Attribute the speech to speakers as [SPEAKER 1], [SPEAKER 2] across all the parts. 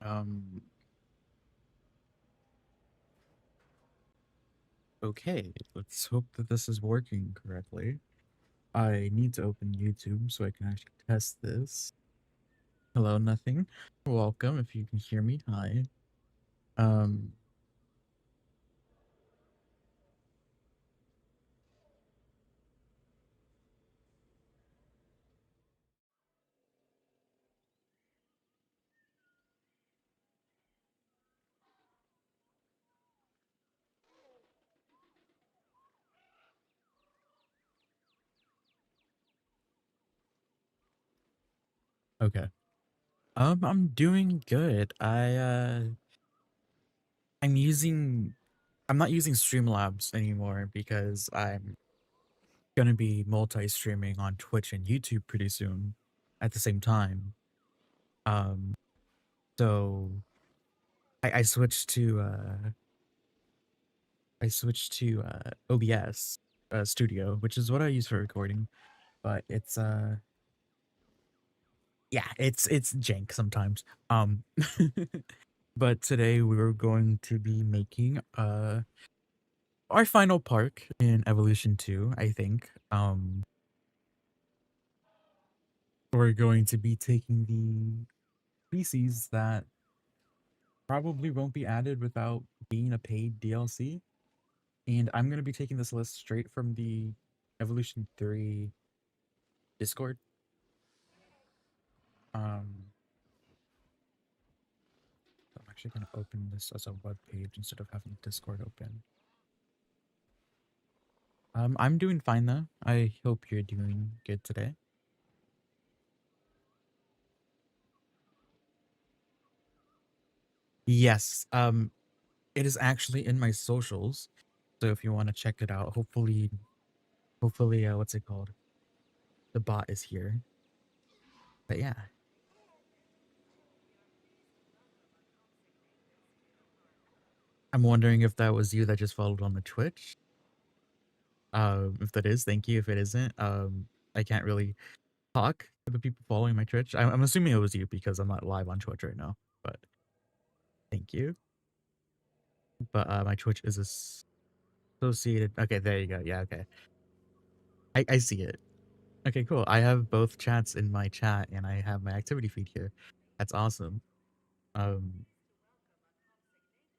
[SPEAKER 1] Um, okay, let's hope that this is working correctly. I need to open YouTube so I can actually test this. Hello, nothing. Welcome, if you can hear me. Hi. Um, okay. I'm doing good. I'm using I'm not using Streamlabs anymore because I'm gonna be multi-streaming on Twitch and YouTube pretty soon at the same time. Um, so I switched to OBS Studio, which is what I use for recording, but it's yeah, it's jank sometimes. But today we were going to be making our final park in Evolution 2, I think. We're going to be taking the species that probably won't be added without being a paid DLC. And I'm going to be taking this list straight from the Evolution 3 Discord. I'm actually going to open this as a web page instead of having Discord open. I'm doing fine though. I hope you're doing good today. Yes, it is actually in my socials. So if you want to check it out, hopefully, what's it called? The bot is here. But yeah. I'm wondering if that was you that just followed on the Twitch. If that is, thank you. If it isn't, I can't really talk to the people following my Twitch. I'm assuming it was you because I'm not live on Twitch right now. But thank you. But my Twitch is associated. Okay, there you go. Yeah, okay. I see it. Okay, cool. I have both chats in my chat and I have my activity feed here. That's awesome. Um,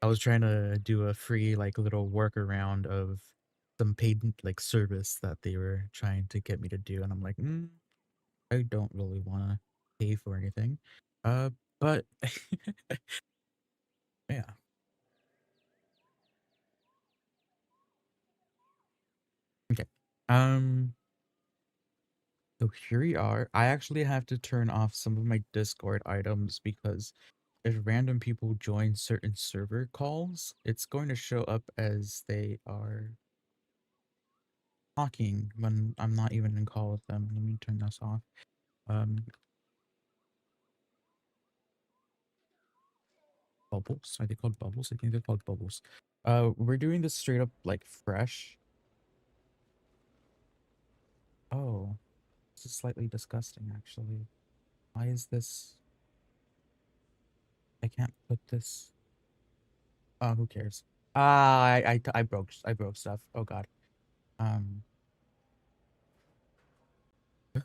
[SPEAKER 1] I was trying to do a free like little workaround of some paid like service that they were trying to get me to do, and I'm like, I don't really want to pay for anything. But yeah. Okay. Um. So here we are. I actually have to turn off some of my Discord items because if random people join certain server calls, it's going to show up as they are talking when I'm not even in call with them. Let me turn this off. Um, Bubbles? Are they called bubbles? I think they're called bubbles. We're doing this straight up like fresh. Oh, this is slightly disgusting actually. Why is this? I can't put this. Oh, who cares? I broke stuff. Oh god. Um.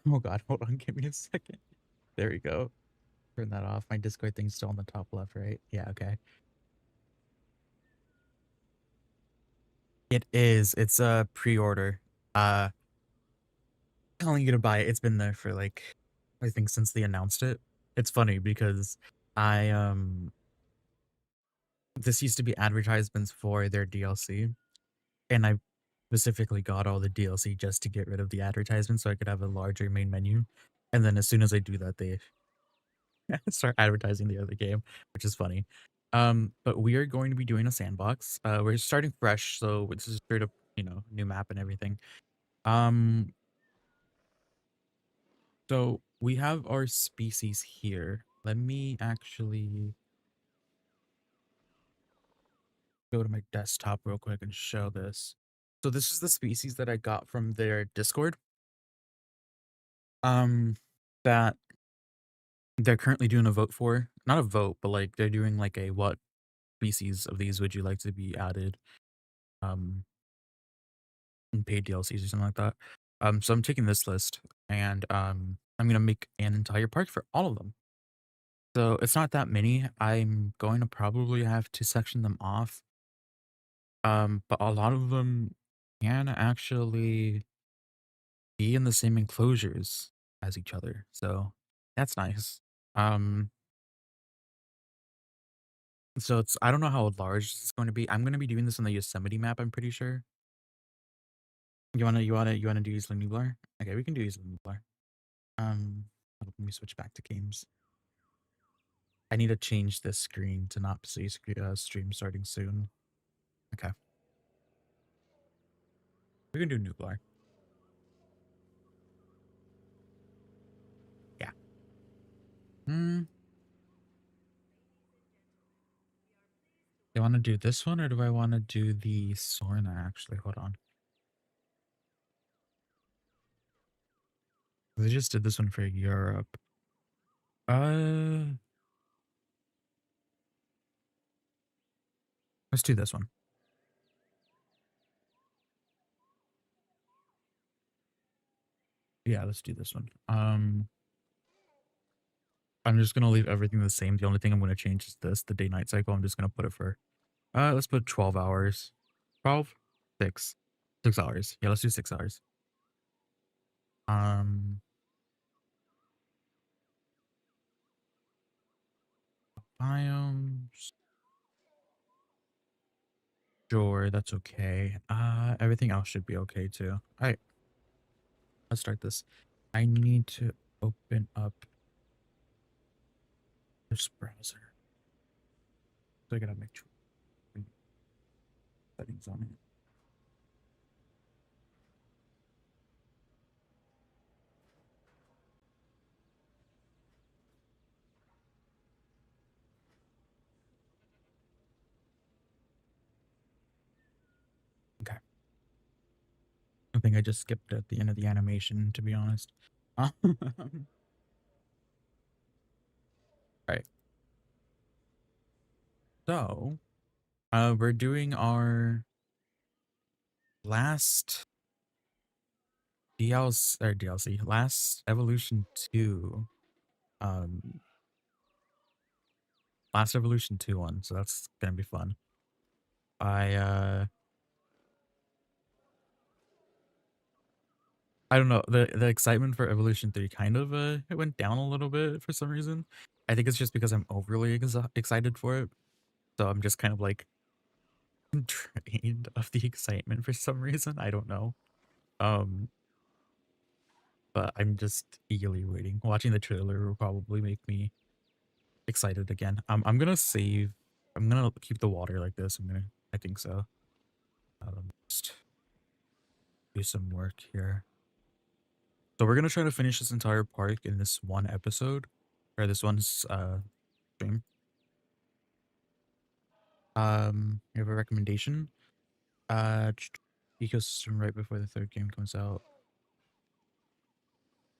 [SPEAKER 1] Oh god. Hold on. Give me a second. There we go. Turn that off. My Discord thing's still on the top left, right? Yeah. Okay. It is. It's a pre-order. Telling you to buy it. It's been there for like, I think since they announced it. It's funny because I this used to be advertisements for their DLC, and I specifically got all the DLC just to get rid of the advertisement so I could have a larger main menu. And then as soon as I do that, they start advertising the other game, which is funny. But we are going to be doing a sandbox. We're starting fresh, so this is straight up, new map and everything. Um, so we have our species here. Let me actually go to my desktop real quick and show this. So this is the species that I got from their Discord. Um, that they're currently doing a vote for. not a vote, but like they're doing like a what species of these would you like to be added um in paid DLCs or something like that. So I'm taking this list and I'm gonna make an entire park for all of them. So it's not that many. I'm going to probably have to section them off. But a lot of them can actually be in the same enclosures as each other. So that's nice. Um, so it's I don't know how large it's going to be. I'm gonna be doing this on the Yosemite map, I'm pretty sure. You wanna do Isla Nublar? Okay, we can do Isla Nublar. Let me switch back to games. I need to change this screen to not say stream starting soon. Okay, we can do Nublar. Yeah. Hmm. Do I want to do this one or do I want to do the Sorna? Actually, hold on. They just did this one for Europe. Uh, let's do this one. Yeah, let's do this one. I'm just gonna leave everything the same. The only thing I'm gonna change is this, the day-night cycle. I'm just gonna put it for let's put 12 hours. 12? 6. 6 hours. Yeah, let's do 6 hours. Um Biomes. Sure, that's okay. Everything else should be okay too. Alright, let's start this. I need to open up this browser. So I gotta make sure settings on it. Okay. I think I just skipped at the end of the animation, to be honest. Right. So, we're doing our last DLC, last Evolution 2. Um, last Evolution 2 one, so that's gonna be fun. I don't know, the excitement for Evolution 3 kind of it went down a little bit for some reason. I think it's just because I'm overly excited for it. So I'm just kind of like drained of the excitement for some reason. I don't know. Um, but I'm just eagerly waiting. Watching the trailer will probably make me excited again. I'm gonna save. I'm gonna keep the water like this. I think so. Just do some work here. So we're gonna try to finish this entire park in this one episode, or this one's stream. You have a recommendation? Ecosystem right before the third game comes out.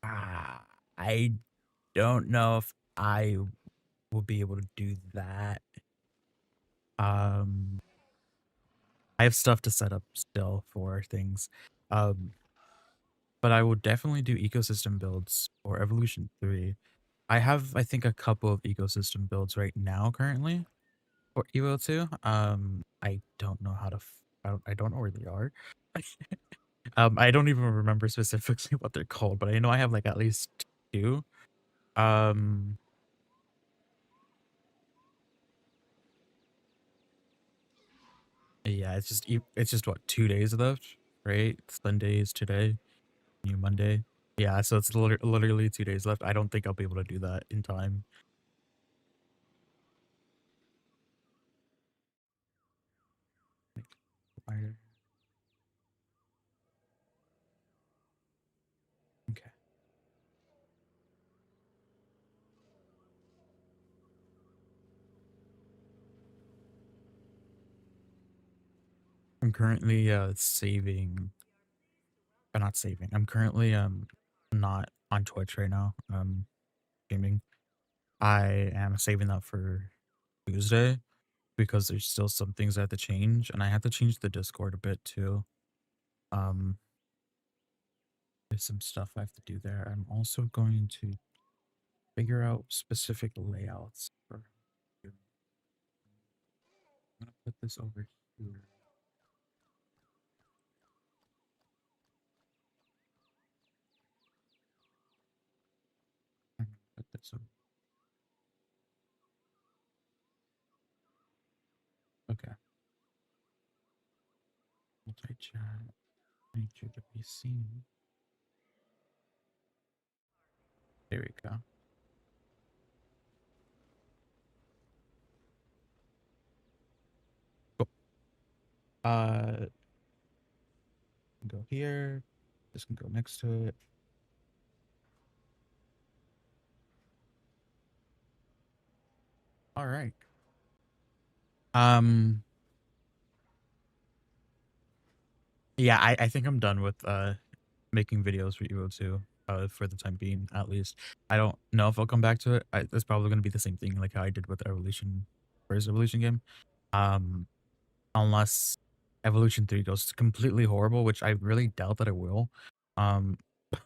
[SPEAKER 1] I don't know if I will be able to do that. Um, I have stuff to set up still for things. But I will definitely do ecosystem builds for Evolution 3. I have, I think, a couple of ecosystem builds right now currently for Evo 2. I don't know how to, I don't know where they are. I don't even remember specifically what they're called, but I know I have like at least two. Um, yeah, it's just what 2 days left, right? Sunday is today, new Monday. Yeah, so it's literally 2 days left. I don't think I'll be able to do that in time. Okay. I'm currently saving, but not saving. I'm currently not on Twitch right now. Gaming. I am saving that for Tuesday because there's still some things I have to change, and I have to change the Discord a bit too. Um, there's some stuff I have to do there. I'm also going to figure out specific layouts for. I'm gonna put this over here. I'm gonna put this over. Okay. Multi-chat. Make sure to be seen. There we go. Cool. Go here. This can go next to it. All right. Um. Yeah, I think I'm done with making videos for EVO2 for the time being, at least. I don't know if I'll come back to it. It's probably gonna be the same thing like how I did with Evolution, first Evolution game. Um, unless Evolution 3 goes completely horrible, which I really doubt that it will. Um,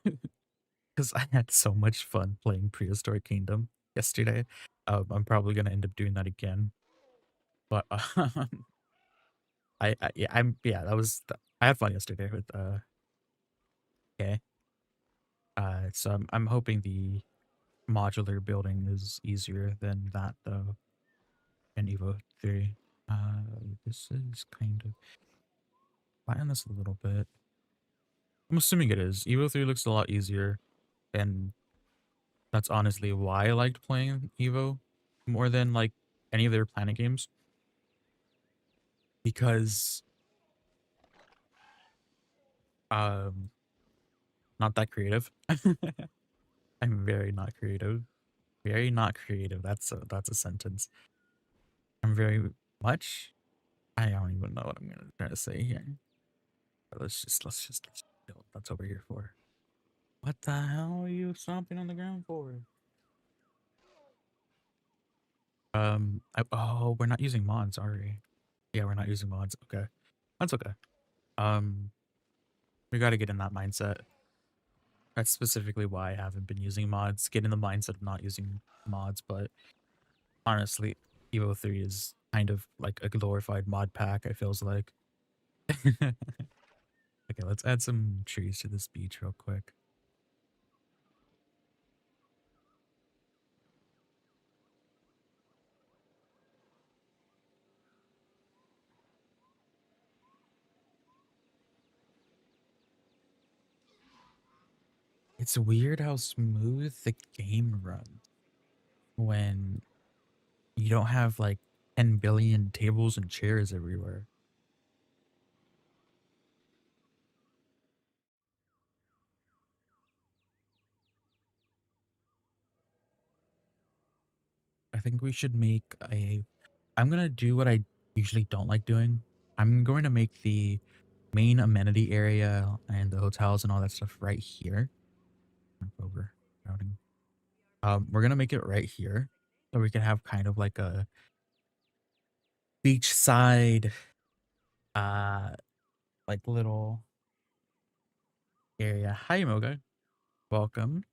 [SPEAKER 1] because I had so much fun playing Prehistoric Kingdom yesterday. I'm probably gonna end up doing that again. But that was I had fun yesterday with okay. So I'm hoping the modular building is easier than that though in Evo 3. This is kind of flatten this a little bit. I'm assuming it is. Evo 3 looks a lot easier, and that's honestly why I liked playing Evo more than like any of their Planet games, because um not that creative. I'm very not creative. Very not creative. That's a sentence. I'm very much. I don't even know what I'm gonna try to say here. But let's build. That's what we're here for. What the hell are you stomping on the ground for? Oh, we're not using mods, are we? Yeah, we're not using mods. Okay, that's okay. Um, we got to get in that mindset. That's specifically why I haven't been using mods. Get in the mindset of not using mods, but honestly, Evo 3 is kind of like a glorified mod pack. It feels like. Okay, let's add some trees to this beach real quick. It's weird how smooth the game runs when you don't have like 10 billion tables and chairs everywhere. I think we should make a. I'm gonna do what I usually don't like doing. I'm going to make the main amenity area and the hotels and all that stuff right here. Over routing. We're gonna make it right here, so we can have kind of like a beachside, uh, like little area. Hi, Moga. Welcome.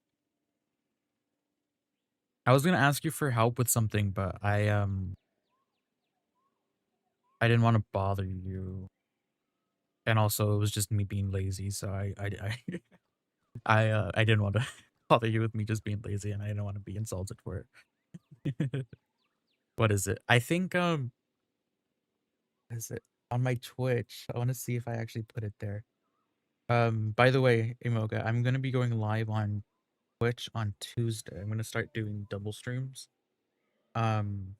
[SPEAKER 1] I was gonna ask you for help with something, but I didn't want to bother you, and also it was just me being lazy. So I didn't want to bother you with me just being lazy, and I didn't want to be insulted for it. What is it? I think is it on my Twitch? I want to see if I actually put it there. By the way, Imoga, I'm gonna be going live on Twitch on Tuesday. I'm gonna start doing double streams. Um,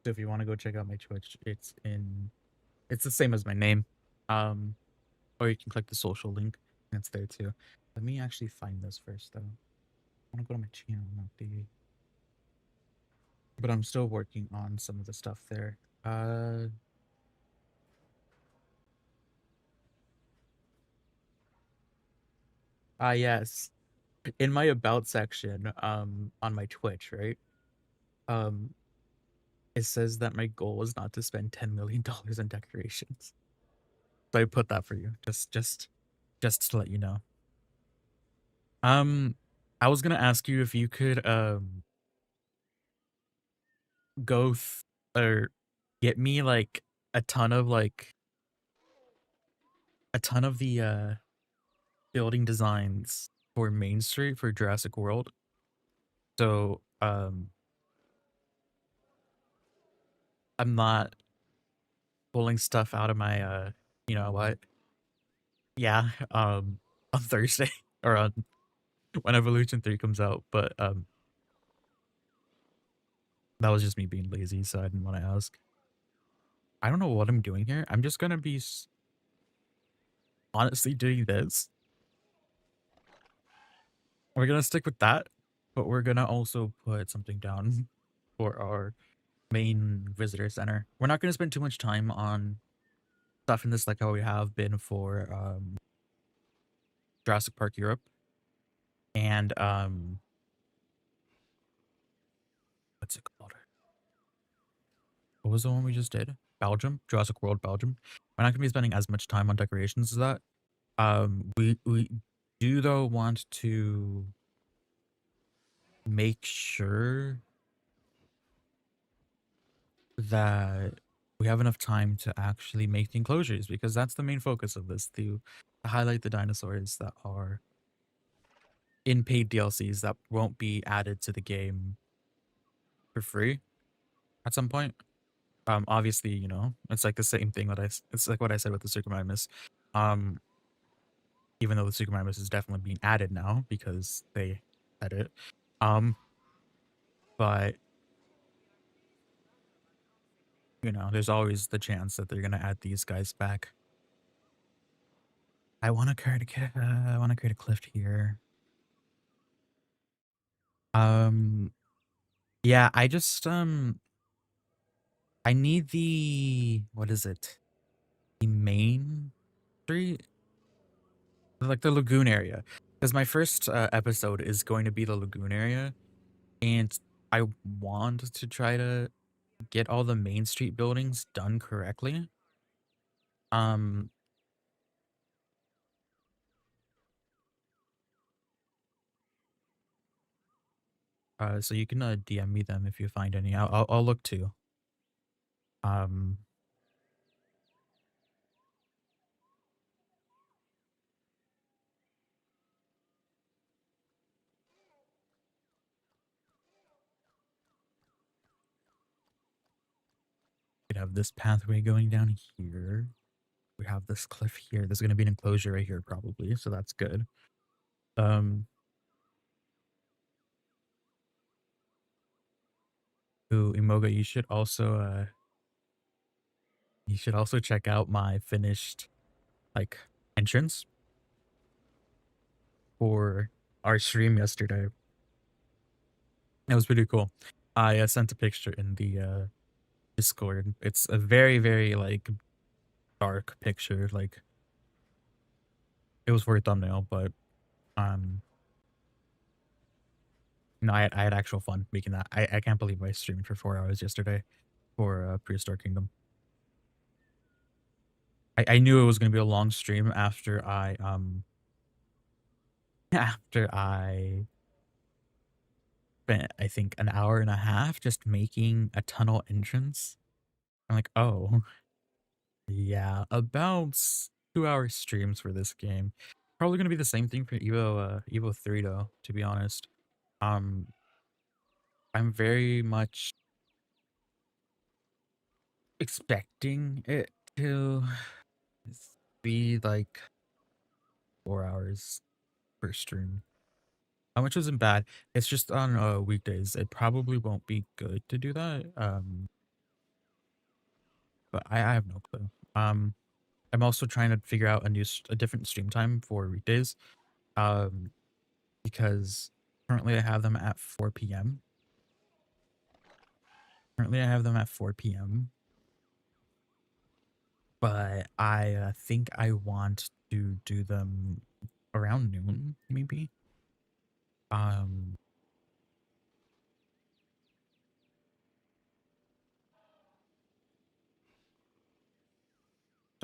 [SPEAKER 1] so if you want to go check out my Twitch, it's the same as my name. Um, or you can click the social link, and it's there too. Let me actually find this first though. I want to go to my channel, not the. But I'm still working on some of the stuff there. Yes. in my about section, on my Twitch, right? Um, it says that my goal is not to spend $10 million in decorations. So I put that for you, just to let you know. Um, I was gonna ask you if you could go or get me like a ton of like a ton of the building designs for Main Street for Jurassic World. So I'm not pulling stuff out of my you know what? Yeah, on Thursday or on when Evolution 3 comes out, but that was just me being lazy, so I didn't want to ask. I don't know what I'm doing here. I'm just gonna be honestly doing this. We're gonna stick with that, but we're gonna also put something down for our main visitor center. We're not gonna spend too much time on stuff in this like how we have been for Jurassic Park Europe and what's it called? What was the one we just did? Belgium, Jurassic World Belgium. We're not gonna be spending as much time on decorations as that. We do though want to make sure that we have enough time to actually make the enclosures because that's the main focus of this to highlight the dinosaurs that are in paid DLCs that won't be added to the game for free at some point. Obviously, you know, it's like the same thing that it's like what I said with the Supermimus. Um, even though the Supermimus is definitely being added now because they had it. Um, but you know, there's always the chance that they're gonna add these guys back. I want to create a cliff here. Um, yeah, I just I need the what is it? The main street, like the lagoon area, because my first episode is going to be the lagoon area, and I want to try to get all the main street buildings done correctly. Um, so you can DM me them if you find any. I'll look too. Um, we have this pathway going down here. We have this cliff here. There's gonna be an enclosure right here probably, so that's good. Um, ooh, Imoga, you should also check out my finished like entrance for our stream yesterday. It was pretty cool. I sent a picture in the Discord. It's a very, very like dark picture. Like it was for a thumbnail, but um no, I had actual fun making that. I can't believe I streamed for 4 hours yesterday for Prehistoric Kingdom. I knew it was gonna be a long stream after I after I spent I think an hour and a half just making a tunnel entrance. I'm like, oh yeah, about 2 hour streams for this game. Probably gonna be the same thing for Evo 3 though, to be honest. Um I'm very much expecting it to be like 4 hours per stream. Which isn't bad. It's just on weekdays. It probably won't be good to do that. But I have no clue. I'm also trying to figure out a different stream time for weekdays. Um, because currently I have them at 4 p.m. Currently I have them at 4 p.m. But I think I want to do them around noon, maybe. Um,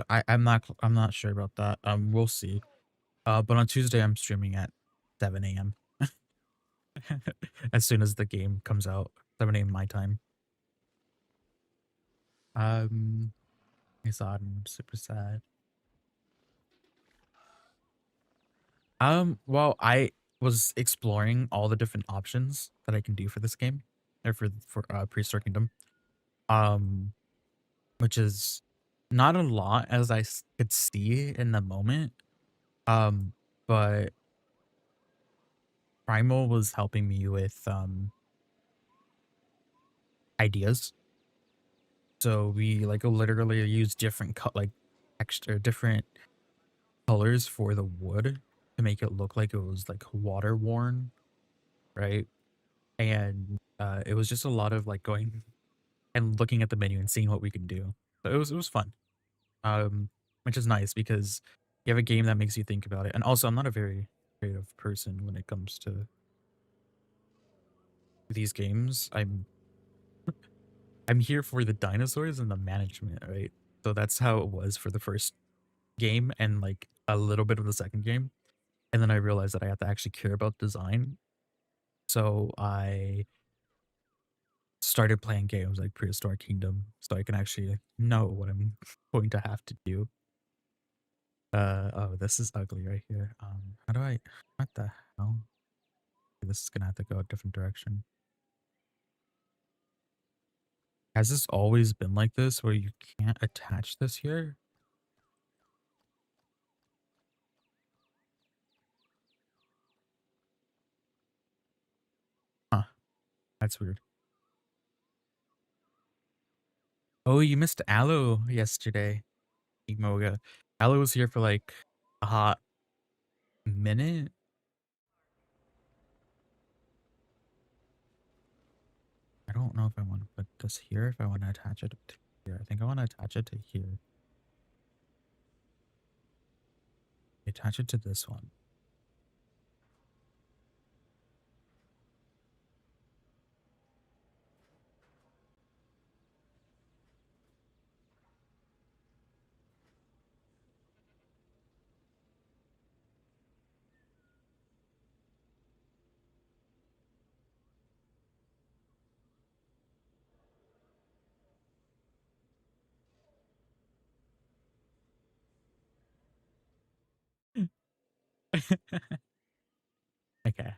[SPEAKER 1] I'm not sure about that. We'll see. But on Tuesday I'm streaming at 7 a.m. as soon as the game comes out, 7 a.m. my time. I saw it and I'm super sad. Well, I was exploring all the different options that I can do for this game, or for Prehistoric Kingdom. Um, which is not a lot as could see in the moment. Um, but Primal was helping me with ideas. So we like literally use different like extra different colors for the wood to make it look like it was like water worn, right? And it was just a lot of like going and looking at the menu and seeing what we can do. So it was fun. Which is nice because you have a game that makes you think about it. And also I'm not a very creative person when it comes to these games. I'm here for the dinosaurs and the management, right? So that's how it was for the first game and like a little bit of the second game. And then I realized that I have to actually care about design. So I started playing games like Prehistoric Kingdom so I can actually know what I'm going to have to do. Oh, this is ugly right here. How do I, what the hell? This is gonna have to go a different direction. Has this always been like this where you can't attach this here? Huh, that's weird. Oh, you missed Aloe yesterday, Imoga. Aloe was here for like a hot minute. I don't know if I want to put this here, if I want to attach it to here. I think I want to attach it to here. Attach it to this one. Okay.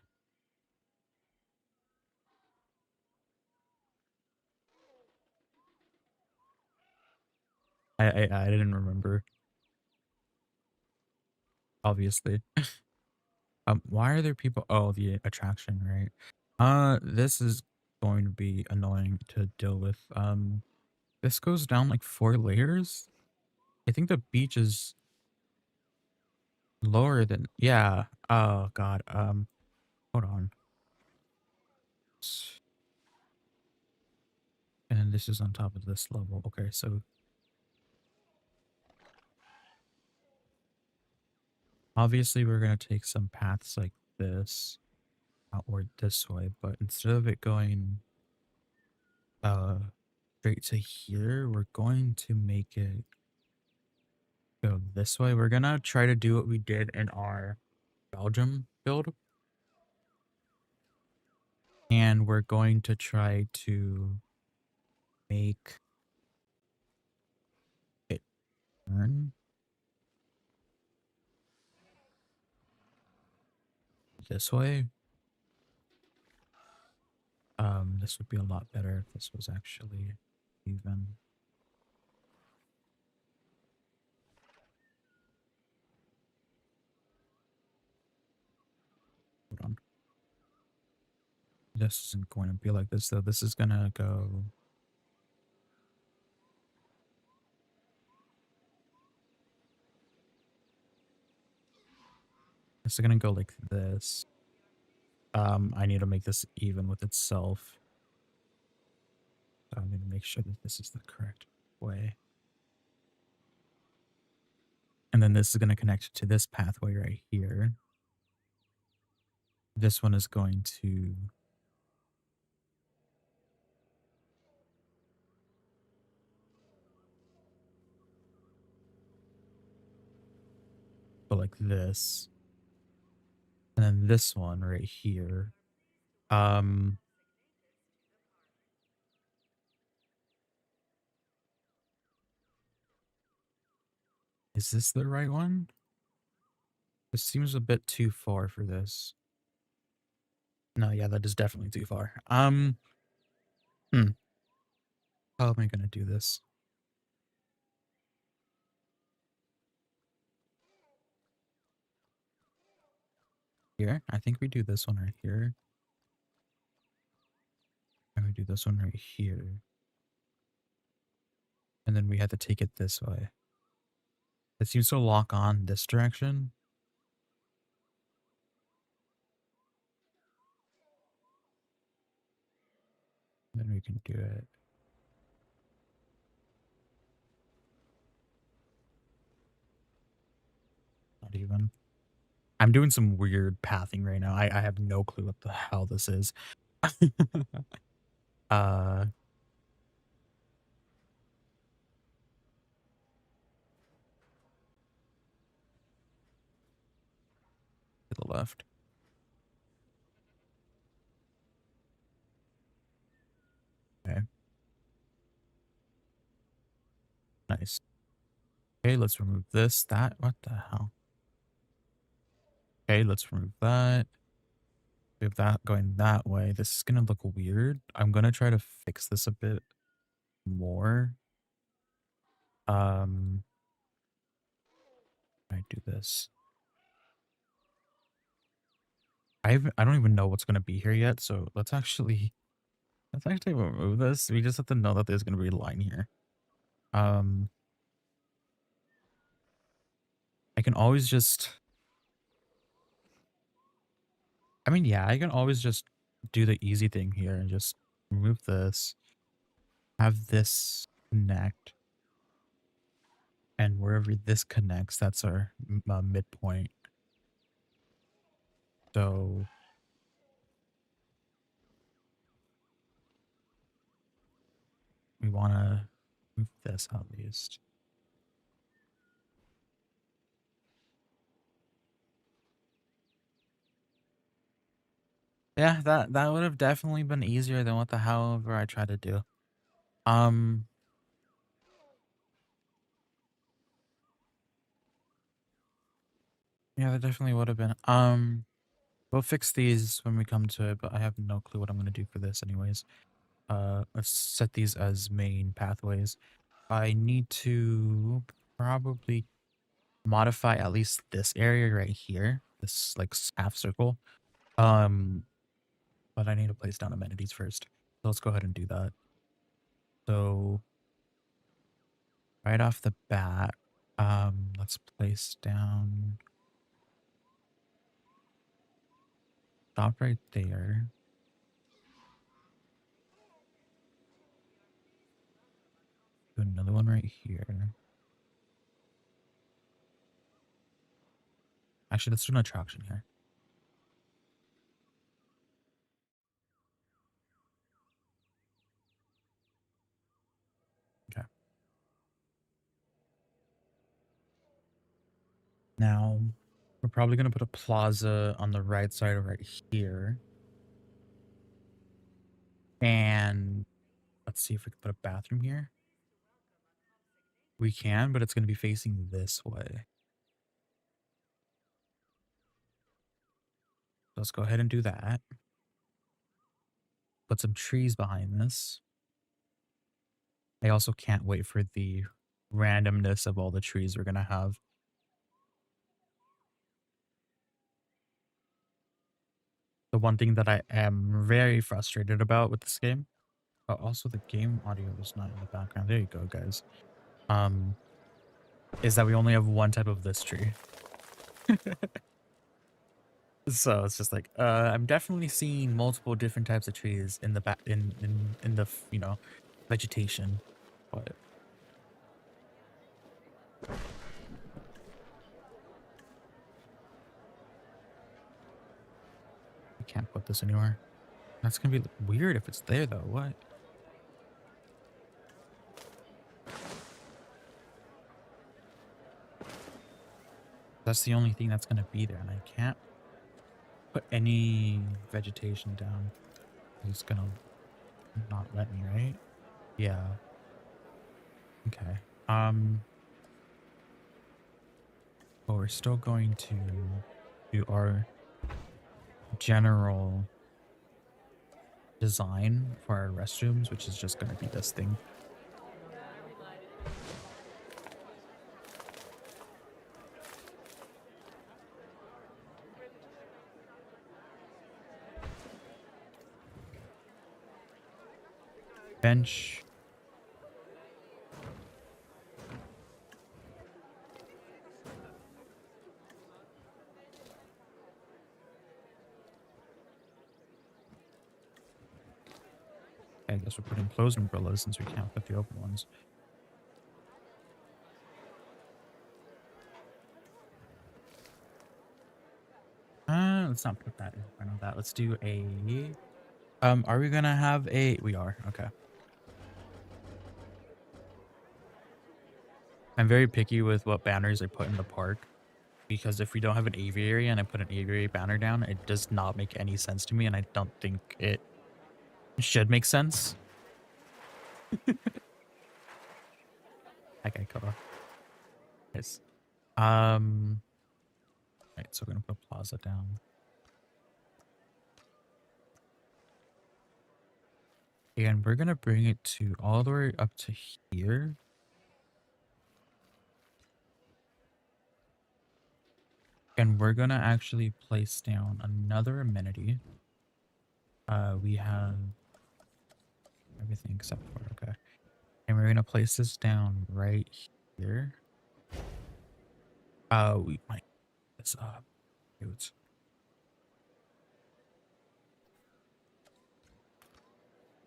[SPEAKER 1] I didn't remember, obviously. Why are there people? Oh, the attraction, right? This is going to be annoying to deal with. This goes down like 4 layers. I think the beach is lower than, yeah. Oh God. Hold on. And then this is on top of this level. Okay, so obviously we're gonna take some paths like this outward this way, but instead of it going uh straight to here, we're going to make it go this way. We're gonna try to do what we did in our Belgium build. And we're going to try to make it turn this way. This would be a lot better if this was actually even. Hold on. This isn't going to be like this though. This is gonna go. This is gonna go like this. I need to make this even with itself. So I'm gonna make sure that this is the correct way. And then this is gonna connect to this pathway right here. This one is going to go like this. And then this one right here. Is this the right one? This seems a bit too far for this. No, yeah, that is definitely too far. How am I gonna do this? Here, I think we do this one right here. And we do this one right here. And then we had to take it this way. It seems to lock on this direction. Then we can do it. Not even. I'm doing some weird pathing right now. I have no clue what the hell this is. uh to the left. Okay. Nice. Okay, let's remove this. That, what the hell? Okay, let's remove that. We have that going that way. This is gonna look weird. I'm gonna try to fix this a bit more. I do this. I don't even know what's gonna be here yet, so let's actually remove this. We just have to know that there's gonna be a line here. I can always just I mean, yeah, I can always just do the easy thing here and just remove this, have this connect, and wherever this connects, that's our midpoint. So we want to move this at least. Yeah, that would have definitely been easier than what the however I tried to do. Yeah, that definitely would have been. We'll fix these when we come to it, but I have no clue what I'm gonna do for this anyways. Let's set these as main pathways. I need to probably modify at least this area right here, this like half circle. But I need to place down amenities first. So let's go ahead and do that. So right off the bat, let's place down, stop right there. Do another one right here. Actually, let's do an attraction here. Okay. Now, we're probably going to put a plaza on the right side right here. And let's see if we can put a bathroom here. We can, but it's going to be facing this way. Let's go ahead and do that. Put some trees behind this. I also can't wait for the randomness of all the trees we're going to have. The one thing that I am very frustrated about with this game, but also the game audio is not in the background. There you go, guys. Is that we only have one type of this tree. So it's just like I'm definitely seeing multiple different types of trees in the back in the vegetation, but can't put this anywhere. That's gonna be weird if it's there though. What? That's the only thing that's gonna be there, and I can't put any vegetation down. It's gonna not let me, right? Yeah. Okay. But we're still going to do our general design for our restrooms, which is just gonna be this thing. Bench. I guess we're putting closed umbrellas since we can't put the open ones. Let's not put that in front of that. Let's do a... are we gonna have a... We are, okay. I'm very picky with what banners I put in the park, because if we don't have an aviary and I put an aviary banner down, it does not make any sense to me, and I don't think it should make sense. Okay, cut off. Yes. Right, so we're gonna put plaza down. And we're gonna bring it to all the way up to here. And we're gonna actually place down another amenity. We have everything except for, okay. And we're gonna place this down right here. We might this up. Dudes.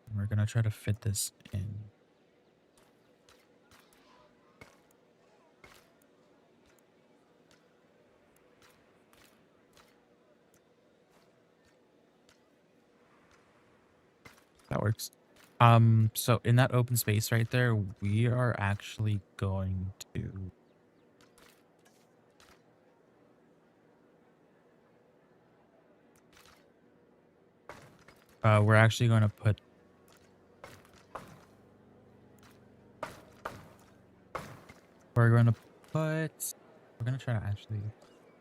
[SPEAKER 1] And we're gonna try to fit this in. That works. So in that open space right there, we are actually going to we're actually going to put we're going to try to actually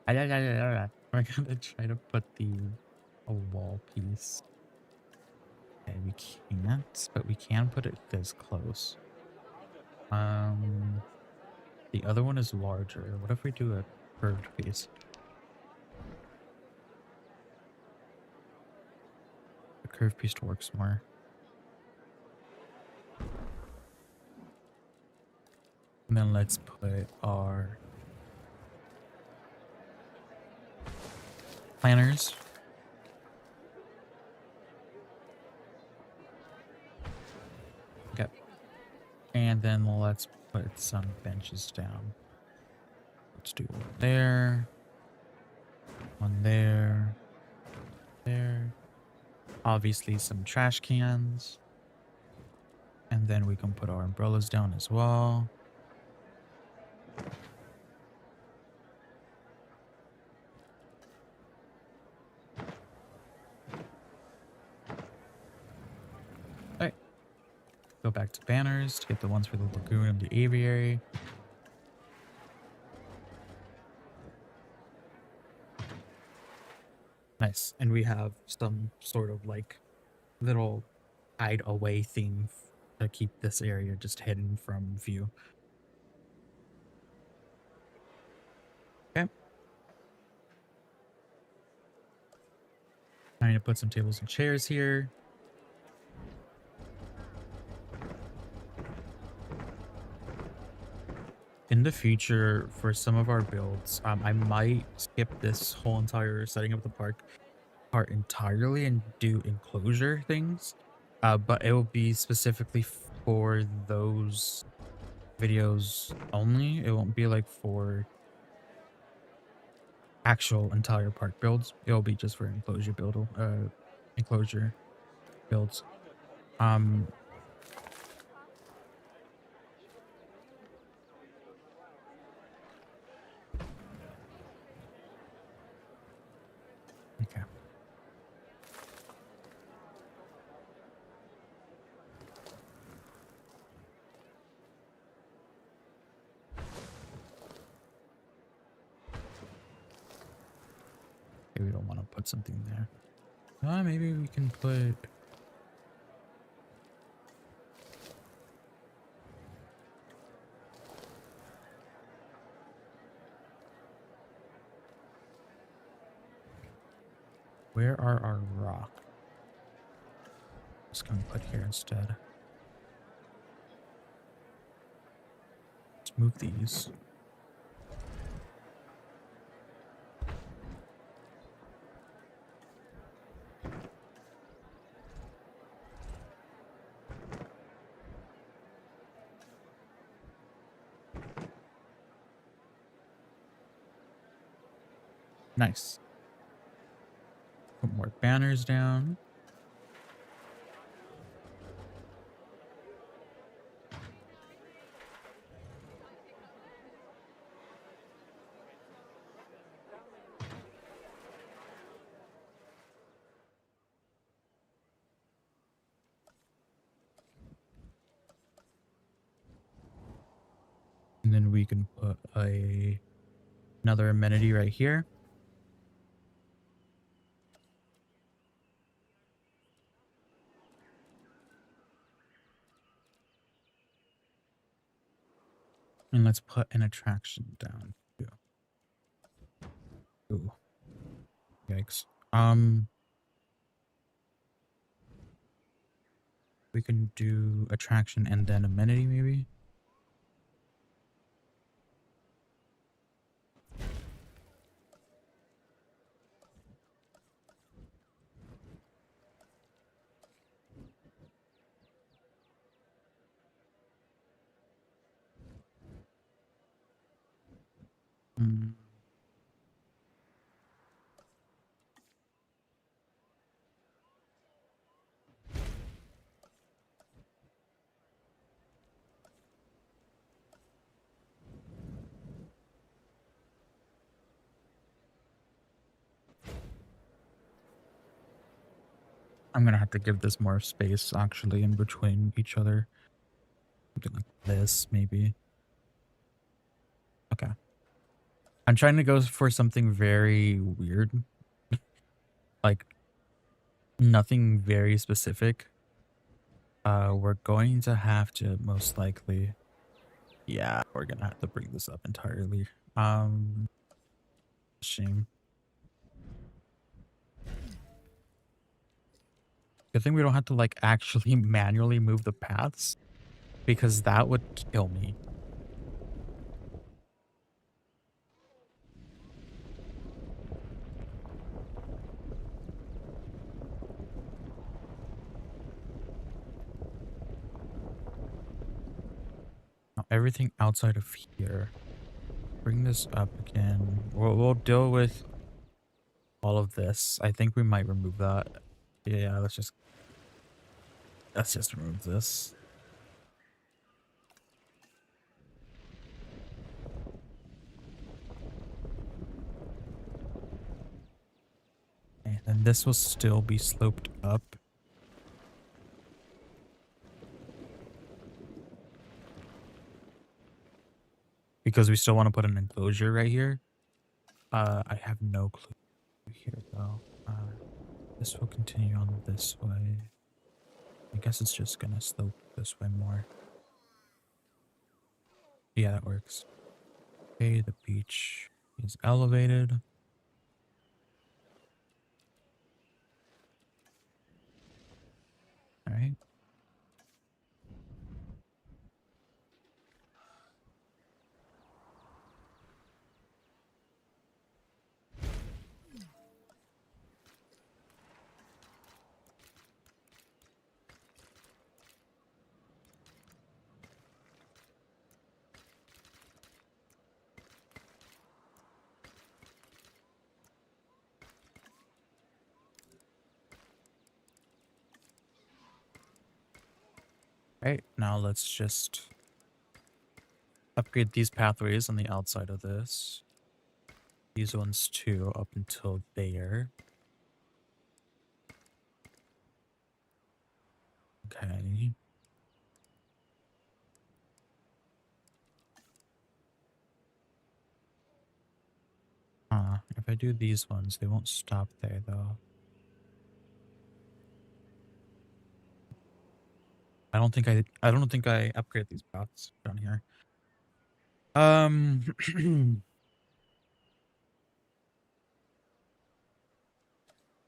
[SPEAKER 1] we're going to try to put a wall piece. Okay, we can't, but we can put it this close. The other one is larger. What if we do a curved piece? The curved piece works more. And then let's put our planners. Okay. And then let's put some benches down. Let's do one there. One there. There. Obviously some trash cans. And then we can put our umbrellas down as well. Alright. Go back to banners to get the ones for the lagoon and the aviary. Nice. And we have some sort of like little hide away thing to keep this area just hidden from view. Okay. I need to put some tables and chairs here. In the future, for some of our builds, I might skip this whole entire setting up the park part entirely and do enclosure things. But it will be specifically for those videos only. It won't be like for actual entire part builds. It'll be just for enclosure builds. Um, okay. Maybe we don't want to put something there. Maybe we can put. Where are our rocks? Just gonna put here instead. Let's move these. Nice. Put more banners down. And then we can put another amenity right here. And let's put an attraction down too. Ooh. Yikes. We can do attraction and then amenity maybe. Mm. I'm gonna have to give this more space actually in between each other. Something like this, maybe. Okay. I'm trying to go for something very weird. Like nothing very specific. We're going to have to most likely. Yeah, we're gonna have to bring this up entirely. Shame. Good thing we don't have to like actually manually move the paths, because that would kill me. Now, everything outside of here. Bring this up again. We'll deal with all of this. I think we might remove that. Yeah, let's just remove this. And then this will still be sloped up. Because we still want to put an enclosure right here. I have no clue here though. This will continue on this way. I guess it's just gonna slope this way more. Yeah, that works. Okay, the beach is elevated. All right. Right, now let's just upgrade these pathways on the outside of this. These ones too, up until there. Okay. If I do these ones, they won't stop there though. I don't think I upgrade these paths down here.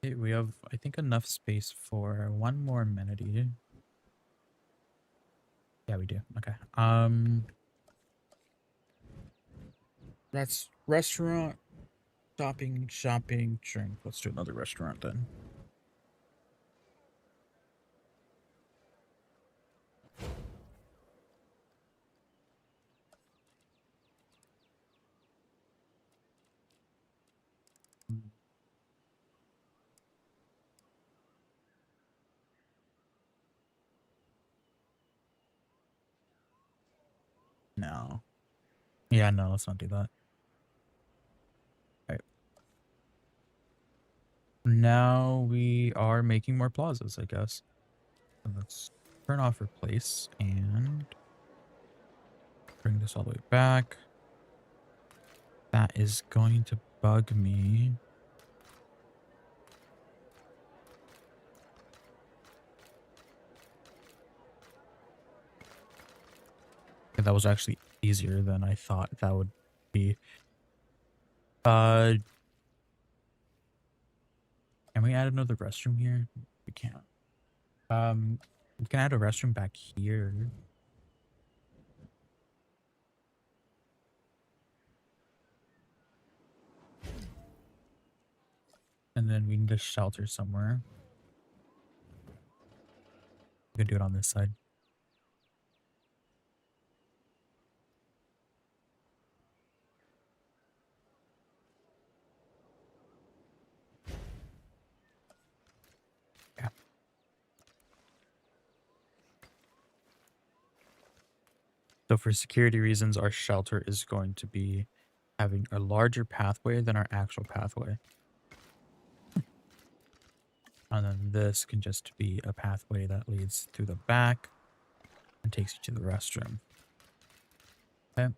[SPEAKER 1] Okay, we have, I think, enough space for one more amenity. Yeah, we do. Okay. That's restaurant, shopping, drink. Let's do another restaurant then. No. Yeah, no, let's not do that. All right. Now we are making more plazas, I guess. So let's turn off replace and bring this all the way back. That is going to bug me. Okay, that was actually easier than I thought that would be. Can we add another restroom here? We can't. We can add a restroom back here. And then we need a shelter somewhere. We can do it on this side. Yeah. So for security reasons, our shelter is going to be having a larger pathway than our actual pathway. And then this can just be a pathway that leads through the back and takes you to the restroom. Okay.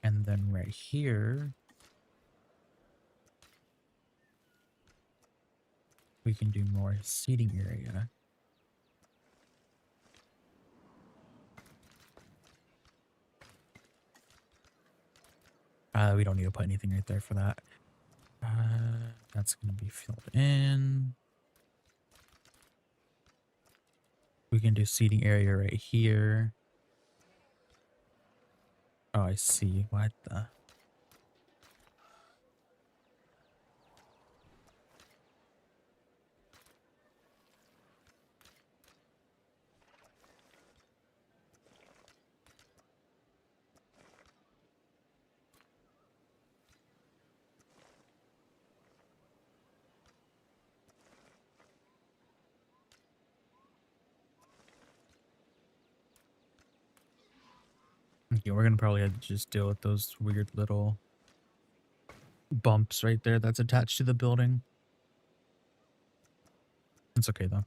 [SPEAKER 1] And then right here, we can do more seating area. We don't need to put anything right there for that. That's going to be filled in. We can do seating area right here. Oh, I see. What the? Okay, we're going to probably have to just deal with those weird little bumps right there that's attached to the building. It's okay though.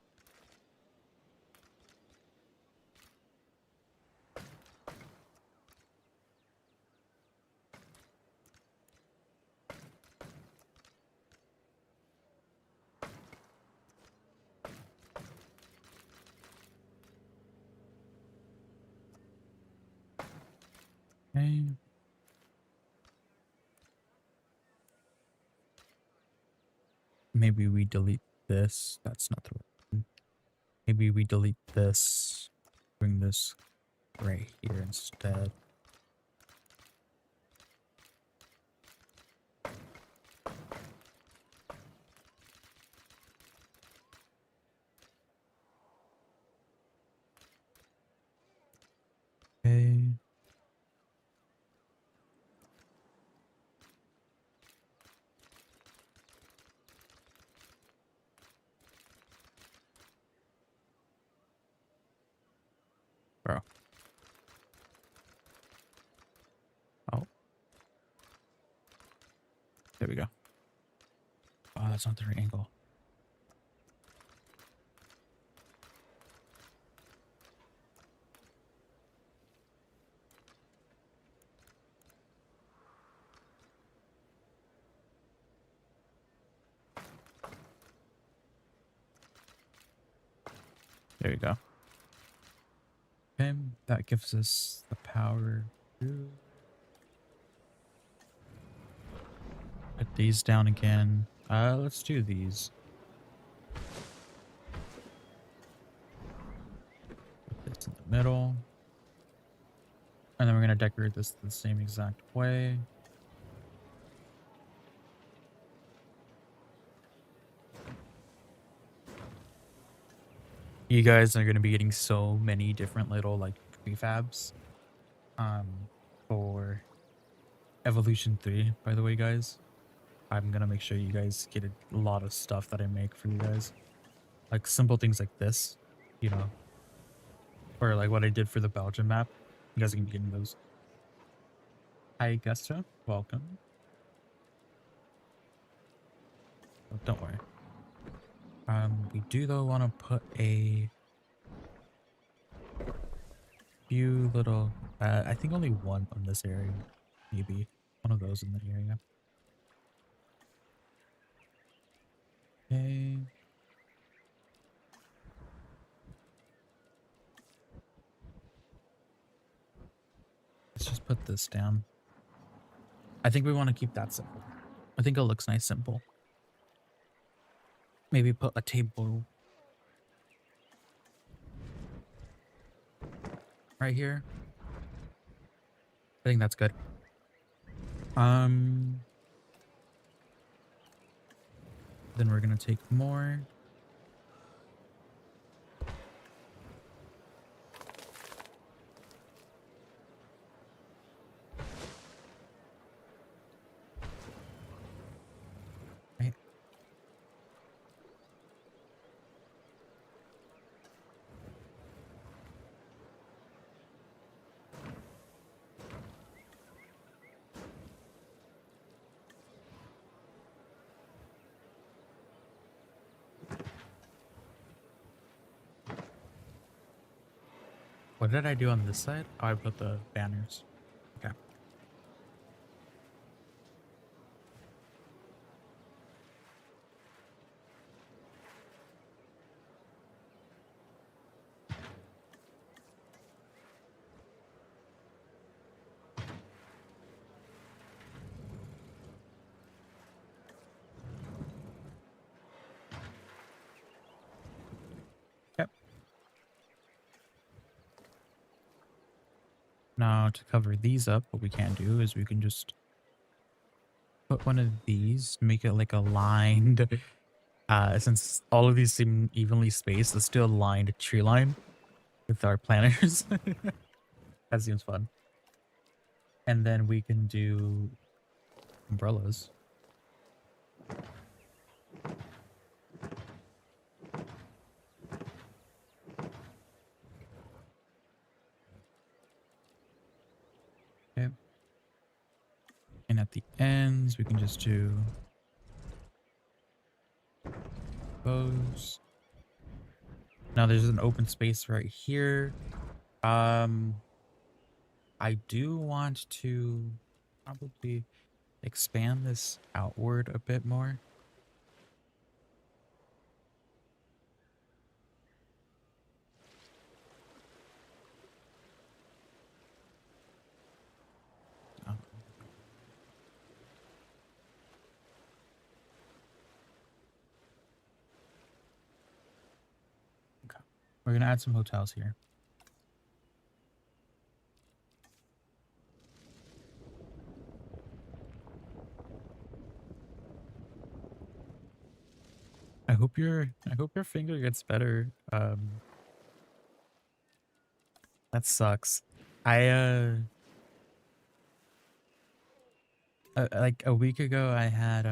[SPEAKER 1] Okay. Maybe we delete this. That's not the right one. Maybe we delete this. Bring this right here instead. Okay. Bro. Oh, there we go. Oh, that's not the right angle. There you go. Okay, that gives us the power to put these down again. Let's do these. Put this in the middle. And then we're going to decorate this the same exact way. You guys are going to be getting so many different little like prefabs for Evolution 3, by the way, guys. I'm going to make sure you guys get a lot of stuff that I make for you guys. Like simple things like this, you know, or like what I did for the Belgium map. You guys are going to be getting those. Hi, Augusta. Welcome. Oh, don't worry. We do though want to put a few little, I think only one on this area, maybe one of those in the area. Okay. Let's just put this down. I think we want to keep that simple. I think it looks nice simple. Maybe put a table right here. I think that's good. Then we're gonna take more. Right. What did I do on this side? Oh, I put the banners. Okay. Yep. Now to cover these up, what we can do is we can just put one of these, make it like a lined, since all of these seem evenly spaced, let's do a lined tree line with our planners. That seems fun. And then we can do umbrellas. Okay. And at the ends, we can just do bows. Now there's an open space right here. I do want to probably expand this outward a bit more. Oh. Okay. We're gonna add some hotels here. I hope your finger gets better. That sucks. I like a week ago I had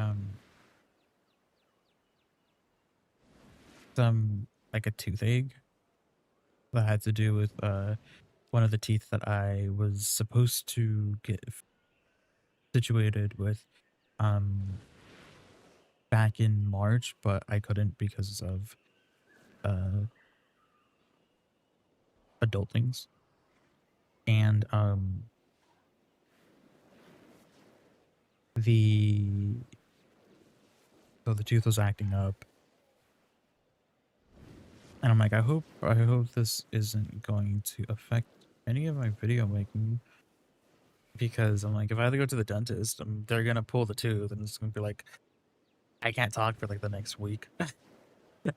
[SPEAKER 1] some like a toothache. that had to do with one of the teeth that I was supposed to get situated with back in March, but I couldn't because of uh adult things. And the so the tooth was acting up, and I'm like, I hope this isn't going to affect any of my video making, because I'm like, if I have to go to the dentist, they're gonna pull the tooth and it's gonna be like I can't talk for like the next week. I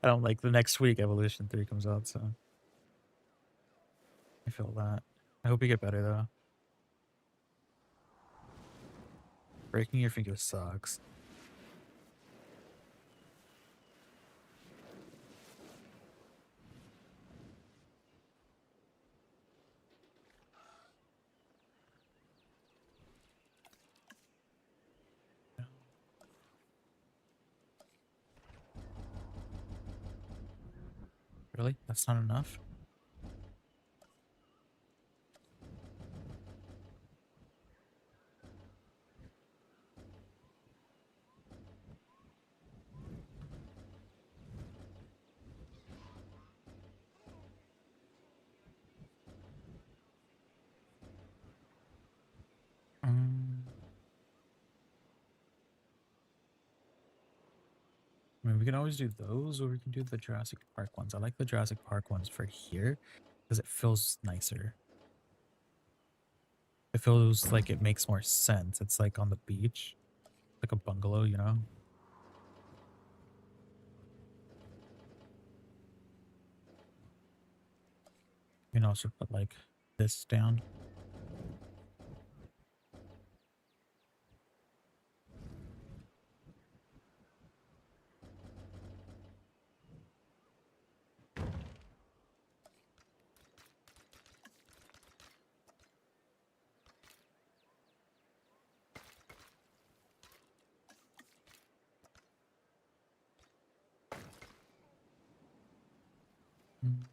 [SPEAKER 1] don't like the next week Evolution 3 comes out, so I feel that. I hope you get better though. Breaking your finger sucks. Really? That's not enough? Um, I mean, we can always do those, or we can do the Jurassic Park ones. I like the Jurassic Park ones for here because it feels nicer. It feels like it makes more sense. It's like on the beach, like a bungalow, you know? You can also put like this down. Mm.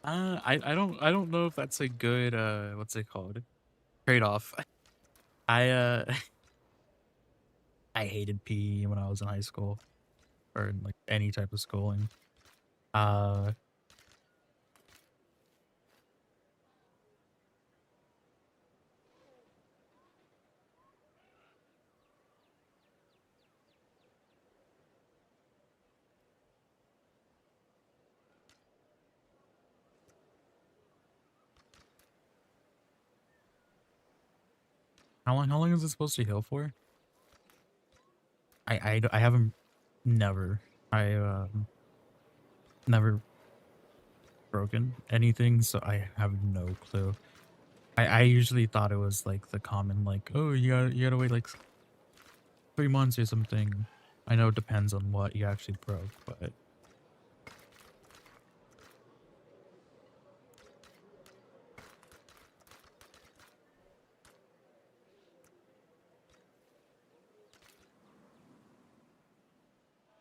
[SPEAKER 1] I don't know if that's a good what's it called? Trade-off. I I hated PE when I was in high school or in like any type of schooling. Uh how long is it supposed to heal for? I haven't never I never broken anything, so I have no clue. I usually thought it was like the common like, oh, you gotta wait like 3 months or something. I know it depends on what you actually broke, but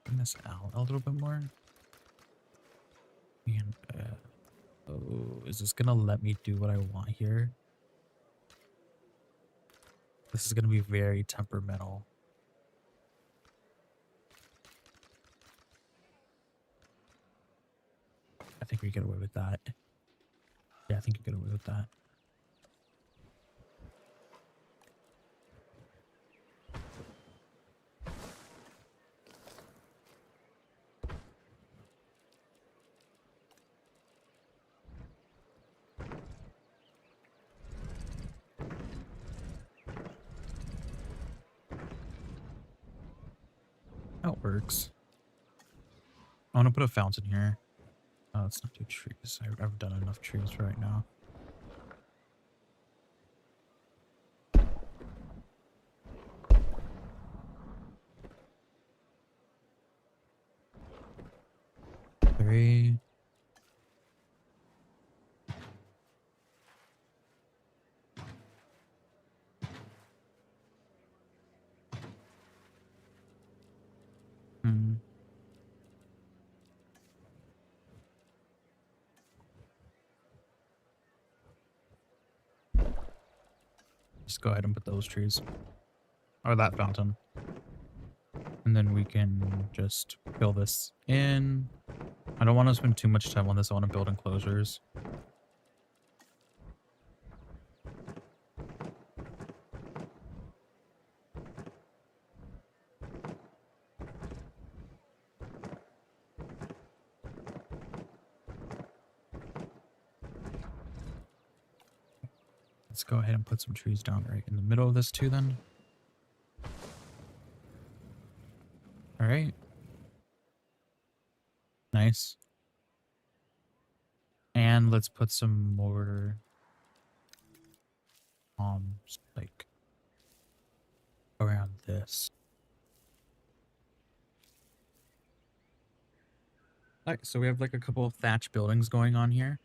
[SPEAKER 1] bring this out a little bit more. And oh, is this gonna let me do what I want here? This is gonna be very temperamental. I think we get away with that. Yeah, I think you get away with that. That works. I want to put a fountain here. Let's not do trees. I've done enough trees for right now. Three. Just go ahead and put those trees. Or that fountain. And then we can just fill this in. I don't want to spend too much time on this. I want to build enclosures. Let's go ahead and put some trees down right in the middle of this too then. All right. Nice. And let's put some more like around this. All right, so we have like a couple of thatch buildings going on here.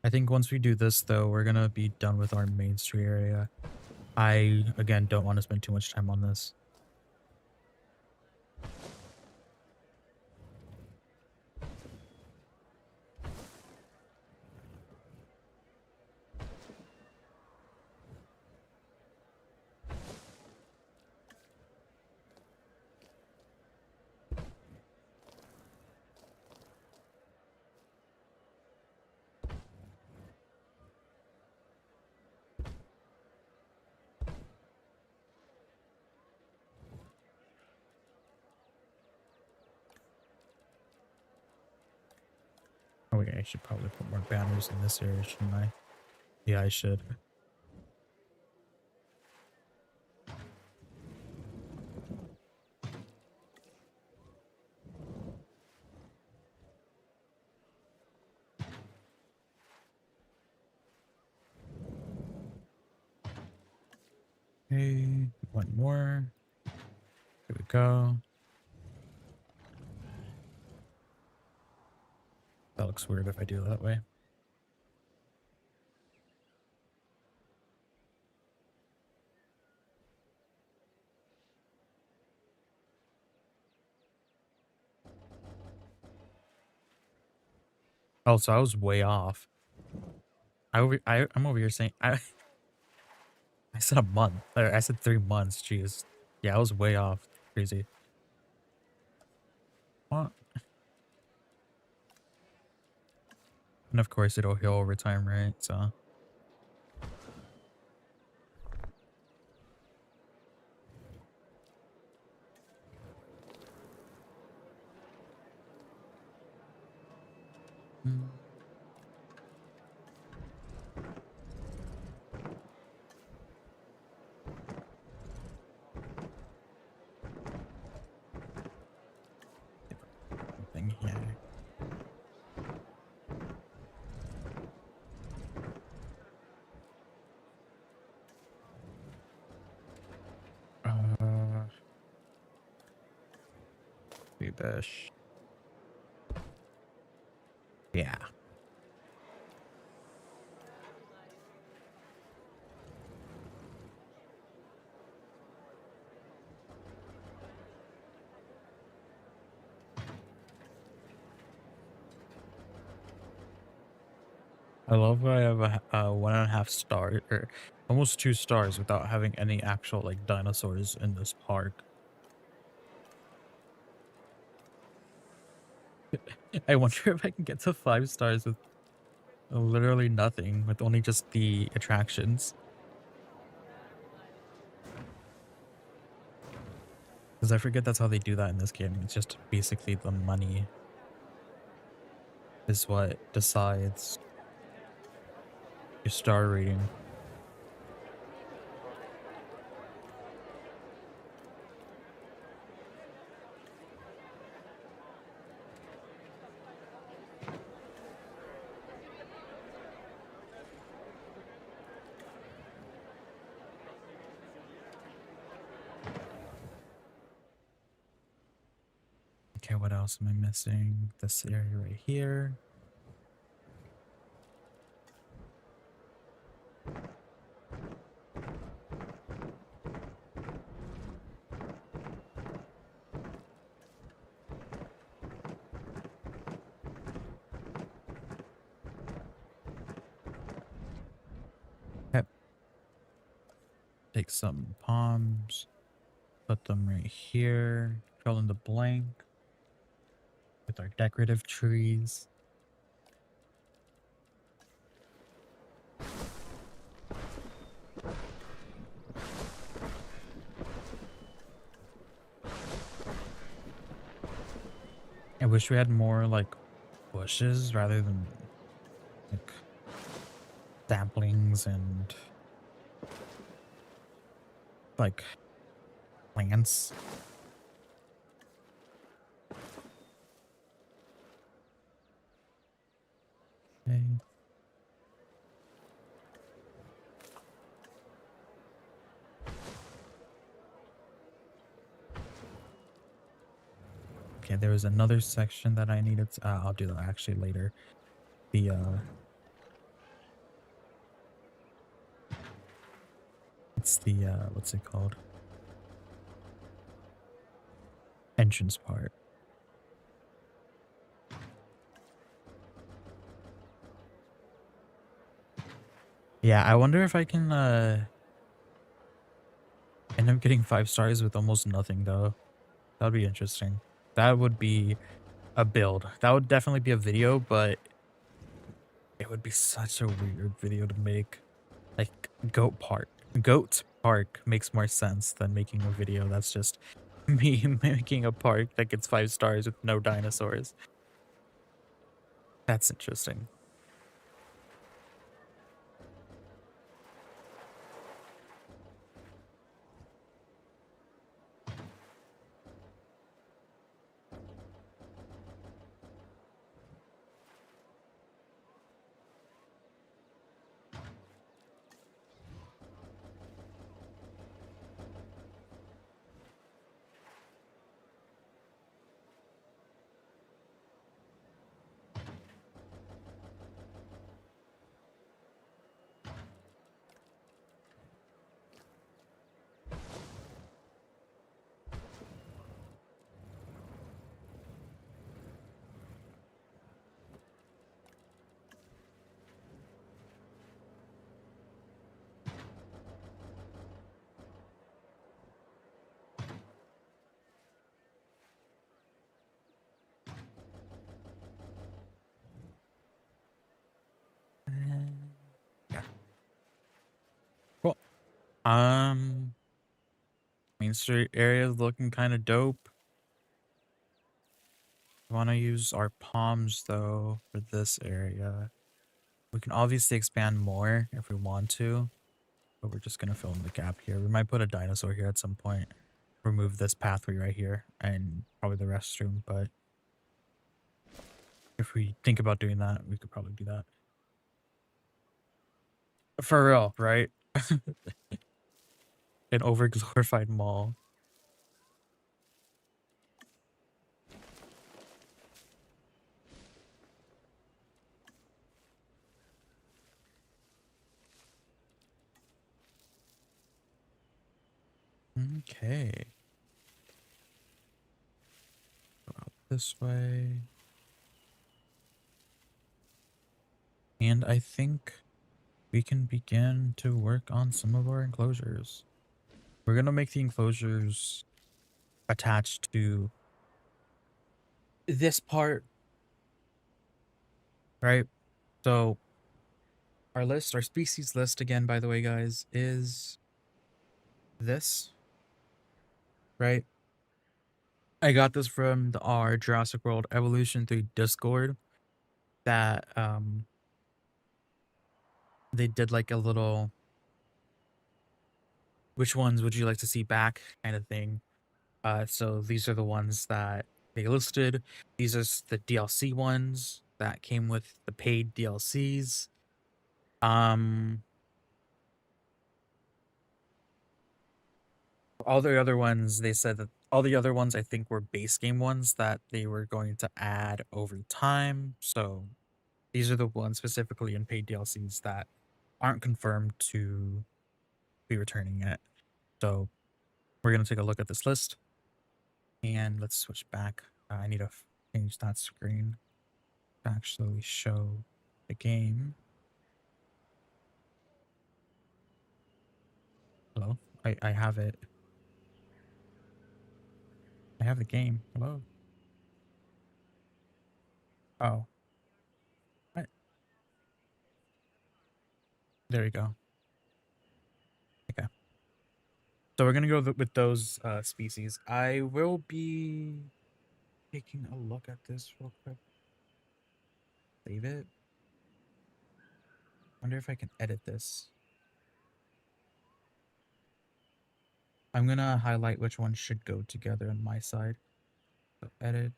[SPEAKER 1] I think once we do this, though, we're going to be done with our main street area. I, again, don't want to spend too much time on this. Oh, wait, I should probably put more banners in this area, shouldn't I? Yeah, I should. Okay, one more. Here we go. That looks weird if I do it that way. Oh, so I was way off. I'm over here saying I said a month. Or I said 3 months. Jeez. Yeah, I was way off. Crazy. What? And of course it'll heal over time, right? So. Mm. Thing here. Bash. Yeah. I love that I have a 1.5 star or almost 2 stars without having any actual like dinosaurs in this park. I wonder if I can get to 5 stars with literally nothing, with only just the attractions. Because I forget that's how they do that in this game. It's just basically the money is what decides your star rating. Okay, what else am I missing? This area right here. Okay. Take some palms, put them right here, fill in the blank with our decorative trees. I wish we had more like bushes rather than like saplings and like plants. Okay. Okay, there was another section that I needed to, I'll do that actually later. The it's the what's it called? Entrance part. Yeah, I wonder if I can end up getting 5 stars with almost nothing though. That'd be interesting. That would be a build. That would definitely be a video, but it would be such a weird video to make. Like Goat Park. Goat Park makes more sense than making a video that's just me making a park that gets 5 stars with no dinosaurs. That's interesting. Yeah. Cool. Main Street area is looking kind of dope. I want to use our palms though for this area. We can obviously expand more if we want to, but we're just gonna fill in the gap here. We might put a dinosaur here at some point. Remove this pathway right here and probably the restroom, but if we think about doing that, we could probably do that. For real, right? An over-glorified mall. Okay. Go out this way. And I think we can begin to work on some of our enclosures. We're going to make the enclosures attached to this part, right? So our list, our species list again, by the way, guys, is this, right? I got this from our Jurassic World Evolution 3 Discord that they did like a little which ones would you like to see back kind of thing. So these are the ones that they listed. These are the DLC ones that came with the paid DLCs. all the other ones, they said that all the other ones I think were base game ones that they were going to add over time. So these are the ones specifically in paid DLCs that aren't confirmed to be returning yet. So we're gonna take a look at this list, and let's switch back. I need to change that screen to actually show the game. Hello, I have it. I have the game. Hello. Oh, what? There we go. Okay. So we're gonna go with those species. I will be taking a look at this real quick. Save it. Wonder if I can edit this. I'm gonna highlight which one should go together on my side. So edit.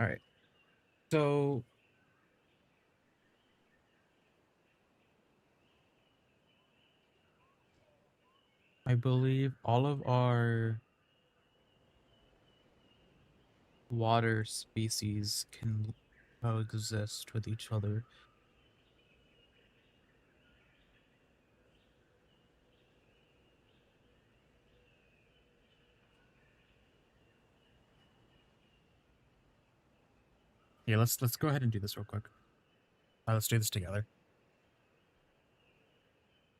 [SPEAKER 1] All right. So I believe all of our water species can coexist with each other. Yeah, let's go ahead and do this real quick. Let's do this together.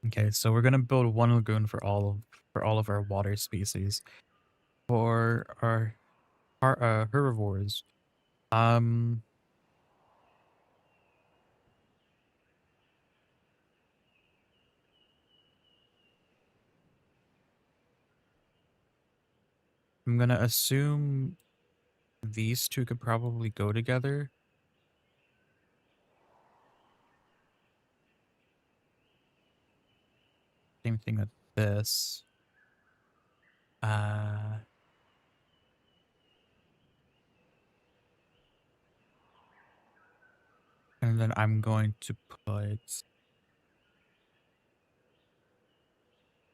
[SPEAKER 1] Okay, so we're gonna build one lagoon for all of our water species. For our herbivores, um, I'm gonna assume these two could probably go together. Same thing with this. Uh, and then I'm going to put.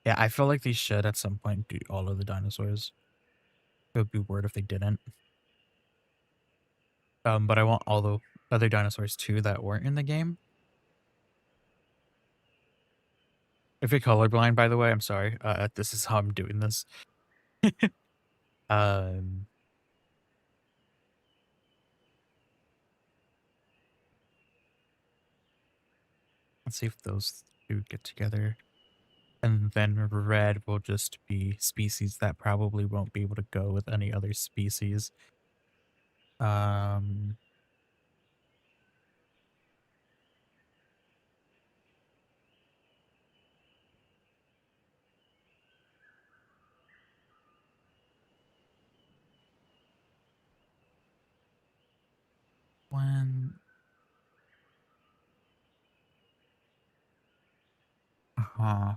[SPEAKER 1] Yeah, I feel like they should at some point do all of the dinosaurs. It would be weird if they didn't. But I want all the other dinosaurs too that weren't in the game. If you're colorblind, by the way, I'm sorry. This is how I'm doing this. Um, let's see if those two get together. And then red will just be species that probably won't be able to go with any other species. Um, when, uh-huh.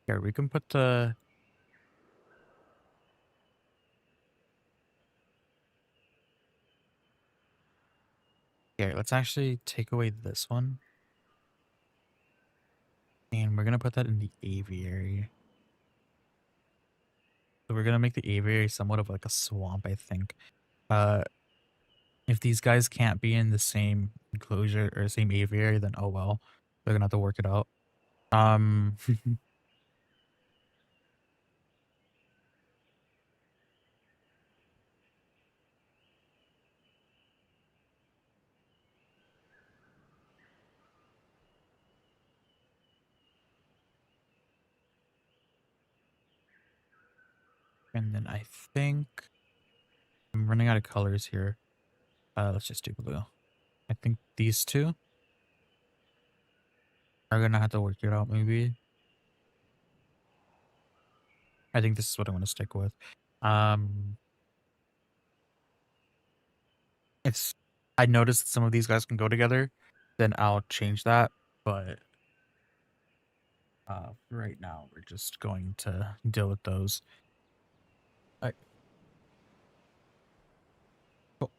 [SPEAKER 1] Here, we can put the, here, let's actually take away this one. And we're gonna put that in the aviary. So we're gonna make the aviary somewhat of like a swamp, I think. Uh, if these guys can't be in the same enclosure or same aviary, then oh well. They're gonna have to work it out. And then I think I'm running out of colors here. Let's just do blue. I think these two are gonna have to work it out maybe. I think this is what I'm gonna stick with. Um, if I noticed that some of these guys can go together, then I'll change that. But Right now, we're just going to deal with those. All right. Cool.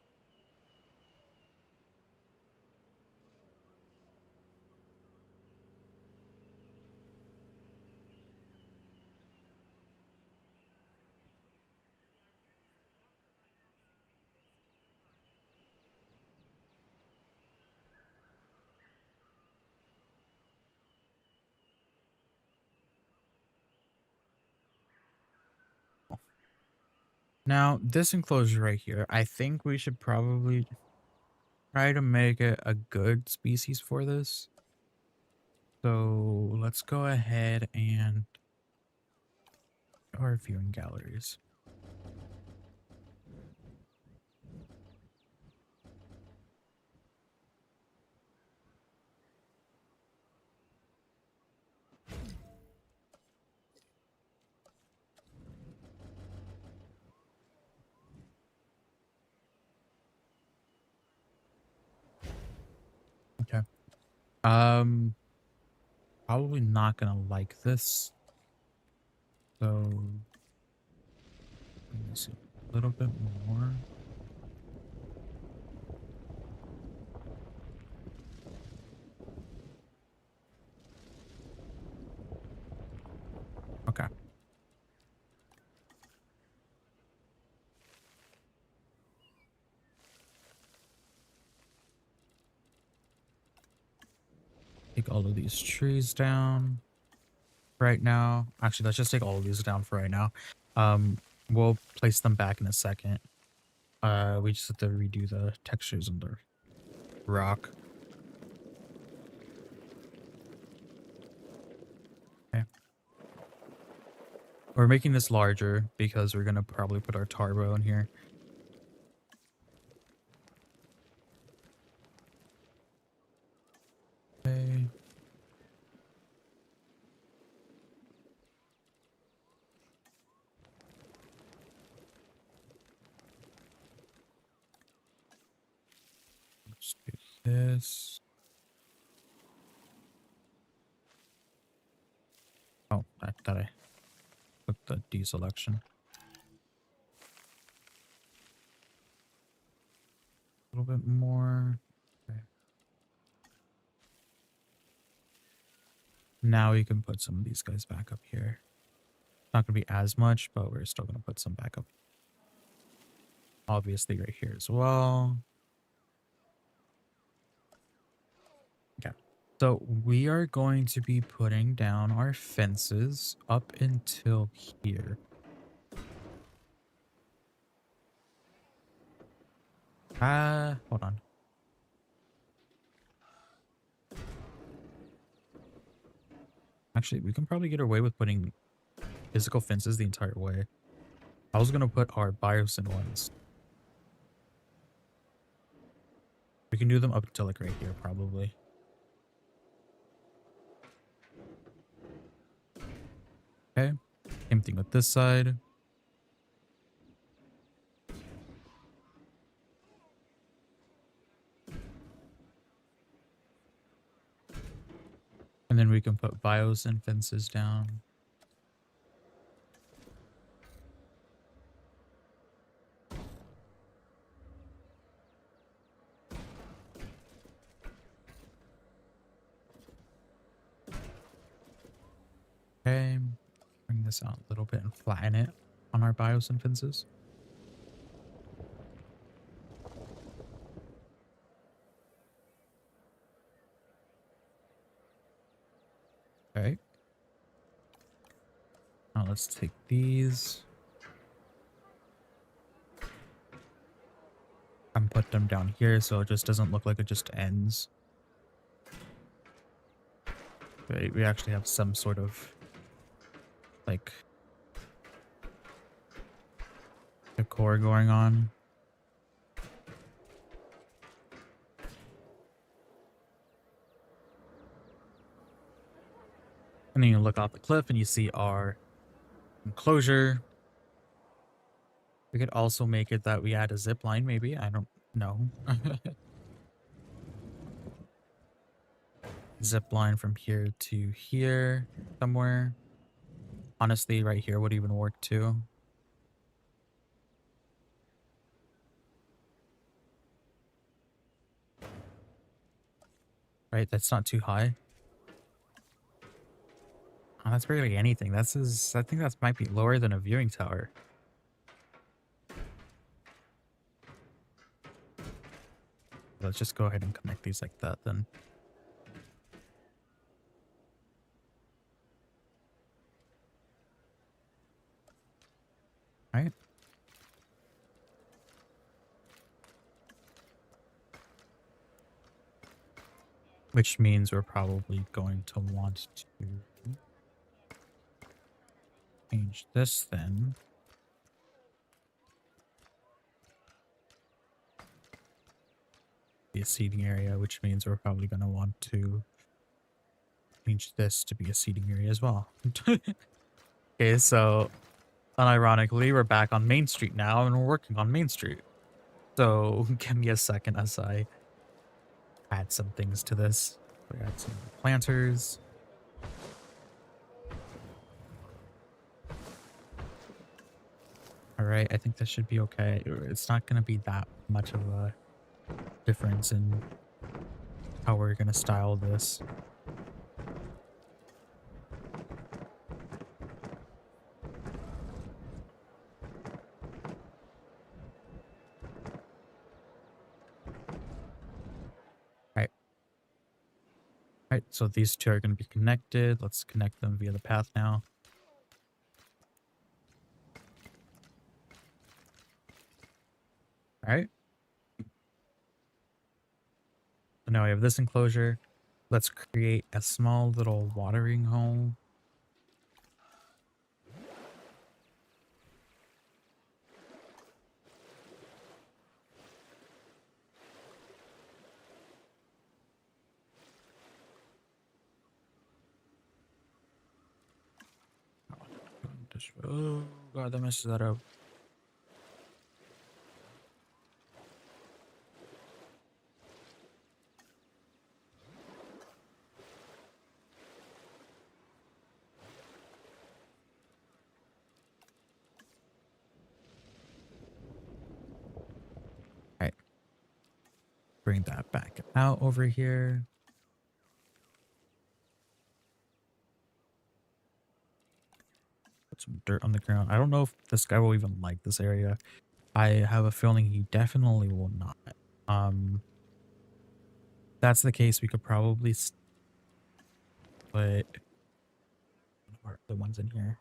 [SPEAKER 1] Now, this enclosure right here, I think we should probably try to make it a good species for this. So let's go ahead and our viewing galleries. Okay. Probably not gonna like this. So let me see a little bit more. Okay. Take all of these trees down right now. Actually, let's just take all of these down for right now. We'll place them back in a second. We just have to redo the textures on the rock. Okay. We're making this larger because we're gonna probably put our turbo in here. Okay. Let's do this. Oh, I thought I took the deselection. A little bit more. Okay. Now we can put some of these guys back up here. Not gonna be as much, but we're still gonna put some back up. Obviously right here as well. Okay. So we are going to be putting down our fences up until here. Hold on. Actually, we can probably get away with putting physical fences the entire way. I was gonna put our Biosyn ones. We can do them up until like right here, probably. Okay. Same thing with this side. And then we can put Biosyn fences down. Okay. Bring this out a little bit and flatten it on our Biosyn fences. Okay. Now let's take these and put them down here so it just doesn't look like it just ends. But we actually have some sort of like decor going on. And then you look off the cliff and you see our enclosure. We could also make it that we add a zip line, maybe. I don't know. zip line from here to here somewhere. Honestly, right here would even work too. Right, that's not too high. Oh, that's barely anything. I think that might be lower than a viewing tower. Let's just go ahead and connect these like that then. Right. Which means we're probably going to want to change this then. Be a seating area, which means we're probably going to want to change this to be a seating area as well. Okay, so unironically, we're back on Main Street now and we're working on Main Street. So give me a second as I add some things to this. We add some planters. All right, I think this should be okay. It's not going to be that much of a difference in how we're going to style this. All right, so these two are going to be connected. Let's connect them via the path now. All right. So now we have this enclosure. Let's create a small little watering hole. Oh god, that messes that up. Alright. Bring that back out over here. Put some dirt on the ground. I don't know if this guy will even like this area. I have a feeling he definitely will not. If that's the case, we could probably put the ones in here.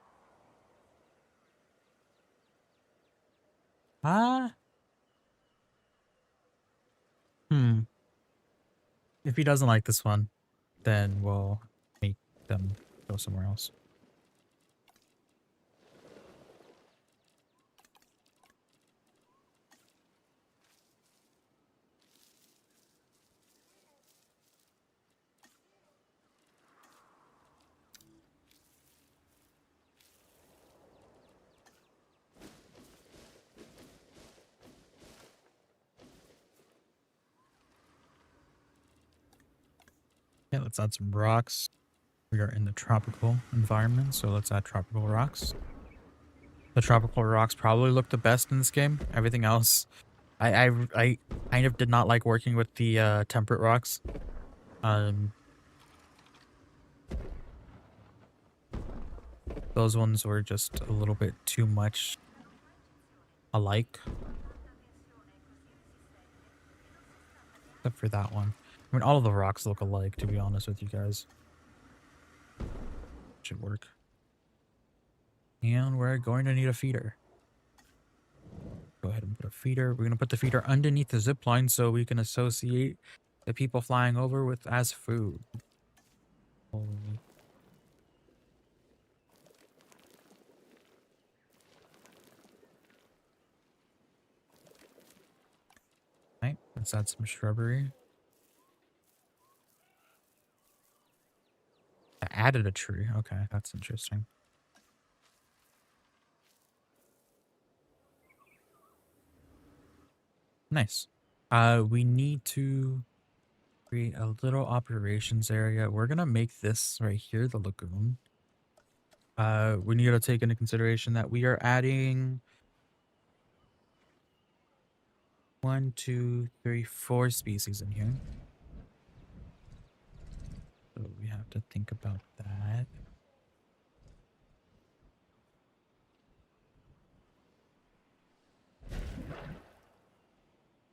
[SPEAKER 1] If he doesn't like this one, then we'll make them go somewhere else. Yeah, let's add some rocks. We are in the tropical environment, so let's add tropical rocks. The tropical rocks probably look the best in this game. Everything else, I kind of did not like working with the temperate rocks. Those ones were just a little bit too much alike. Except for that one. I mean, all of the rocks look alike, to be honest with you guys. Should work. And we're going to need a feeder. Go ahead and put a feeder. We're going to put the feeder underneath the zip line so we can associate the people flying over with as food. Holy. Right, let's add some shrubbery. I added a tree. Okay, that's interesting. Nice. We need to create a little operations area. We're gonna make this right here the lagoon. We need to take into consideration that we are adding 1, 2, 3, 4 species in here. So we have to think about that.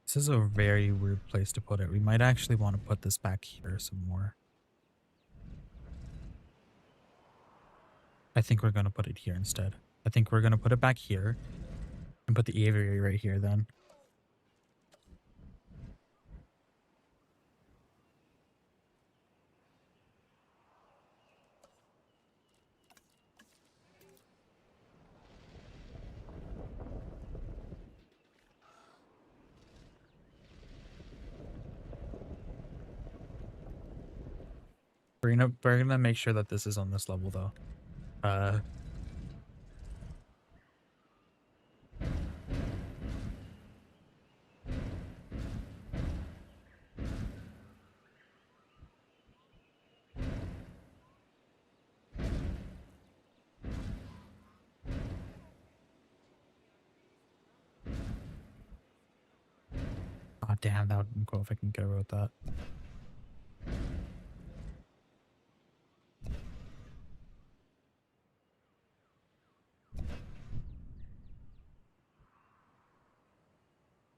[SPEAKER 1] This is a very weird place to put it. We might actually want to put this back here some more. I think we're going to put it here instead. I think we're going to put it back here and put the aviary right here then. We're gonna make sure that this is on this level though. Oh damn, that would be cool if I can get away with that.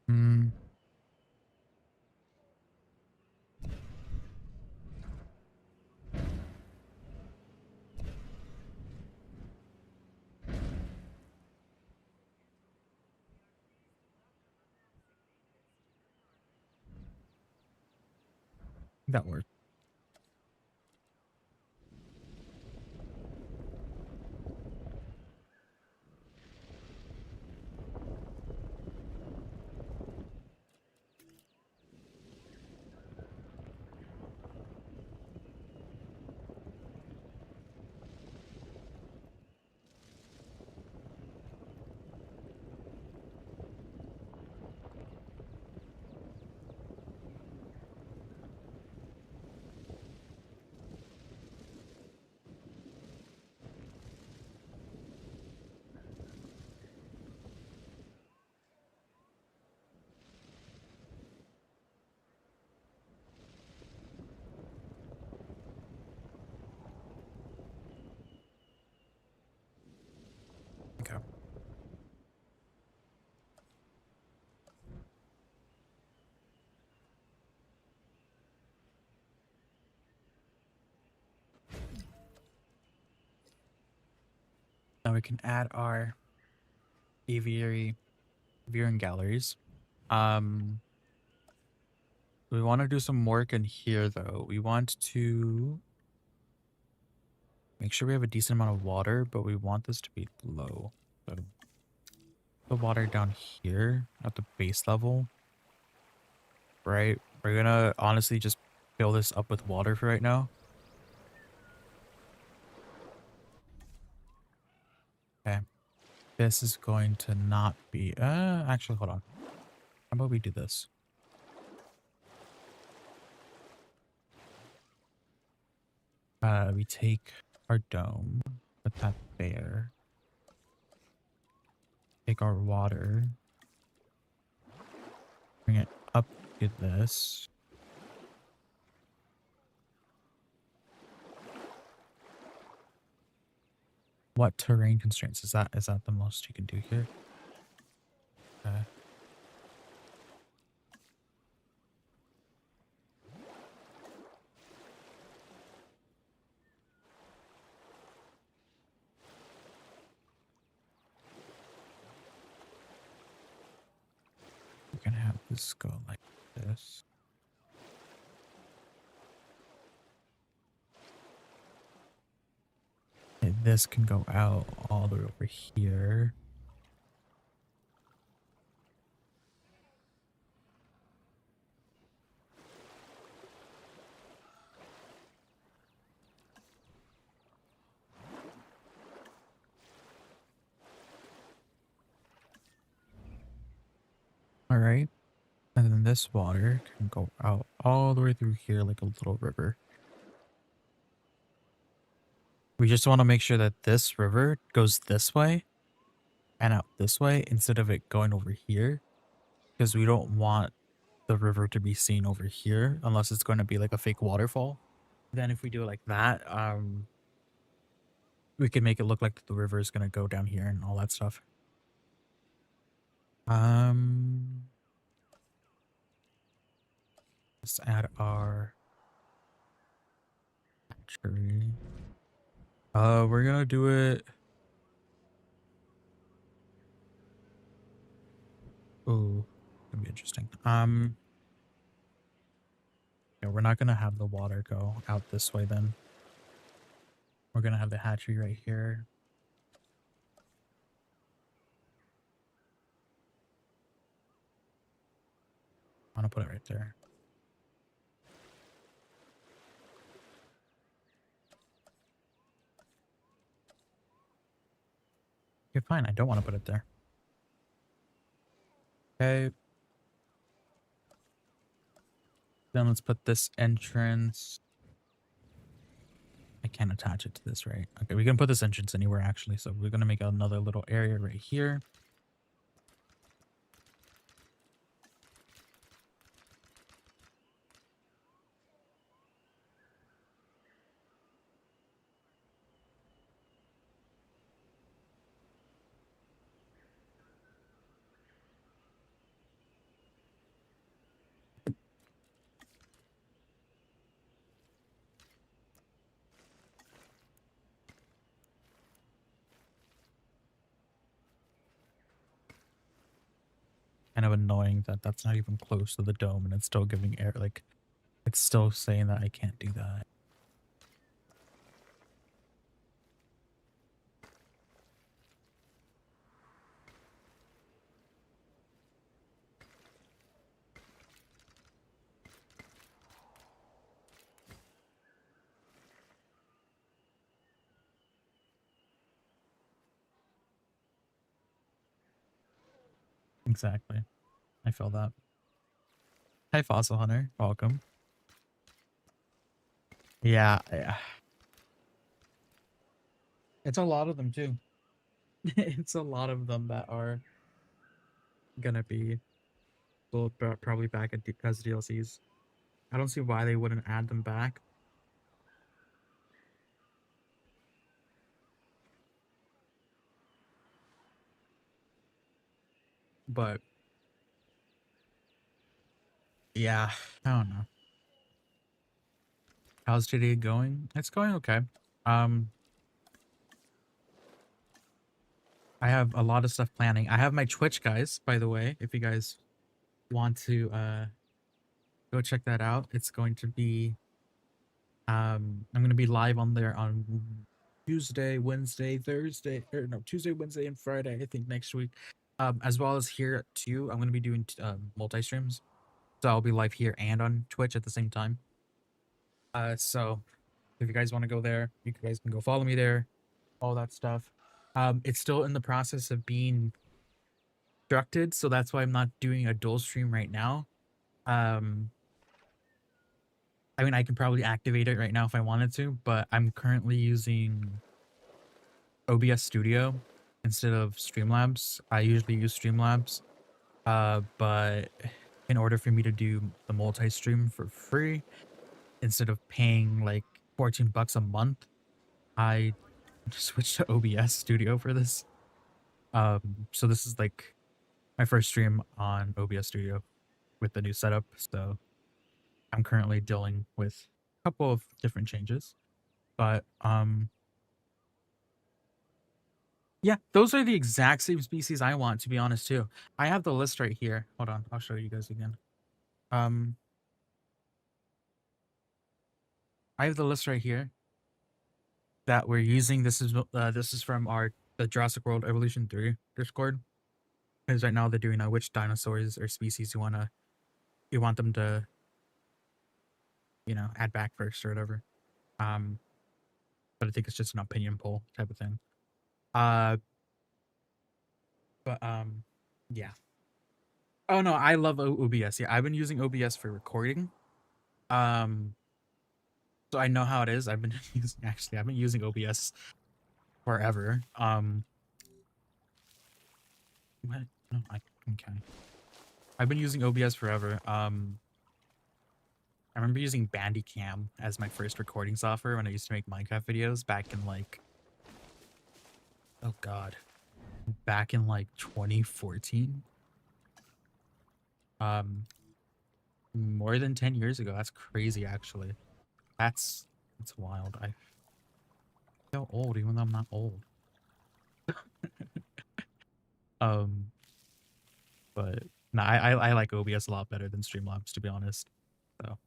[SPEAKER 1] Hmm. That works. Okay. Now we can add our aviary viewing galleries. We want to do some work in here though. We want to make sure we have a decent amount of water, but we want this to be low. So the water down here at the base level, right? We're gonna honestly just fill this up with water for right now. Okay. This is going to not be, actually, hold on. How about we do this? We take our dome, put that there. Take our water, bring it up to this. What terrain constraints is that? Is that the most you can do here? Okay. We're gonna have this go like this. And this can go out all the way over here. All right. And then this this water can go out all the way through here like a little river. We just want to make sure that this river goes this way and out this way instead of it going over here, because we don't want the river to be seen over here unless it's going to be like a fake waterfall. Then if we do it like that, we can make it look like the river is going to go down here and all that stuff. Let's add our tree. We're gonna do it. Oh, gonna be interesting. Yeah, we're not gonna have the water go out this way then. We're gonna have the hatchery right here. I'm gonna put it right there. Okay, fine. I don't want to put it there. Okay. Then let's put this entrance. I can't attach it to this, right? Okay, we can put this entrance anywhere actually. So we're gonna make another little area right here. Kind of annoying that that's not even close to the dome and it's still giving air. Like, it's still saying that I can't do that. Exactly. I feel that. Hi, Fossil Hunter. Welcome. Yeah. It's a lot of them, too. It's a lot of them that are gonna be probably back as DLCs. I don't see why they wouldn't add them back. But yeah, I don't know. How's today going? It's going okay. I have a lot of stuff planning. I have my Twitch, guys, by the way, if you guys want to go check that out. It's going to be I'm going to be live on there on Tuesday, Wednesday, Thursday, or no, Tuesday, Wednesday, and Friday, I think next week. As well as here too. I'm going to be doing multi-streams. So I'll be live here and on Twitch at the same time. So if you guys want to go there, you guys can go follow me there, all that stuff. It's still in the process of being constructed, so that's why I'm not doing a dual stream right now. I mean, I can probably activate it right now if I wanted to, but I'm currently using OBS Studio instead of Streamlabs. I usually use Streamlabs, but in order for me to do the multi-stream for free, instead of paying like 14 bucks a month, I switched to OBS Studio for this. So this is like my first stream on OBS Studio with the new setup. So I'm currently dealing with a couple of different changes, but yeah, those are the exact same species I want, to be honest too. I have the list right here. Hold on, I'll show you guys again. I have the list right here that we're using. This is from the Jurassic World Evolution 3 Discord. Because right now they're doing which dinosaurs or species you want them to, add back first or whatever. But I think it's just an opinion poll type of thing. But yeah. Oh no, I love OBS. Yeah, I've been using OBS for recording. Um, so I know how it is. I've been I've been using OBS forever. What? No, okay. I've been using OBS forever. I remember using Bandicam as my first recording software when I used to make Minecraft videos back in like, oh god, back in like 2014. Um, more than 10 years ago. That's crazy, actually. That's wild. I feel old even though I'm not old. Um, but no, I like OBS a lot better than Streamlabs, to be honest. So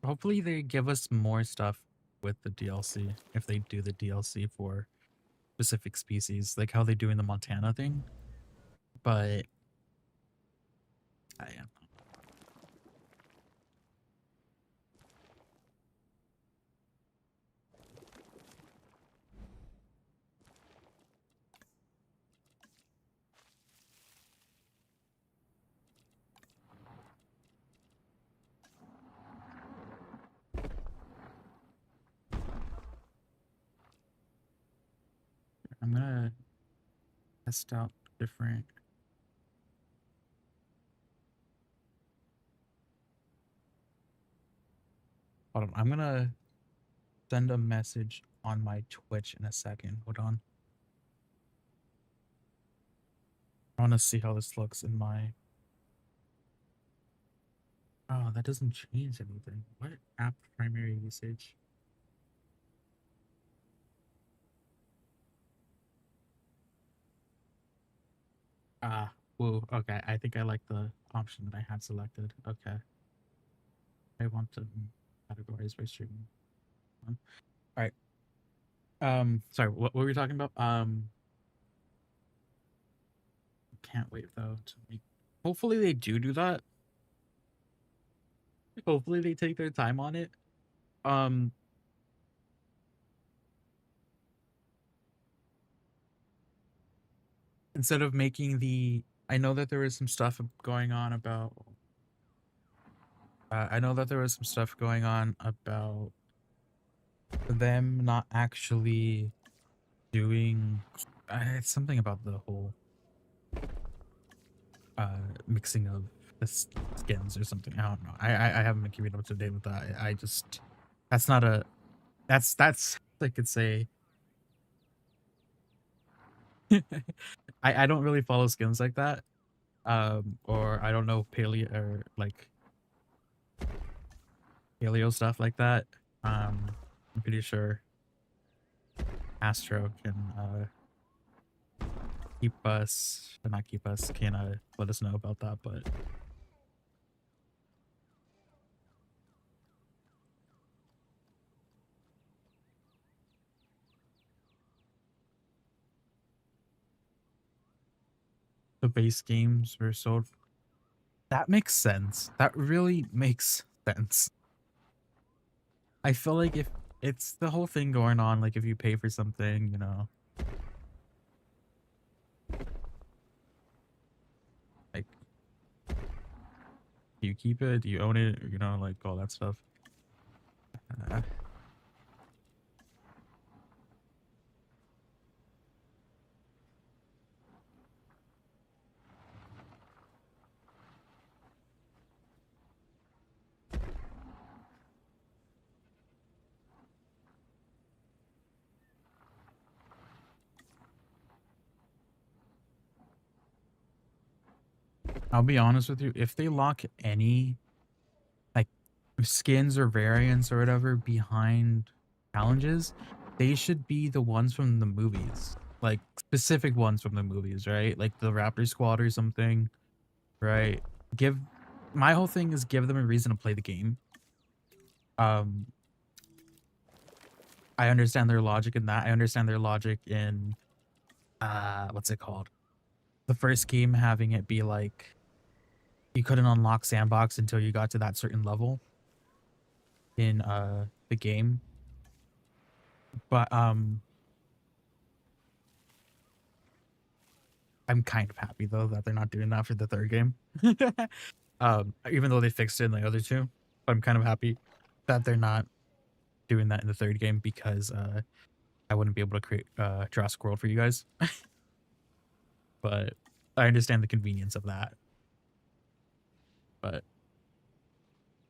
[SPEAKER 1] hopefully they give us more stuff with the DLC if they do the DLC for specific species, like how they do in the Montana thing. But I am. I'm gonna test out different. Hold on, I'm gonna send a message on my Twitch in a second. Hold on. I want to see how this looks in my. Oh, that doesn't change anything. What app primary usage? Ah, whoa. Okay, I think I like the option that I had selected. Okay, I want to categorize by streaming. All right. Sorry. What were we talking about? Can't wait though to make. Hopefully they do that. Hopefully they take their time on it. Um, instead of making the. I know that there was some stuff going on about. I know that there was some stuff going on about them not actually doing. It's something about the whole mixing of the skins or something. I don't know. I haven't been keeping up to date with that. I just that's not a that's I could say. I don't really follow skins like that. Or I don't know paleo or like paleo stuff like that. I'm pretty sure Astro can keep us, not keep us, can let us know about that. But the base games were sold. That makes sense. That really makes sense. I feel like if it's the whole thing going on, like if you pay for something, you know, like do you keep it, do you own it, you know, like all that stuff. Uh, I'll be honest with you, if they lock any like skins or variants or whatever behind challenges, they should be the ones from the movies, like specific ones from the movies, right? Like the Raptor Squad or something, right? Give my whole thing is give them a reason to play the game. Um, I understand their logic in that. I understand their logic in what's it called? The first game having it be like you couldn't unlock SANDBOX until you got to that certain level in the game. But I'm kind of happy though that they're not doing that for the third game. Even though they fixed it in the other two, I'm kind of happy that they're not doing that in the third game, because I wouldn't be able to create Jurassic World for you guys. But I understand the convenience of that. But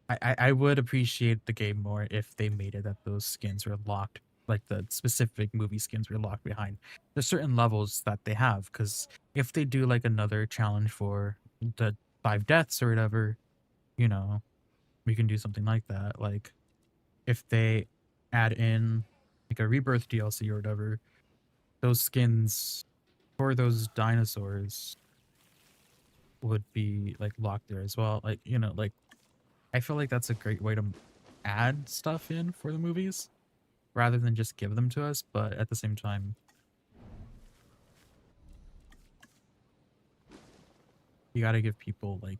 [SPEAKER 1] I would appreciate the game more if they made it that those skins were locked, like the specific movie skins were locked behind the certain levels that they have. Because if they do like another challenge for the 5 deaths or whatever, you know, we can do something like that. Like if they add in like a rebirth DLC or whatever, those skins for those dinosaurs would be like locked there as well. Like, you know, like I feel like that's a great way to add stuff in for the movies rather than just give them to us. But at the same time, you got to give people like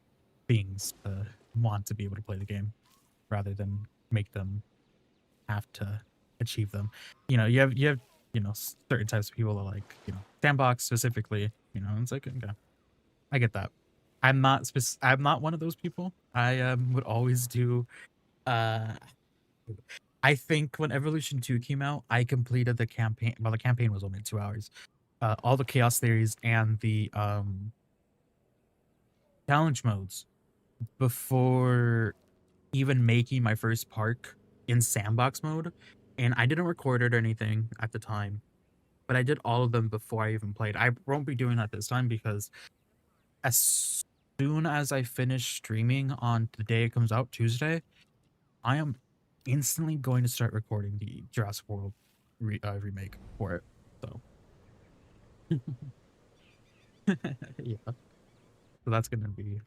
[SPEAKER 1] things to want to be able to play the game rather than make them have to achieve them. You know, you have you know, certain types of people that like, you know, SANDBOX specifically, you know, it's like, okay, I get that. I'm not one of those people. I would always do uh I think when Evolution 2 came out, I completed the campaign. Well, the campaign was only 2 hours. All the chaos theories and the challenge modes before even making my first park in SANDBOX mode. And I didn't record it or anything at the time, but I did all of them before I even played. I won't be doing that this time, because as soon as I finish streaming on the day it comes out, Tuesday, I am instantly going to start recording the Jurassic World remake for it. So, yeah. So that's going to be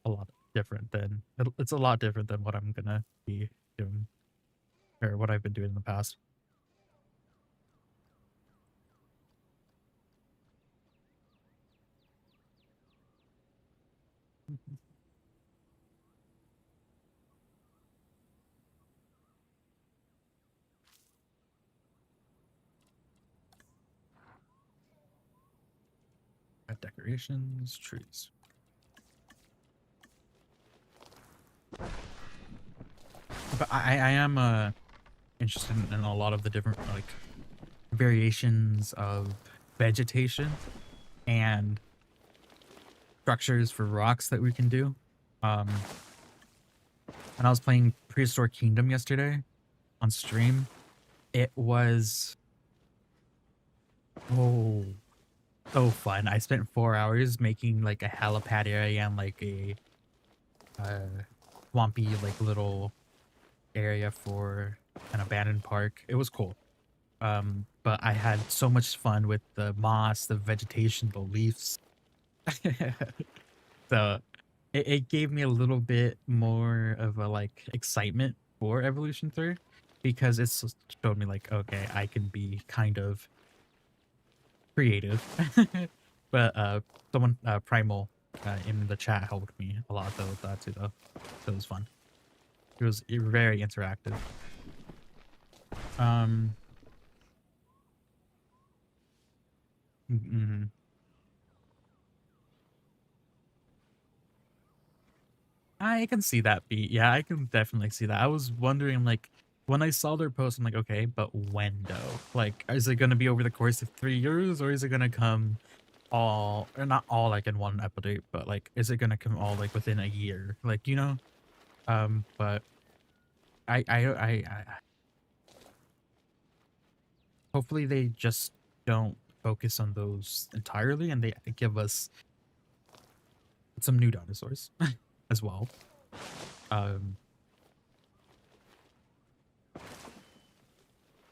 [SPEAKER 1] a lot different than it's a lot different than what I'm going to be doing, or what I've been doing in the past. Got decorations, trees. But I am interested in a lot of the different like variations of vegetation and structures for rocks that we can do. Um, and I was playing Prehistoric Kingdom yesterday on stream. It was oh so fun. I spent 4 hours making like a helipad area and like a swampy like little area for an abandoned park. It was cool. But I had so much fun with the moss, the vegetation, the leaves. So it gave me a little bit more of a like excitement for Evolution 3, because it's showed me like, okay, I can be kind of creative. But someone Primal in the chat helped me a lot though with that too though. So it was fun. It was very interactive. Mm-hmm. I can see that beat. Yeah, I can definitely see that. I was wondering, like, when I saw their post, I'm like, okay, but when though? Like, is it gonna be over the course of 3 years, or is it gonna come all, or not all, like in one update, but like, is it gonna come all like within a year? Like, you know? But I hopefully they just don't focus on those entirely, and they give us some new dinosaurs as well. Um,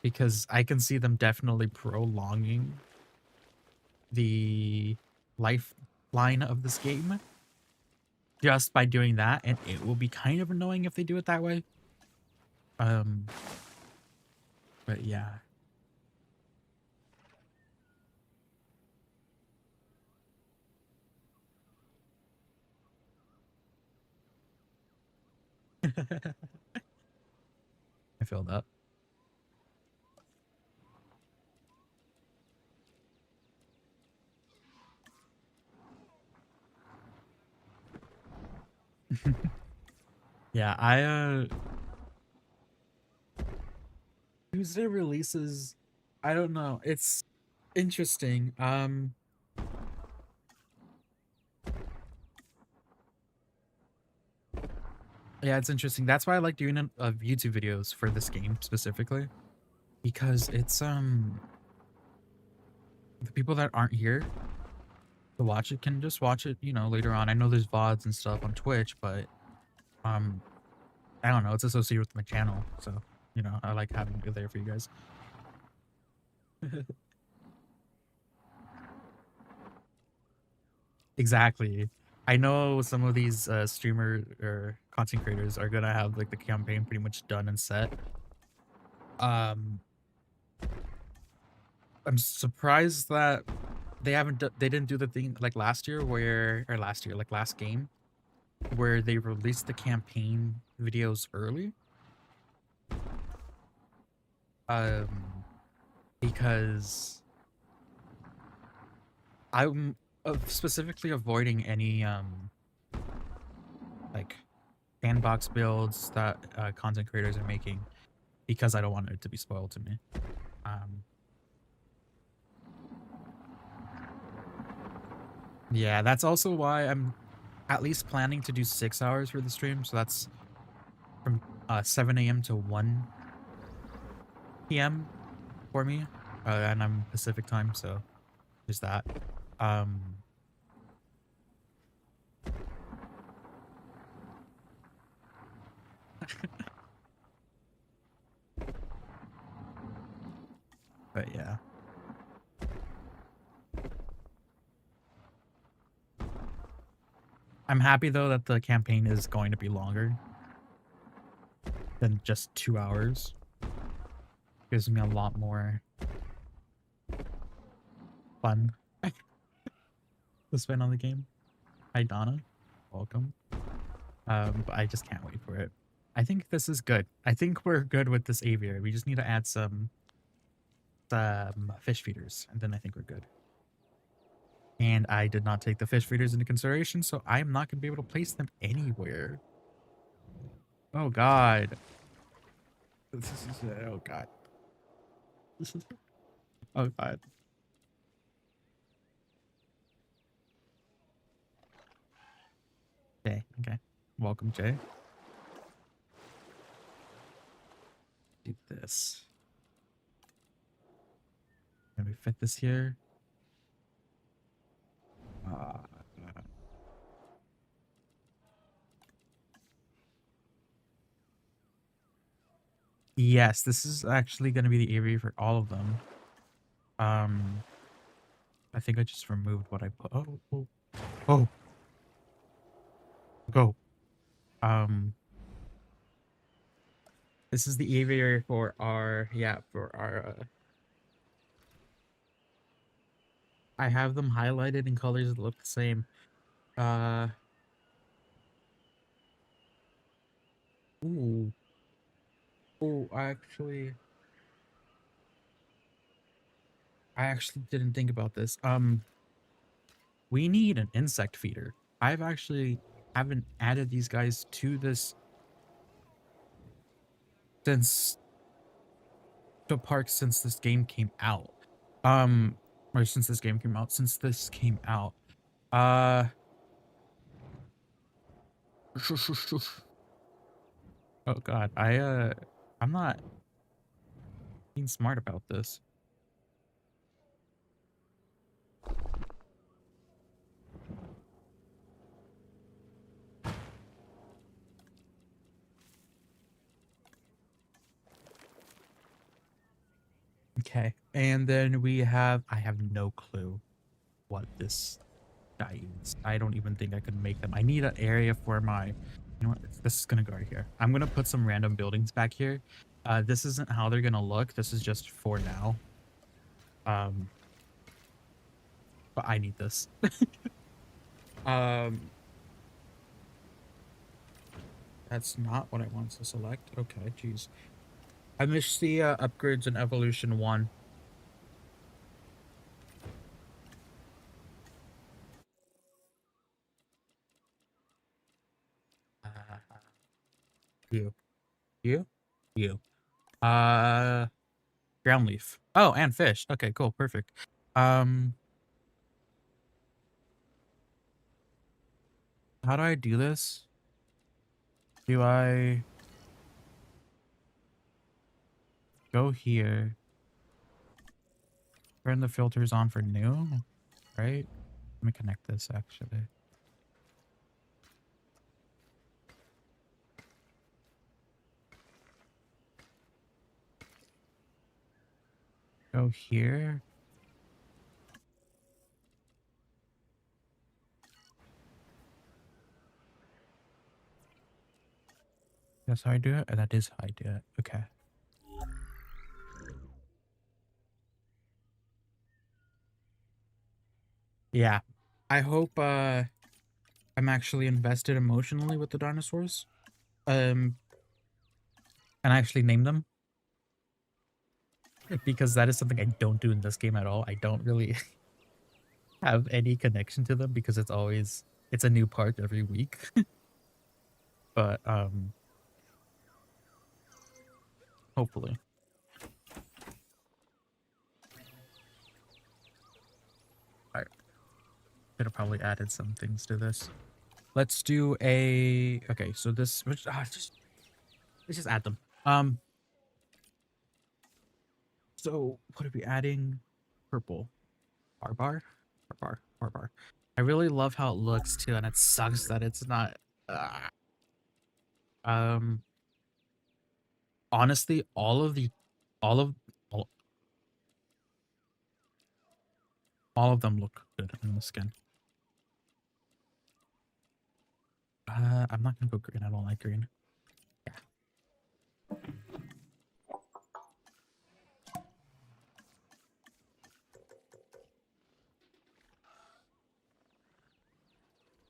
[SPEAKER 1] because I can see them definitely prolonging the lifeline of this game just by doing that, and it will be kind of annoying if they do it that way. Um, but yeah. I feel that. Yeah, Tuesday releases, I don't know. It's interesting. Yeah, it's interesting. That's why I like doing YouTube videos for this game specifically, because it's the people that aren't here to watch it can just watch it, you know, later on. I know there's VODs and stuff on Twitch, but um I don't know, it's associated with my channel, so you know, I like having it there for you guys. Exactly. I know some of these streamer or content creators are gonna have like the campaign pretty much done and set. Um, I'm surprised that they didn't do the thing like last year like last game where they released the campaign videos early. Um, because I'm specifically avoiding any like sandbox builds that content creators are making because I don't want it to be spoiled to me. Um, yeah, that's also why I'm at least planning to do 6 hours for the stream. So that's from 7 a.m. to 1 p.m. for me, and I'm Pacific time, so there's that. Um, but yeah. I'm happy though that the campaign is going to be longer than just 2 hours. Gives me a lot more fun to spend on the game. Hi Donna, welcome. But I just can't wait for it. I think this is good. I think we're good with this aviary. We just need to add some fish feeders, and then I think we're good. And I did not take the fish feeders into consideration, so I am not going to be able to place them anywhere. Oh god. This is oh god. Oh god. Jay, okay. Welcome, Jay. Do this. Can we fit this here? Uh, yes, this is actually going to be the aviary for all of them. I think I just removed what I put. Oh, go. Um, this is the aviary for our, I have them highlighted in colors that look the same. Uh, ooh. Oh, I actually didn't think about this. We need an insect feeder. I've actually haven't added these guys to this since the park since this game came out. Or since this game came out. Since this came out. Uh, oh god, I'm not being smart about this. Okay, and then I have no clue what this guy is. I don't even think I could make them. I need an area for my, you know what, this is gonna go right here. I'm gonna put some random buildings back here. This isn't how they're gonna look. This is just for now. But I need this. um, That's not what I want to select. Okay, jeez. I missed the upgrades in Evolution 1. Uh, you. You? You. Uh, Ground leaf. Oh, and fish. Okay, cool. Perfect. Um, how do I do this? Do I go here? Turn the filters on for new, right? Let me connect this actually. Go here. That's how I do it? And that is how I do it. Okay. Yeah. I hope I'm actually invested emotionally with the dinosaurs. And I actually name them. Because that is something I don't do in this game at all. I don't really have any connection to them because it's a new part every week. But hopefully. I could have probably added some things to this. Let's do a okay, so this let's just add them. So what are we adding? Purple. Barbar? Barbar. I really love how it looks too, and it sucks that it's not uh, um honestly all of all, all of them look good in the skin. I'm not gonna go green. I don't like green. Yeah.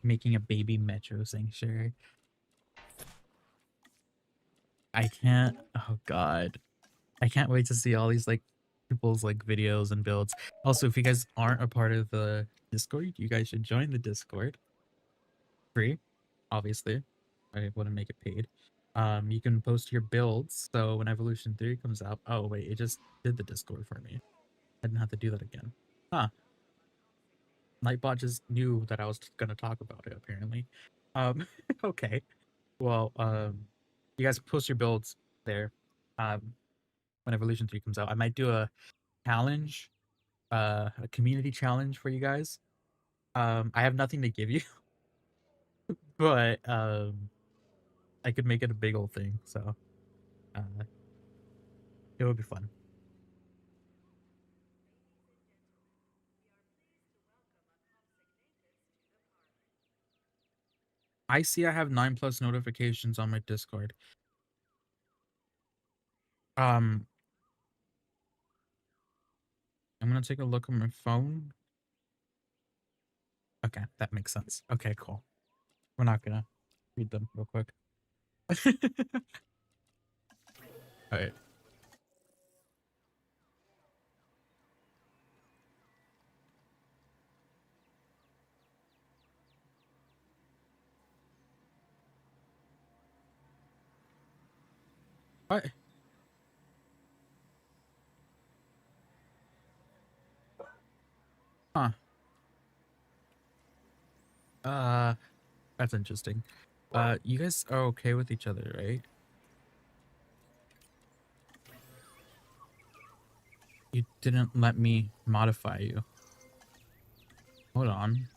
[SPEAKER 1] Making a baby metro sanctuary. I can't. Oh god. I can't wait to see all these like people's like videos and builds. Also, if you guys aren't a part of the Discord, you guys should join the Discord. Free, obviously. I wouldn't make it paid. You can post your builds. So when Evolution 3 comes out, oh wait, it just did the Discord for me. I didn't have to do that again. Huh. Nightbot just knew that I was gonna talk about it apparently. Okay. Well, you guys post your builds there. When Evolution 3 comes out. I might do a challenge, a community challenge for you guys. I have nothing to give you, but I could make it a big old thing, so uh, it would be fun. I see I have 9+ notifications on my Discord. Um, I'm gonna take a look on my phone. Okay, that makes sense. Okay, cool. We're not gonna read them real quick. All right. All right. Huh. Uh, that's interesting. You guys are okay with each other, right? You didn't let me modify you. Hold on.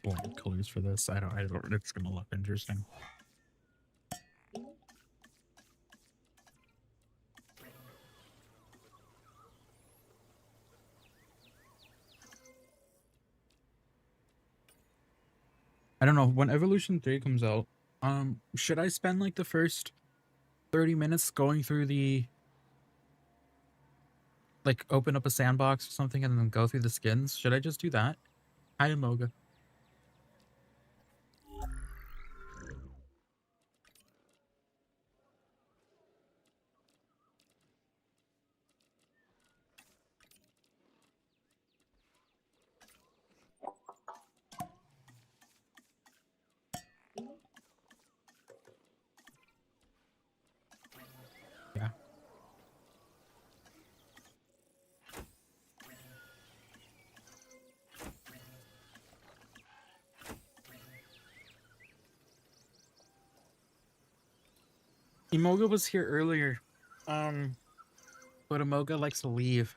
[SPEAKER 1] Bold colors for this. I don't, it's gonna look interesting. I don't know, when Evolution 3 comes out, should I spend like the first 30 minutes going through the Like open up a sandbox or something and then go through the skins? Should I just do that? Hi, Amoga. Yeah. Emoga was here earlier. But Amoga likes to leave.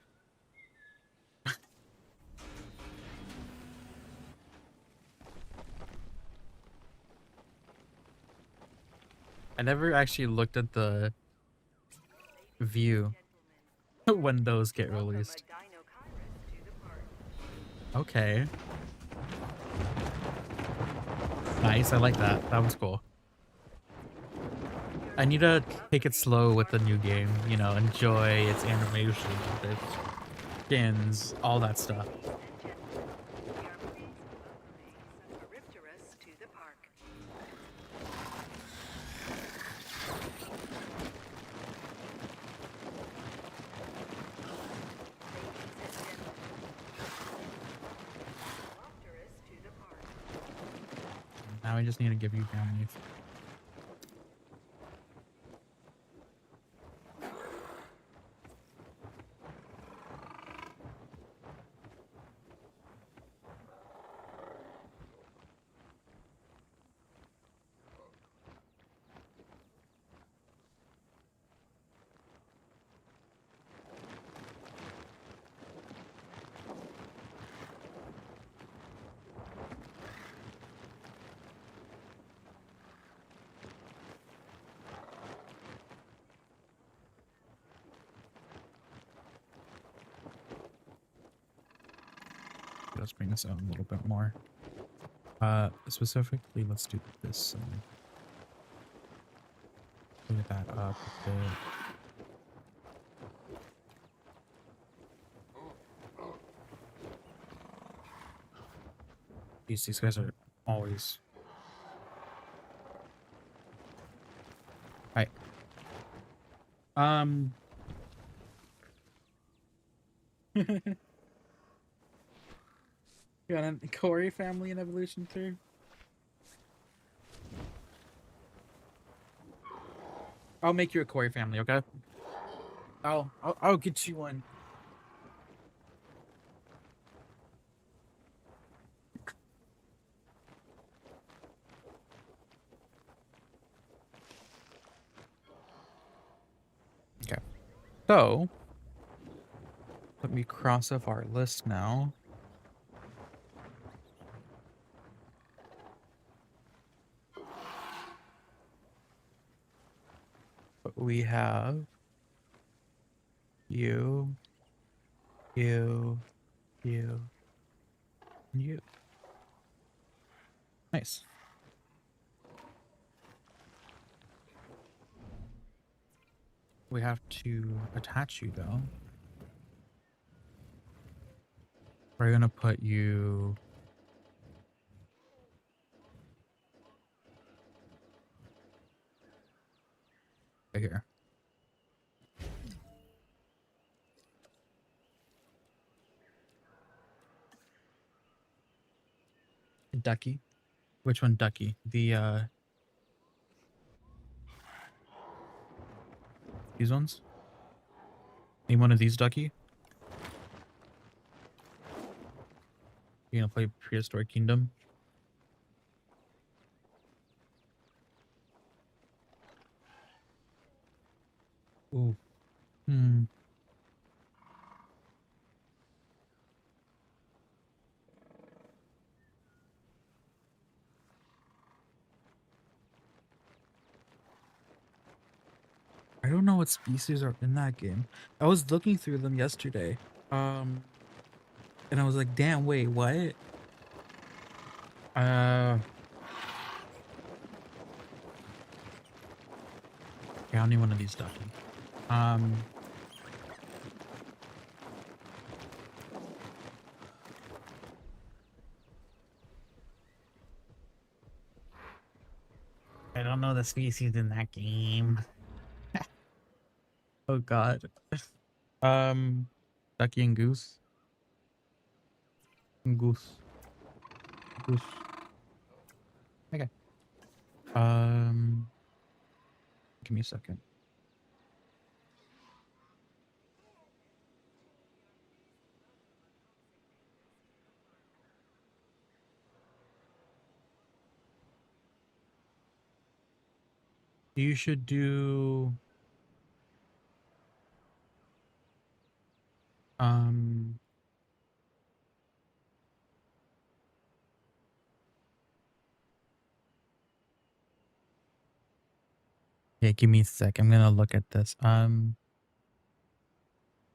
[SPEAKER 1] I never actually looked at the view when those get released. Okay. Nice, I like that. That was cool. I need to take it slow with the new game, you know, enjoy its animation, its skins, all that stuff. Now I just need to give you damage. Let's bring this out a little bit more. Specifically, let's do this. Bring that up a bit. These guys are always. Right. You got a Corey family in Evolution 3? I'll make you a Corey family, okay? I'll get you one. Okay. So let me cross off our list now. But we have you, and you. Nice. We have to attach you though. We're gonna put you right here. Ducky. Which one, Ducky? The these ones? Need one of these, Ducky? You gonna play Prehistoric Kingdom? Ooh. I don't know what species are in that game. I was looking through them yesterday. And I was like, damn, wait, what? Yeah, I need one of these, Ducky. I don't know the species in that game. Oh god. Um, Ducky and Goose. Goose. Goose. Okay. Um, give me a second. You should do um yeah, give me a sec. I'm gonna look at this.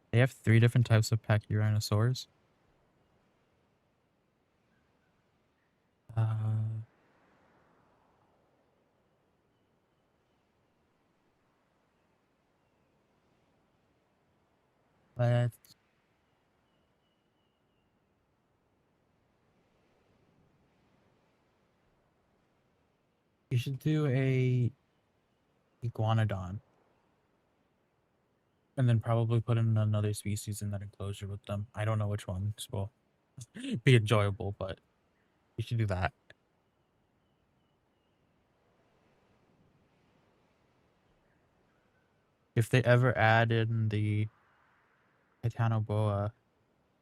[SPEAKER 1] They have 3 different types of Pachyrhinosaurs. Uh, but you should do a iguanodon, and then probably put in another species in that enclosure with them. I don't know which ones will be enjoyable, but you should do that. If they ever add in the Titanoboa,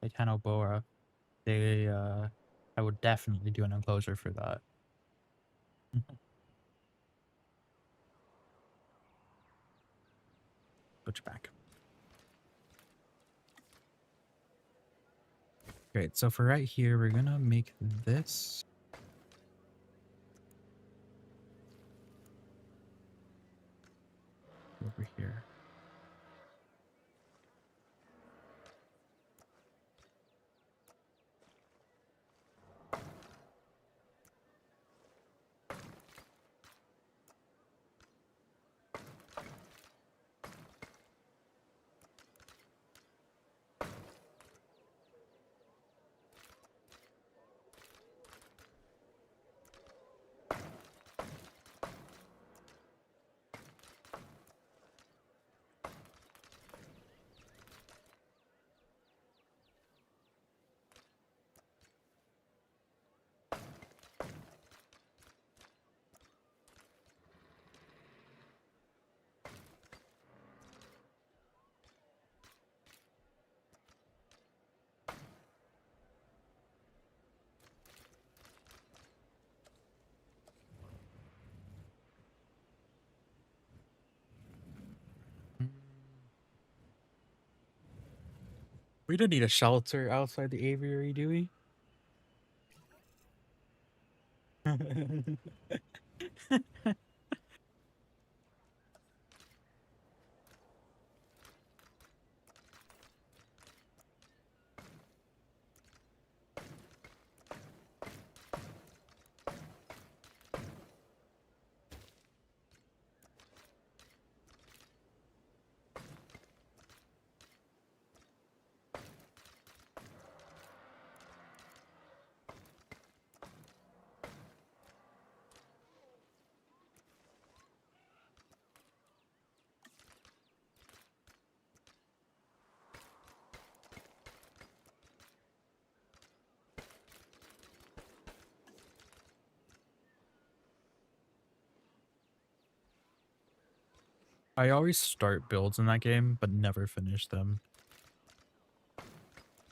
[SPEAKER 1] Titanoboa, they I would definitely do an enclosure for that. Switch back. Great. So for right here, we're gonna make this. Over here. We don't need a shelter outside the aviary, do we? I always start builds in that game, but never finish them.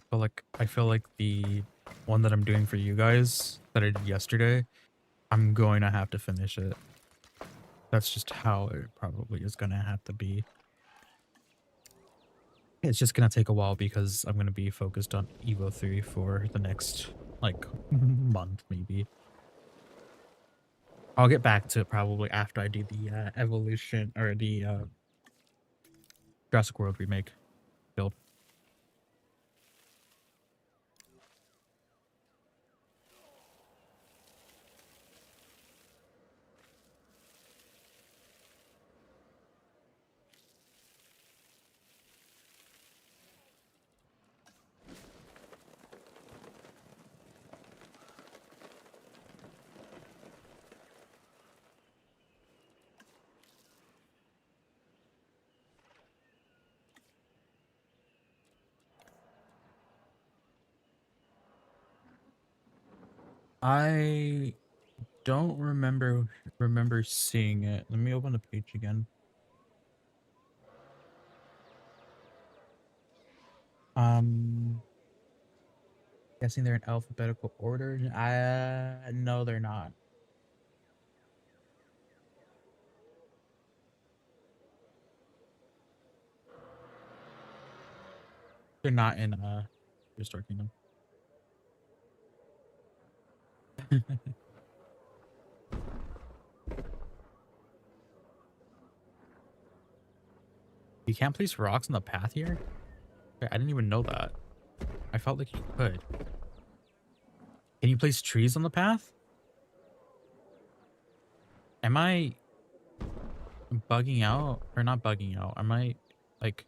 [SPEAKER 1] But like, I feel like the one that I'm doing for you guys that I did yesterday, I'm going to have to finish it. That's just how it probably is going to have to be. It's just going to take a while because I'm going to be focused on Evo 3 for the next, like, month, maybe. I'll get back to it probably after I do the Evolution, or the Jurassic World remake build. I don't remember seeing it. Let me open the page again. Guessing they're in alphabetical order. No, they're not. They're not in Restore Kingdom. You can't place rocks on the path here? Okay, I didn't even know that. I felt like you could. Can you place trees on the path? Am I bugging out? Or not bugging out? Am I, like...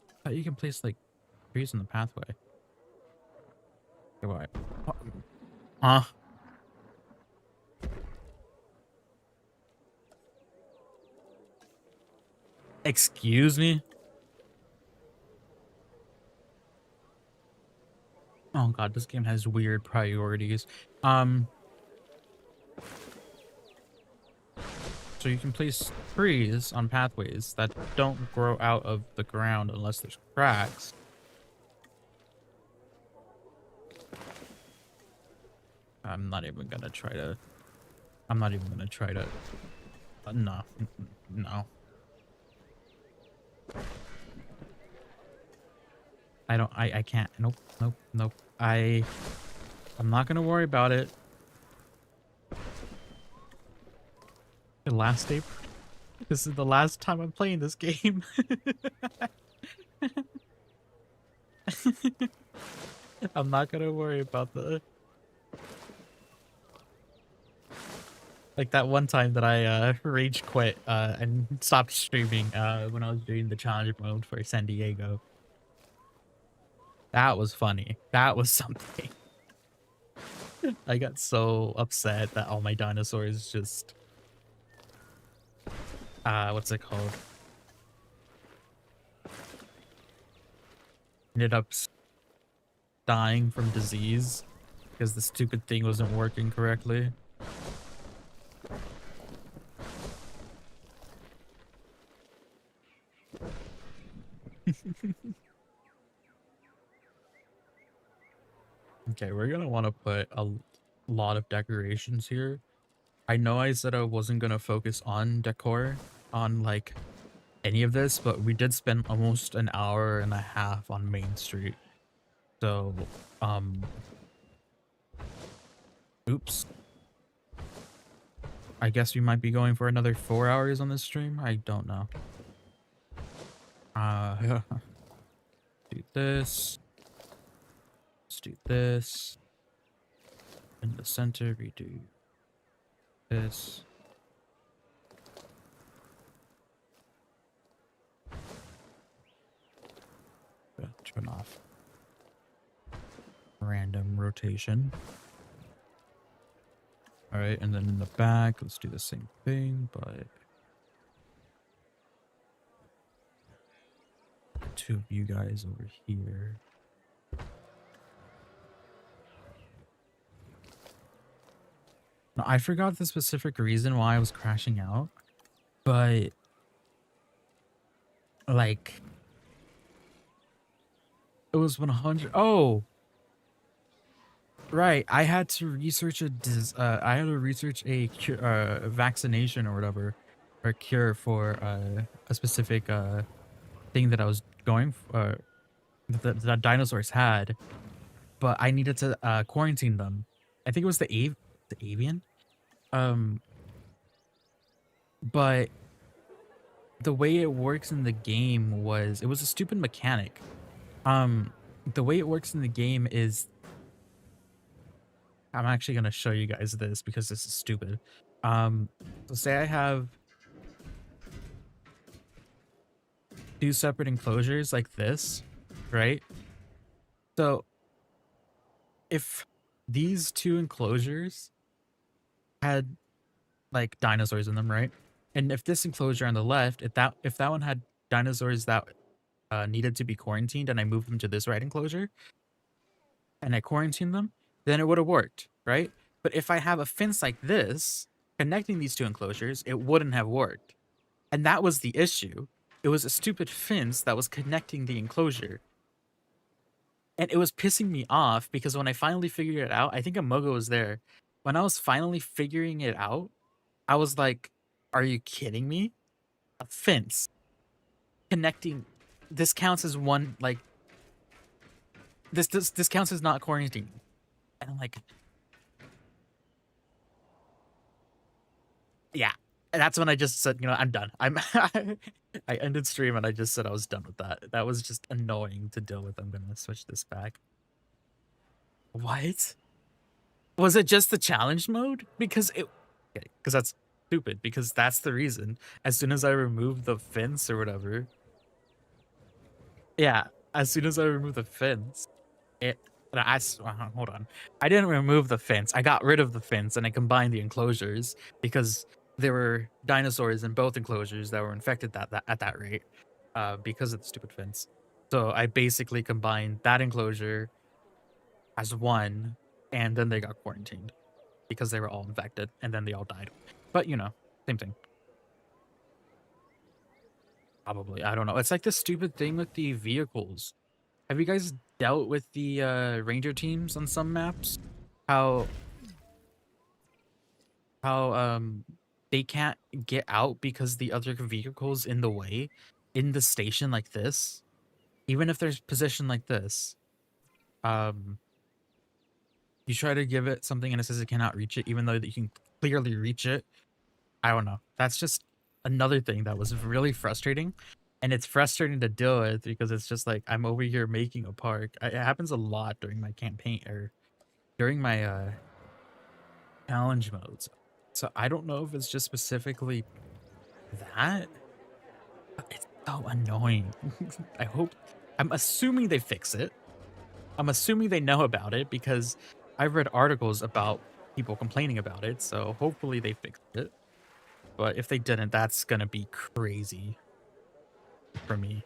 [SPEAKER 1] I thought you can place, like, trees on the pathway. Okay, why? Huh? Excuse me? Oh god, this game has weird priorities. So you can place trees on pathways that don't grow out of the ground unless there's cracks. I'm not even gonna try to... no. No. I can't. Nope. I'm not gonna worry about it. The last day. This is the last time I'm playing this game. I'm not gonna worry about the... Like that one time that I rage quit and stopped streaming when I was doing the challenge mode for San Diego. That was funny. That was something. I got so upset that all my dinosaurs just... what's it called? Ended up dying from disease because the stupid thing wasn't working correctly. Okay, we're gonna want to put a lot of decorations here. I know I said I wasn't gonna focus on decor on like any of this, but we did spend almost an hour and a half on Main Street. So, oops. I guess we might be going for another 4 hours on this stream. I don't know. Do this. Let's do this. In the center, redo this. Turn off random rotation. All right, and then in the back, let's do the same thing, but two of you guys over here. Now, I forgot the specific reason why I was crashing out, but like it was 100. Oh, right. I had to research a cure, vaccination or whatever, or cure for a specific thing that I was going for, that dinosaurs had, but I needed to quarantine them. I think it was the avian. But the way it works in the game was, it was a stupid mechanic. The way it works in the game is, I'm actually gonna show you guys this because this is stupid. So say I have two separate enclosures like this, right? So if these two enclosures had like dinosaurs in them, right? And if this enclosure on the left, if that one had dinosaurs that needed to be quarantined, and I moved them to this right enclosure, and I quarantined them, then it would have worked, right? But if I have a fence like this connecting these two enclosures, it wouldn't have worked. And that was the issue. It was a stupid fence that was connecting the enclosure. And it was pissing me off because when I finally figured it out, I think a Mogo was there. When I was finally figuring it out, I was like, are you kidding me? A fence connecting, this counts as one, like, this counts as not quarantining. And I'm like, yeah. And that's when I just said, you know, I'm done. I ended stream and I just said I was done with that. That was just annoying to deal with. I'm gonna switch this back. What? Was it just the challenge mode? Because that's stupid, because that's the reason. As soon as I removed the fence or whatever. Yeah, as soon as I removed the fence, hold on. I didn't remove the fence. I got rid of the fence and I combined the enclosures because there were dinosaurs in both enclosures that were infected at that rate, because of the stupid fence. So I basically combined that enclosure as one, and then they got quarantined because they were all infected, and then they all died. But you know, same thing. Probably, I don't know. It's like this stupid thing with the vehicles. Have you guys dealt with the ranger teams on some maps? How they can't get out because the other vehicle's in the way in the station like this. Even if there's position like this, um, you try to give it something and it says it cannot reach it, even though you can clearly reach it. I don't know. That's just another thing that was really frustrating. And it's frustrating to deal with because it's just like I'm over here making a park. It happens a lot during my campaign or during my challenge modes. So I don't know if it's just specifically that. But it's so annoying. I'm assuming they fix it. I'm assuming they know about it because I've read articles about people complaining about it. So hopefully they fixed it. But if they didn't, that's gonna be crazy for me.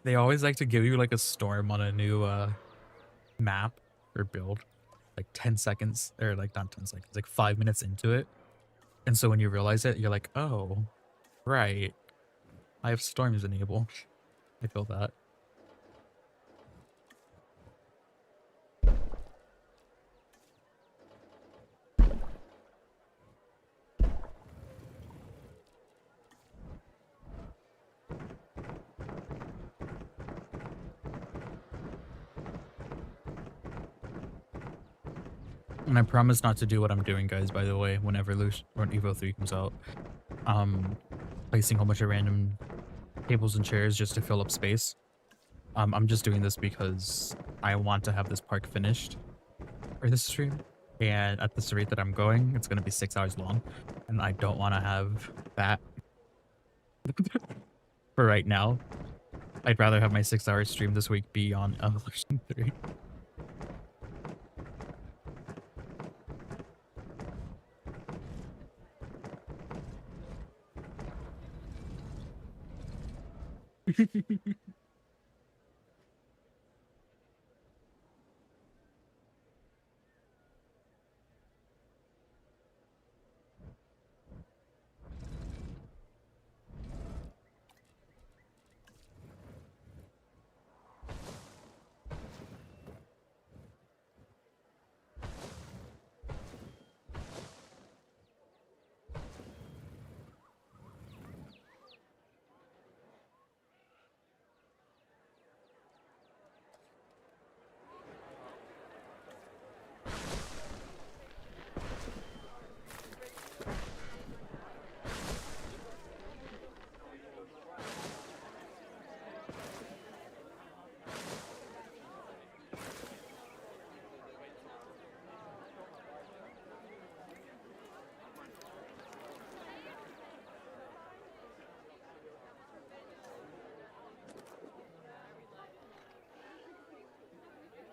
[SPEAKER 1] They always like to give you like a storm on a new map or build, like 10 seconds, or like not 10 seconds, like 5 minutes into it. And so when you realize it, you're like, oh, right. I have storms enabled. I feel that. And I promise not to do what I'm doing, guys, by the way, when Evo 3 comes out. Placing a whole bunch of random tables and chairs just to fill up space. I'm just doing this because I want to have this park finished for this stream. And at this rate that I'm going, it's going to be 6 hours long. And I don't want to have that for right now. I'd rather have my 6-hour stream this week be on Evolution 3.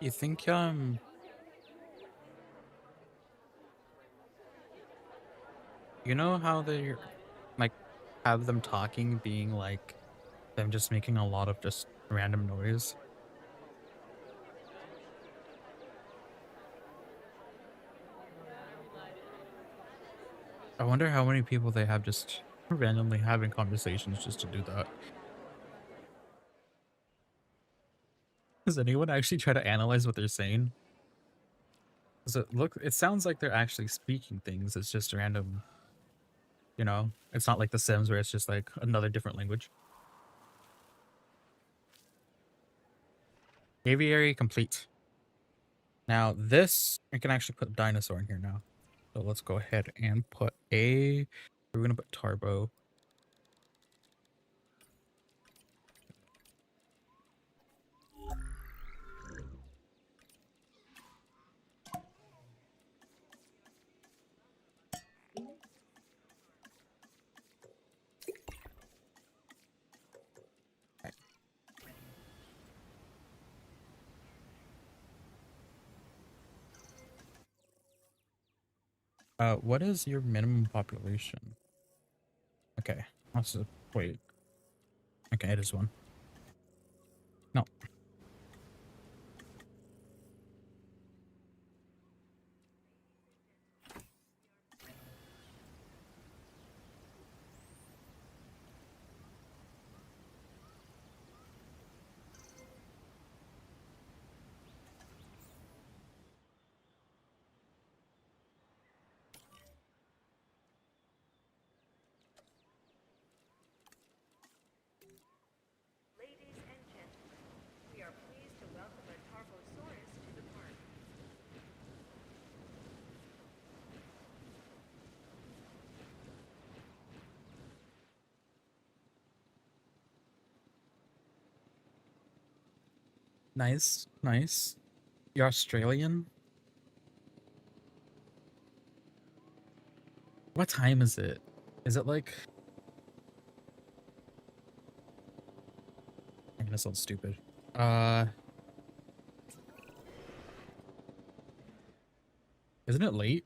[SPEAKER 1] You think you know how they like have them talking being like them just making a lot of just random noise? I wonder how many people they have just randomly having conversations just to do that. Does anyone actually try to analyze what they're saying? Does it sounds like they're actually speaking things. It's just random, you know? It's not like The Sims where it's just like another different language. Aviary complete. Now this, I can actually put dinosaur in here now. So let's go ahead and put we're gonna put turbo. What is your minimum population? Okay, wait. Okay, it is one. No. Nice, nice. You're Australian? What time is it? Is it like... I'm gonna sound stupid. Isn't it late?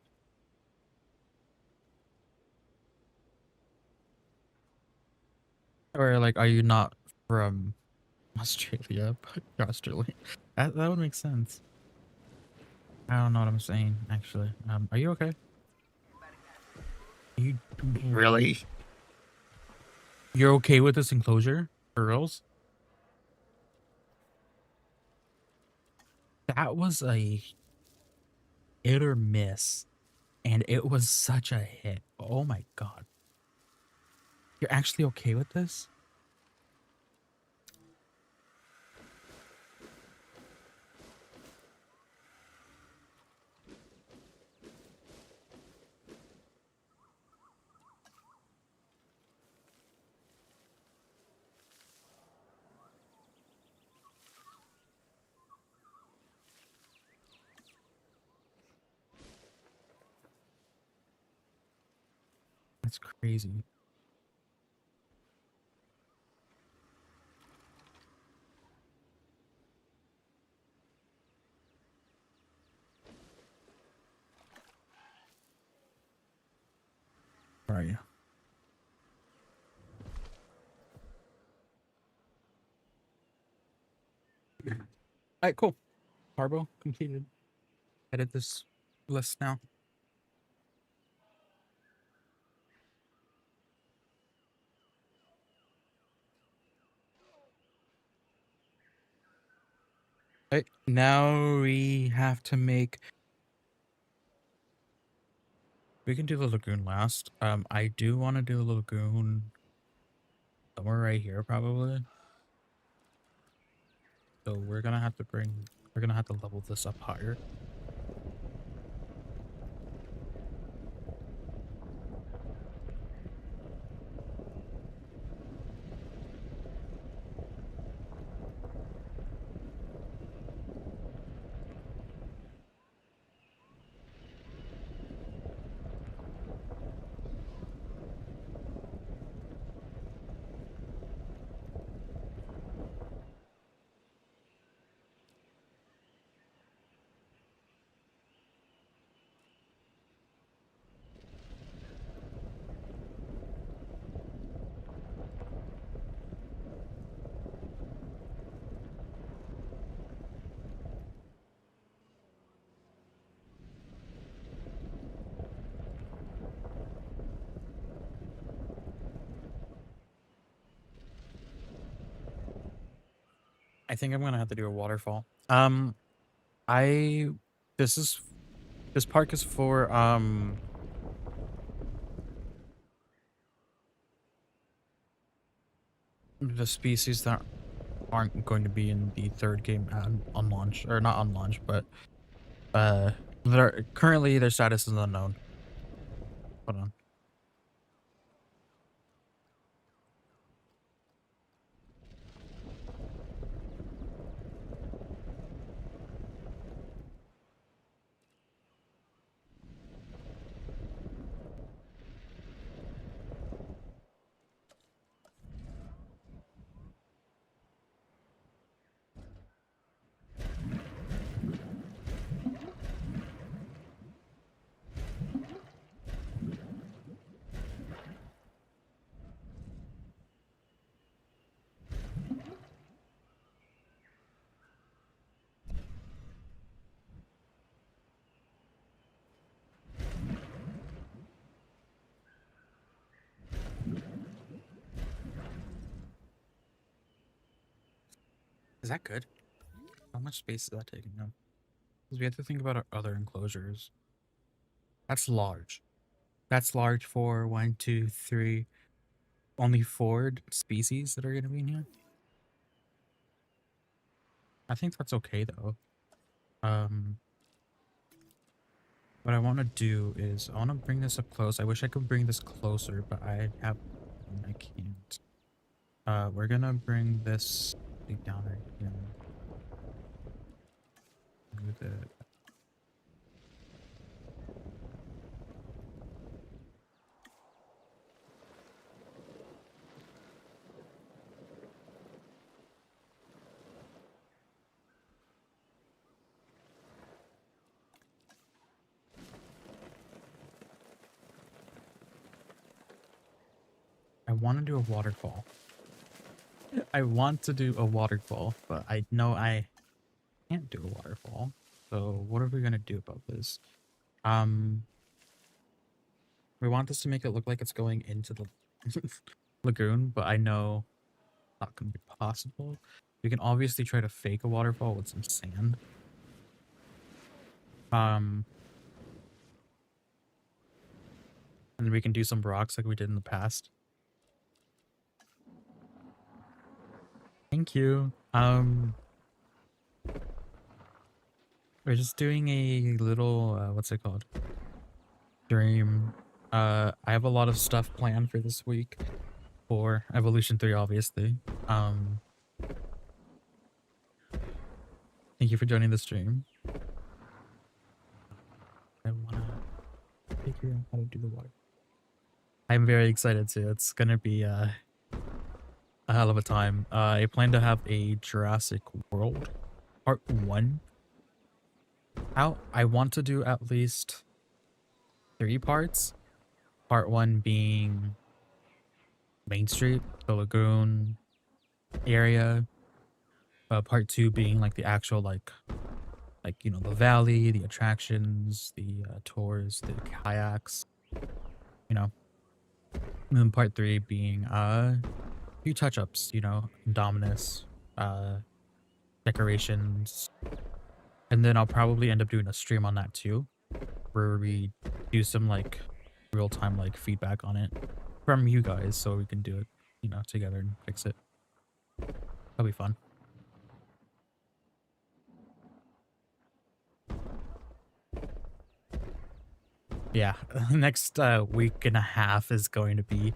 [SPEAKER 1] Or like, are you not from Australia, but you're Australian? That would make sense. I don't know what I'm saying, actually. Are you okay? You really? You're okay with this enclosure, girls? That was a hit or miss, and it was such a hit. Oh my god. You're actually okay with this? That's crazy. Where are you? Alright, cool. Carbo completed. Edit this list now. Right, now we have to make... We can do the lagoon last. I do want to do the lagoon somewhere right here, probably. So we're gonna have to level this up higher. I think I'm gonna have to do a waterfall. I this is this park is for the species that aren't going to be in the third game on launch, or not on launch, but they're currently their status is unknown. Hold on. Is that good? How much space is that taking up? Because we have to think about our other enclosures. That's large. That's large for 1, 2, 3. Only 4 species that are going to be in here. I think that's okay though. What I want to do is I want to bring this up close. I wish I could bring this closer, but I can't. We're gonna bring this thing down right here. Move it. I want to do a waterfall. I want to do a waterfall, but I know I can't do a waterfall. So what are we gonna do about this? We want this to make it look like it's going into the lagoon, but I know not gonna be possible. We can obviously try to fake a waterfall with some sand. And we can do some rocks like we did in the past. Thank you. We're just doing a little what's it called? Stream. I have a lot of stuff planned for this week for Evolution 3, obviously. Thank you for joining the stream. I wanna figure out how to do the water. I'm very excited too. It's gonna be a hell of a time. I plan to have a Jurassic World Part 1 out. I want to do at least 3 parts. Part 1 being Main Street, the lagoon area. Part 2 being like the actual like you know, the valley, the attractions, the tours, the kayaks, you know. And then part 3 being a few touch-ups, you know, Dominus, decorations. And then I'll probably end up doing a stream on that too, where we do some like real-time like feedback on it from you guys, so we can do it, you know, together and fix it. That'll be fun. Yeah, next week and a half is going to be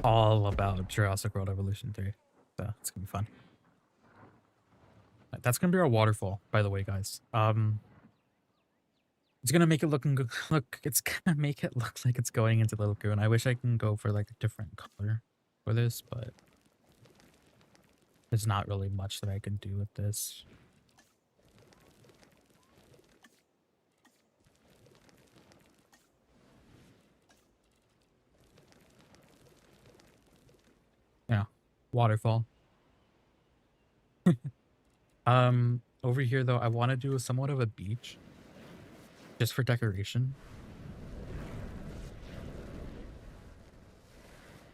[SPEAKER 1] all about Jurassic World Evolution 3. So it's gonna be fun. That's gonna be our waterfall, by the way, guys. It's gonna make it it's gonna make it look like it's going into the lagoon. I wish I can go for like a different color for this, but there's not really much that I can do with this. Yeah, waterfall. Over here though, I want to do somewhat of a beach, just for decoration.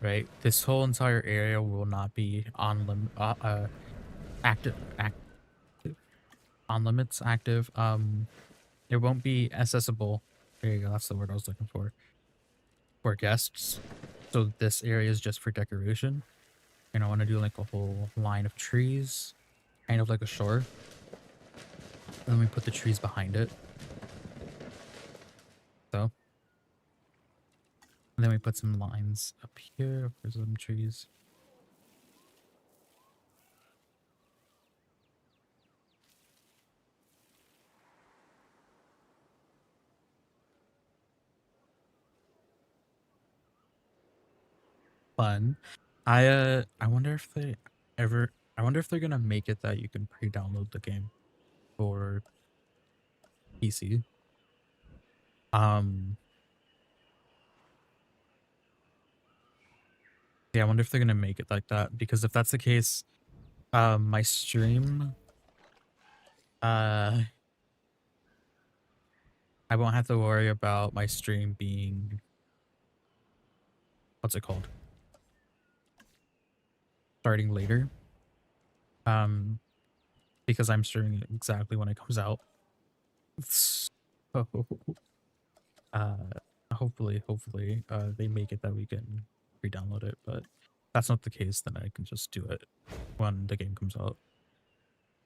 [SPEAKER 1] Right, this whole entire area will not be on active, on limits active. It won't be accessible. There you go. That's the word I was looking for guests. So this area is just for decoration. And I want to do like a whole line of trees, kind of like a shore. And then we put the trees behind it. So. And then we put some lines up here for some trees. Fun. I wonder if they ever I wonder if they're gonna make it that you can pre-download the game for PC. Yeah, I wonder if they're gonna make it like that, because if that's the case, my stream, I won't have to worry about my stream being, what's it called? Starting later. Because I'm streaming it exactly when it comes out. So, hopefully, they make it that we can re-download it, but if that's not the case, then I can just do it when the game comes out.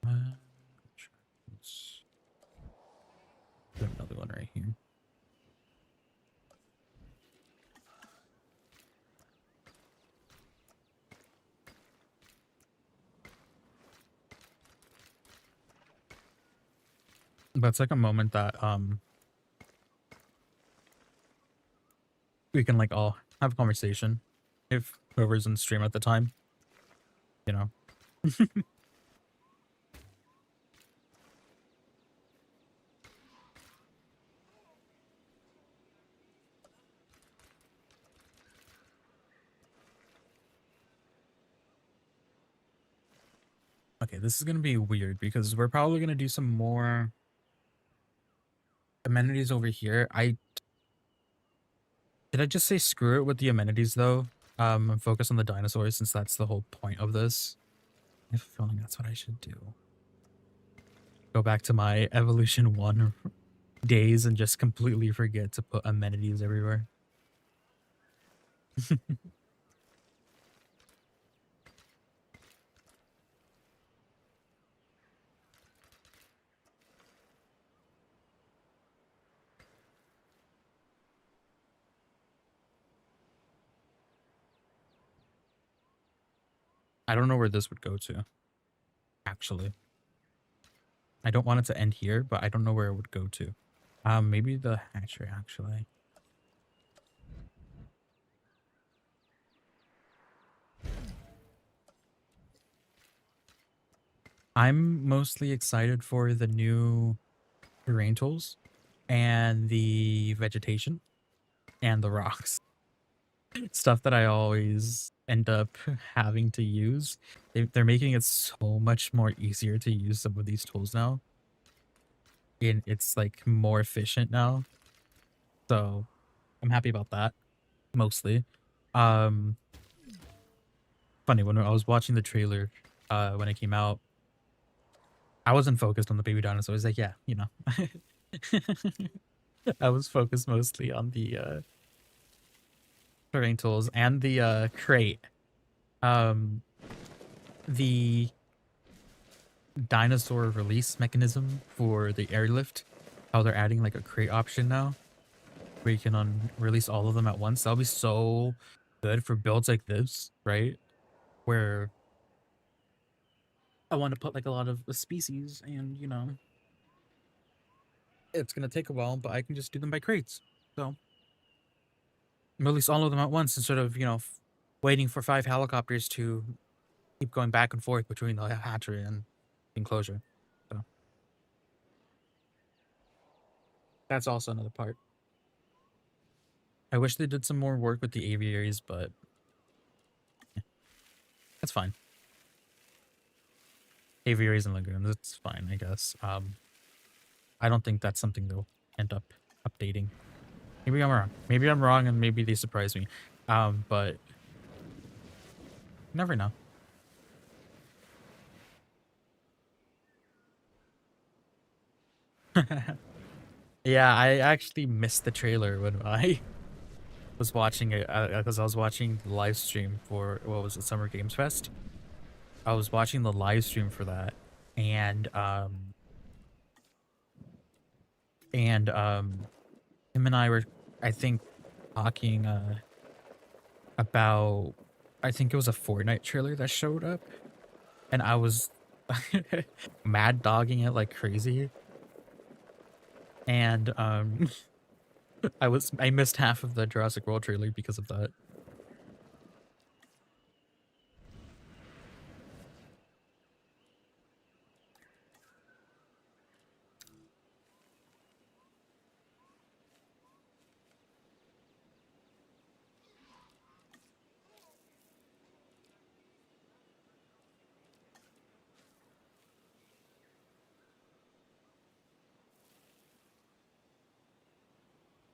[SPEAKER 1] Let's do another one right here. But it's like a moment that we can like all have a conversation if whoever's in stream at the time, you know. Okay, this is gonna be weird because we're probably gonna do some more amenities over here. Did I just say screw it with the amenities though? And focus on the dinosaurs, since that's the whole point of this. I have a feeling that's what I should do. Go back to my Evolution 1 days and just completely forget to put amenities everywhere. I don't know where this would go to, actually. I don't want it to end here, but I don't know where it would go to. Maybe the hatchery, actually. I'm mostly excited for the new terrain tools and the vegetation and the rocks. Stuff that I always end up having to use. They're making it so much more easier to use some of these tools now. And it's like more efficient now. So I'm happy about that, mostly. Funny, when I was watching the trailer when it came out, I wasn't focused on the baby dinosaur. I was like, yeah, you know. I was focused mostly on the terrain tools and the crate. The dinosaur release mechanism for the airlift, how they're adding like a crate option now, where you can release all of them at once. That'll be so good for builds like this, right? Where I want to put like a lot of species, and you know, it's gonna take a while, but I can just do them by crates. So release all of them at once instead of, you know, waiting for 5 helicopters to keep going back and forth between the hatchery and enclosure. So that's also another part. I wish they did some more work with the aviaries, but yeah, that's fine. Aviaries and lagoons, it's fine, I guess. I don't think that's something they'll end up updating. Maybe I'm wrong. Maybe I'm wrong, and maybe they surprise me. But never know. Yeah, I actually missed the trailer when I was watching it because I was watching the live stream for what was it, Summer Games Fest. I was watching the live stream for that, and and him and I were, I think, talking about, I think it was a Fortnite trailer that showed up, and I was mad dogging it like crazy, and I missed half of the Jurassic World trailer because of that.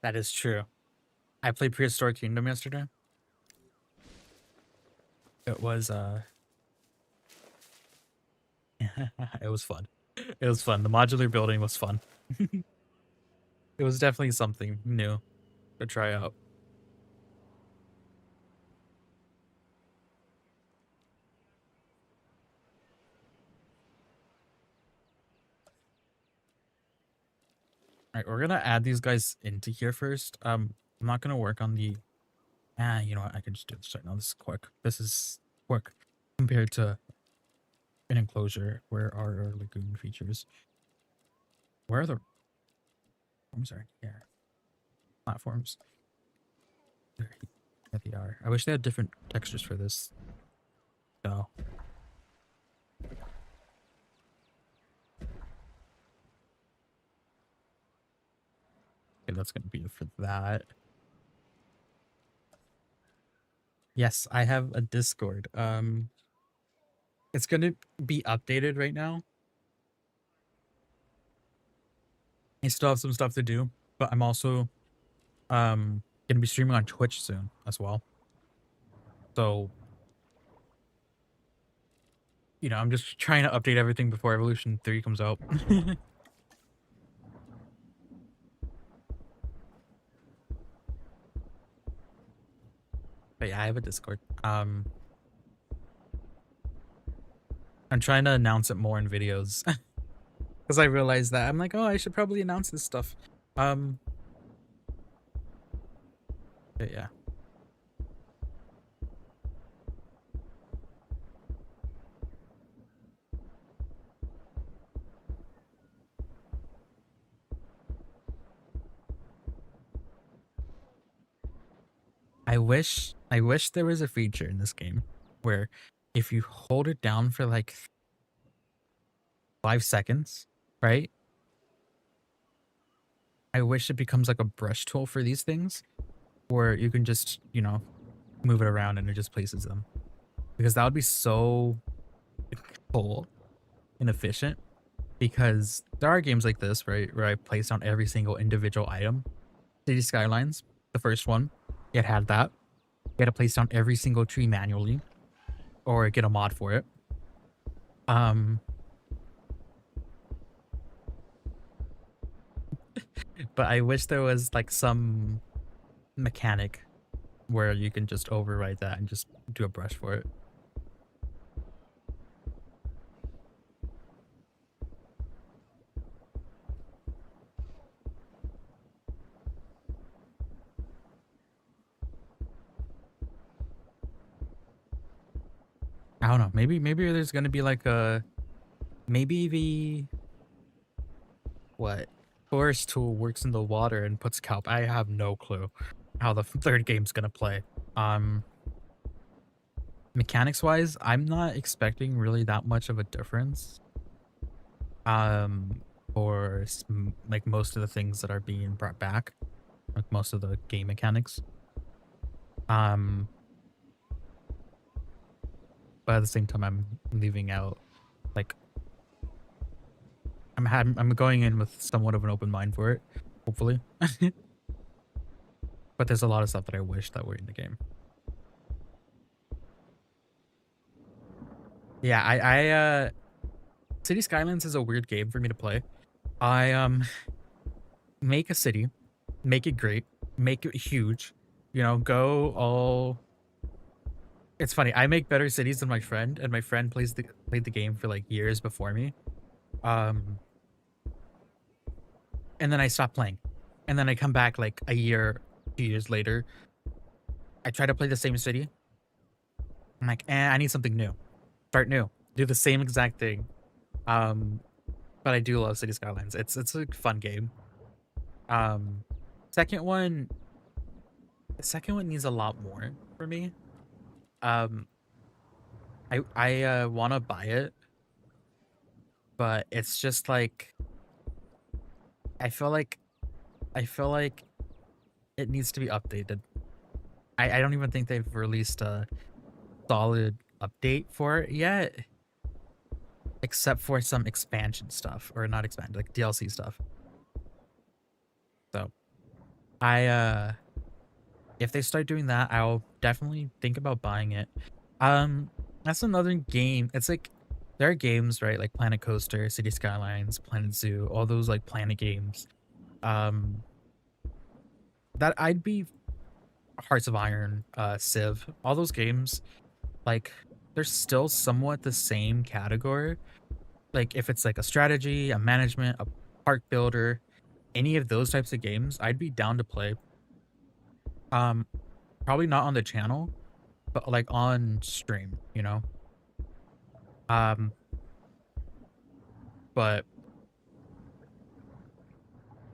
[SPEAKER 1] That is true. I played Prehistoric Kingdom yesterday. It was it was fun. It was fun. The modular building was fun. It was definitely something new to try out. All right, we're gonna add these guys into here first. I'm not gonna work on the. You know what? I can just do this right now. This is quick. This is quick compared to an enclosure. Where are our lagoon features? Where are the? I'm sorry. Here, platforms. There they are. I wish they had different textures for this. No. Okay, that's gonna be it for that. Yes, I have a Discord. It's gonna be updated right now. I still have some stuff to do, but I'm also gonna be streaming on Twitch soon as well. So, you know, I'm just trying to update everything before Evolution 3 comes out. But yeah, I have a Discord. I'm trying to announce it more in videos. Because I realized that I'm like, oh, I should probably announce this stuff. But yeah. I wish there was a feature in this game where if you hold it down for like 5 seconds, right? I wish it becomes like a brush tool for these things where you can just, you know, move it around and it just places them. Because that would be so cool and efficient. Because there are games like this, right, where I place down every single individual item. City Skylines, the first one, it had that. You had to place down every single tree manually or get a mod for it. But I wish there was like some mechanic where you can just override that and just do a brush for it. I don't know. Maybe there's gonna be like a maybe the what forest tool works in the water and puts kelp. I have no clue how the third game's gonna play. Mechanics wise, I'm not expecting really that much of a difference. For like most of the things that are being brought back, like most of the game mechanics. But at the same time, I'm leaving out like I'm going in with somewhat of an open mind for it, hopefully. But there's a lot of stuff that I wish that were in the game. Yeah, I City Skylines is a weird game for me to play I make a city, make it great, make it huge, you know, go all. It's funny, I make better cities than my friend, and my friend played the game for like years before me. Um, and then I stop playing. And then I come back like a year, 2 years later. I try to play the same city. I'm like, I need something new. Start new. Do the same exact thing. Um, but I do love City Skylines. It's a fun game. Um, second one, the second one needs a lot more for me. Um, I want to buy it, but it's just like I feel like I feel like it needs to be updated. I don't even think they've released a solid update for it yet, except for some expansion stuff, or not expand, like DLC stuff. So I if they start doing that, I'll definitely think about buying it. That's another game. It's like there are games, right? Like Planet Coaster, City Skylines, Planet Zoo, all those like planet games. Um, that I'd be Hearts of Iron, Civ, all those games, like they're still somewhat the same category. Like if it's like a strategy, a management, a park builder, any of those types of games, I'd be down to play. Um, Probably not on the channel, but like on stream, you know. Um, but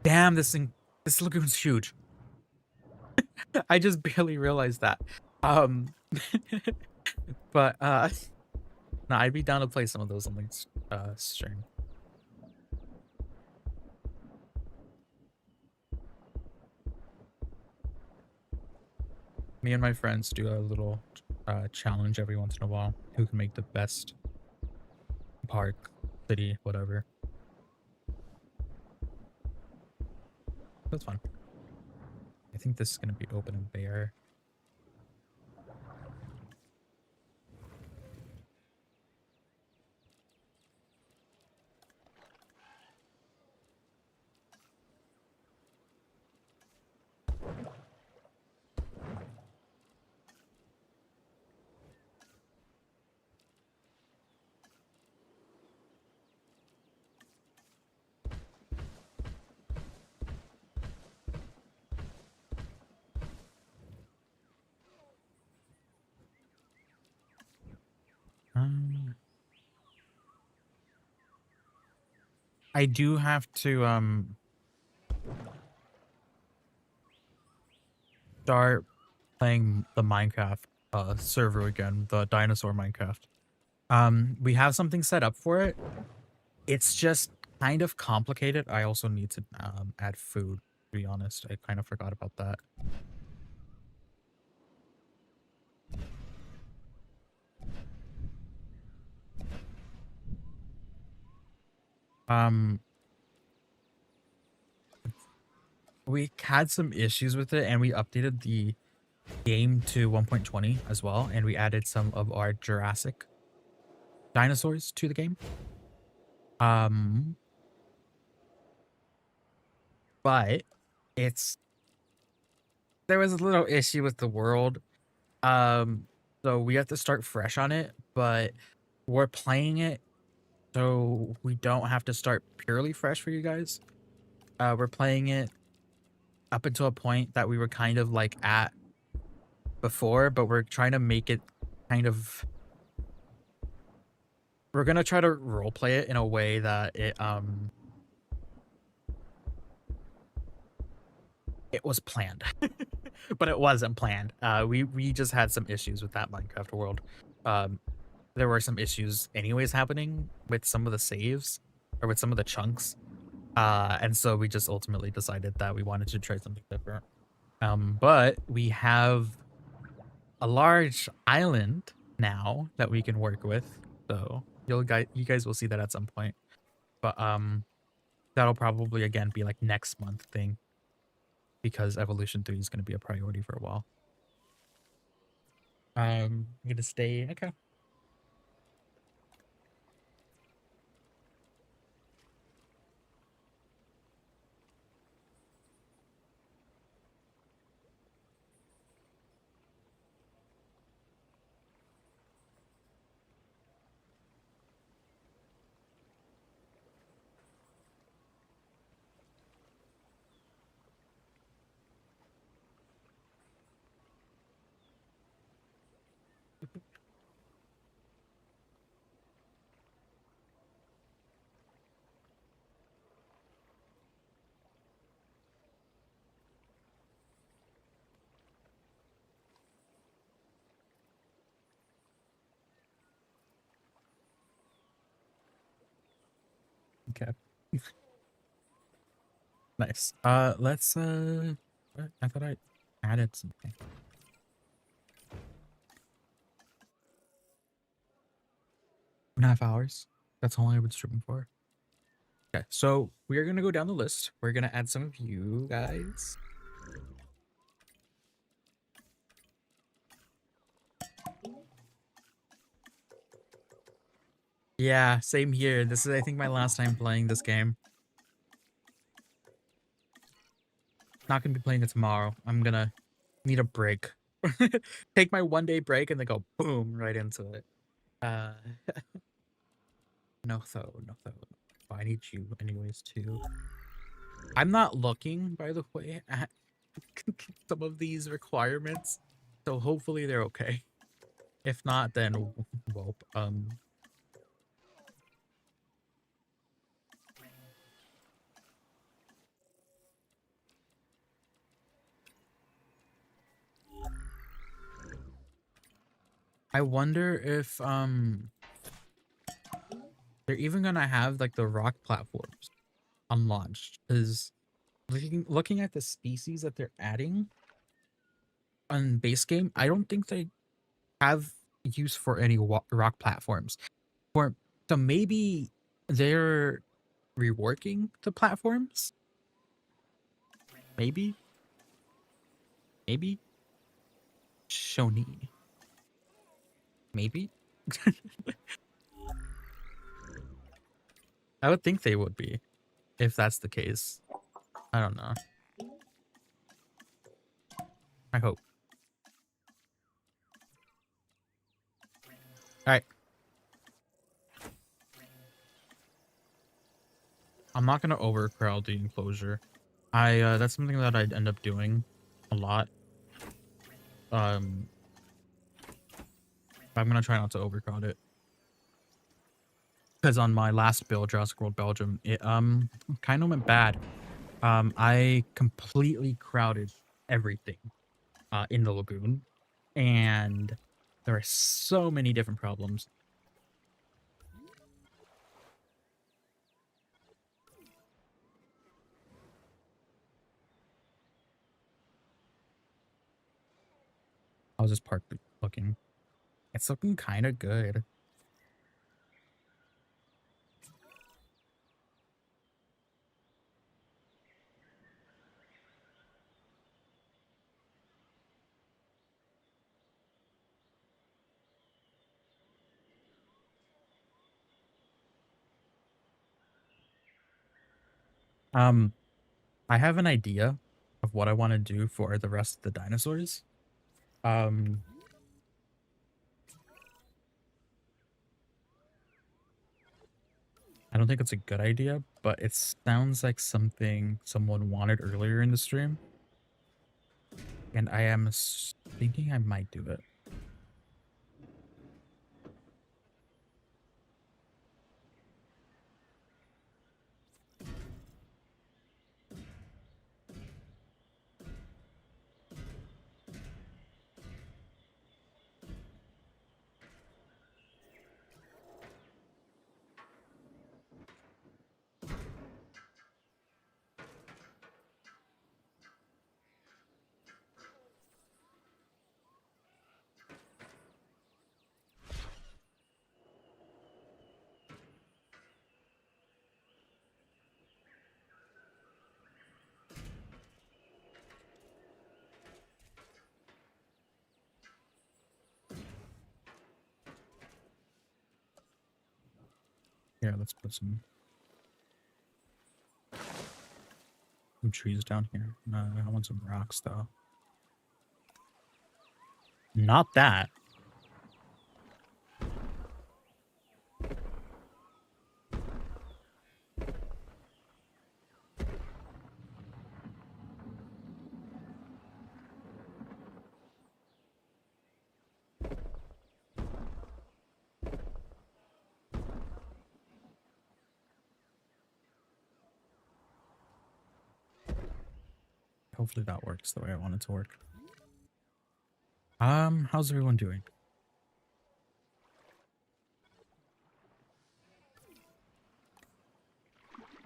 [SPEAKER 1] damn, this lagoon's huge. I just barely realized that. Um, but no, I'd be down to play some of those on like stream. Me and my friends do a little challenge every once in a while. Who can make the best park, city, whatever. That's fun. I think this is gonna be open and bare. Um, I do have to start playing the Minecraft server again, the dinosaur Minecraft. We have something set up for it. It's just kind of complicated. I also need to add food, to be honest. I kind of forgot about that. Um we had some issues with it, and we updated the game to 1.20 as well, and we added some of our Jurassic dinosaurs to the game. But it's there was a little issue with the world. So we have to start fresh on it, but we're playing it so we don't have to start purely fresh for you guys. We're playing it up until a point that we were kind of like at before, but we're trying to make it kind of we're gonna try to role play it in a way that it was planned. But it wasn't planned. We just had some issues with that Minecraft world. Um there were some issues anyways happening with some of the saves or with some of the chunks. And so we just ultimately decided that we wanted to try something different. But we have a large island now that we can work with. So you guys will see that at some point. But that'll probably again be like next month thing because Evolution 3 is going to be a priority for a while. I'm gonna stay. Okay. Okay. Nice. Let's what? I thought I added something. 2.5 hours. That's all I would stream for. Okay, so we're gonna go down the list. We're gonna add some of you guys. Yeah, same here. This is, I think, my last time playing this game. Not gonna be playing it tomorrow. I'm gonna need a break. Take my 1-day break and then go boom right into it. Uh, no, no. Oh, I need you anyways too. I'm not looking, by the way, at some of these requirements, so hopefully they're okay. If not, then well, I wonder if they're even gonna have like the rock platforms unlaunched, because looking at the species that they're adding on base game, I don't think they have use for any rock platforms. For so maybe they're reworking the platforms. Maybe Shoni. Maybe. I would think they would be, if that's the case. I don't know. I hope. All right. I'm not gonna overcrowd the enclosure. That's something that I'd end up doing a lot. I'm gonna try not to overcrowd it, because on my last build, Jurassic World Belgium, it kind of went bad. I completely crowded everything in the lagoon, and there are so many different problems. I was just park looking. It's looking kind of good. I have an idea of what I want to do for the rest of the dinosaurs. Um, I don't think it's a good idea, but it sounds like something someone wanted earlier in the stream, and I am thinking I might do it. Yeah, let's put some trees down here. I want some rocks though. Not that. Hopefully that works the way I want it to work. How's everyone doing?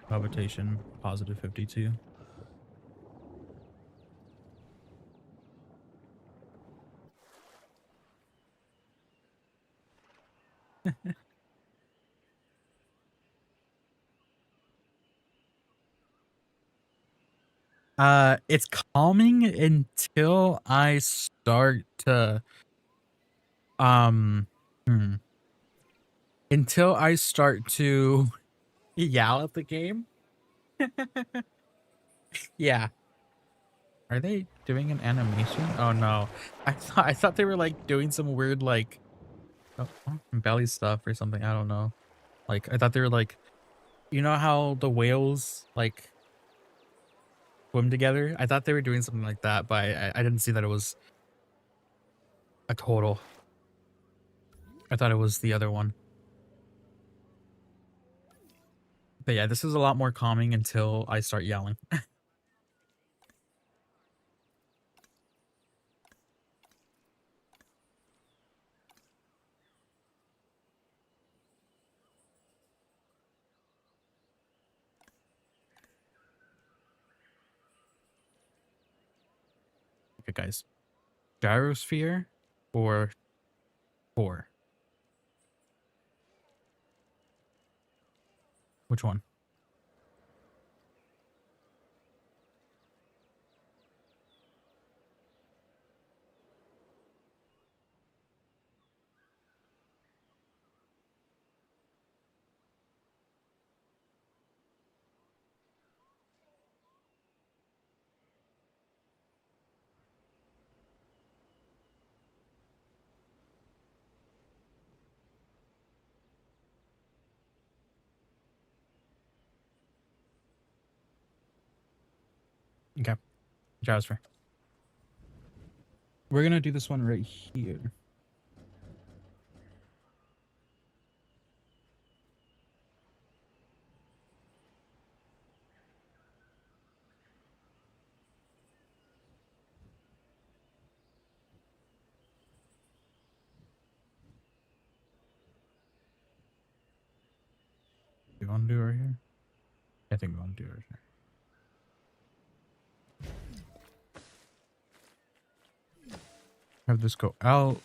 [SPEAKER 1] Habitation positive 52. It's calming until I start to um hmm, until I start to yell at the game. Yeah. Are they doing an animation? Oh no. I thought they were like doing some weird like belly stuff or something. I don't know. Like I thought they were like, you know how the whales like swim together? I thought they were doing something like that, but I didn't see that it was a total. I thought it was the other one. But yeah, this is a lot more calming until I start yelling. Okay, guys. Gyrosphere or 4? Which one? Okay. Gyrosphere. We're gonna do this one right here. Do you want to do it right here? I think we want to do it right here. Have this go out.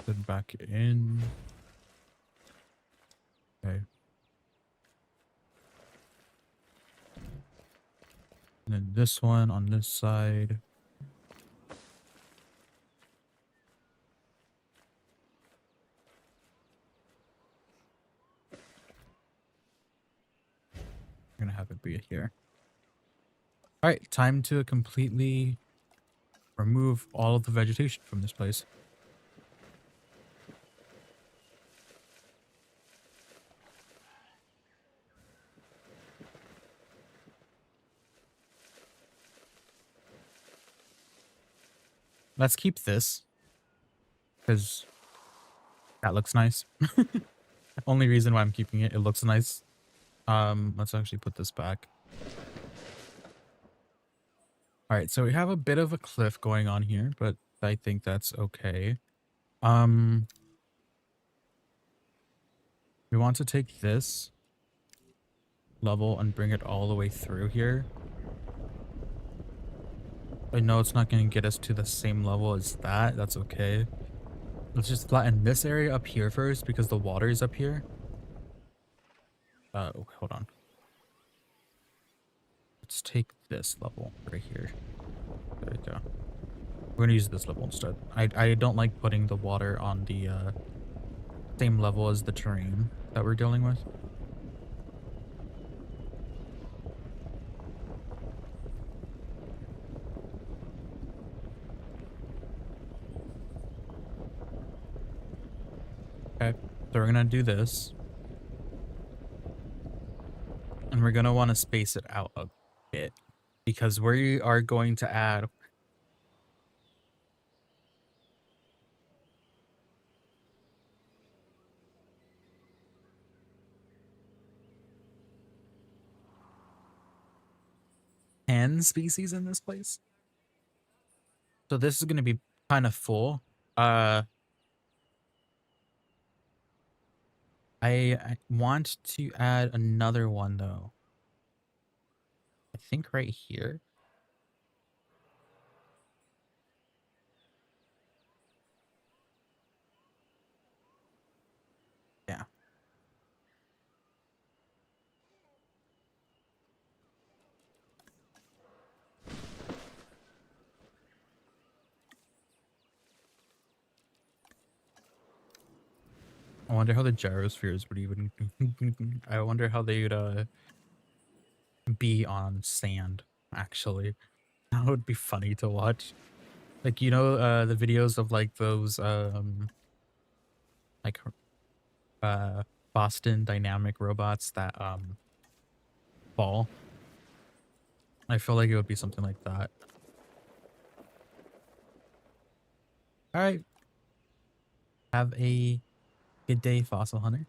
[SPEAKER 1] Then back in. Okay. And then this one on this side. We're gonna have it be here. All right, time to completely remove all of the vegetation from this place. Let's keep this because that looks nice. Only reason why I'm keeping it. It looks nice. Let's actually put this back. All right, so we have a bit of a cliff going on here, but I think that's okay. We want to take this level and bring it all the way through here. I know it's not going to get us to the same level as that. That's okay. Let's just flatten this area up here first because the water is up here. Hold on. Let's take this level right here. There we go. We're gonna use this level instead. I don't like putting the water on the same level as the terrain that we're dealing with. Okay, so we're gonna do this. And we're gonna want to space it out a bit because we are going to add 10 species in this place. So this is going to be kind of full. I want to add another one though. I think right here. Yeah. I wonder how the gyrospheres would even I wonder how they would be on sand, actually. That would be funny to watch. Like, you know, the videos of like those like Boston Dynamic robots that fall. I feel like it would be something like that. All right. Have a good day, Fossil Hunter.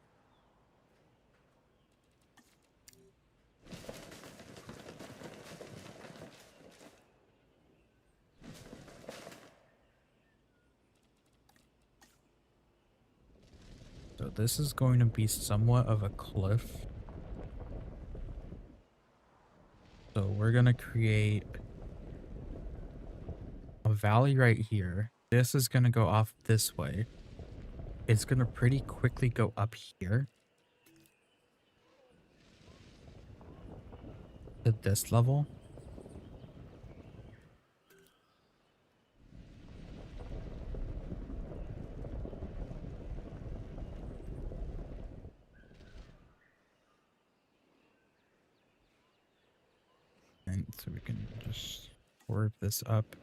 [SPEAKER 1] So this is going to be somewhat of a cliff. So we're going to create a valley right here. This is going to go off this way. It's going to pretty quickly go up here to this level. And so we can just warp this up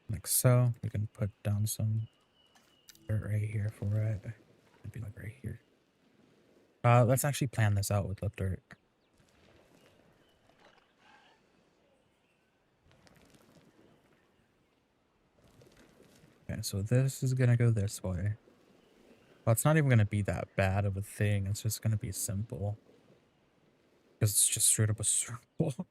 [SPEAKER 1] like so. We can put down some dirt right here for it. It'd be like right here. Let's actually plan this out with lip dirt. Okay, so this is gonna go this way. Well, it's not even gonna be that bad of a thing. It's just gonna be simple. Because it's just straight up a circle. So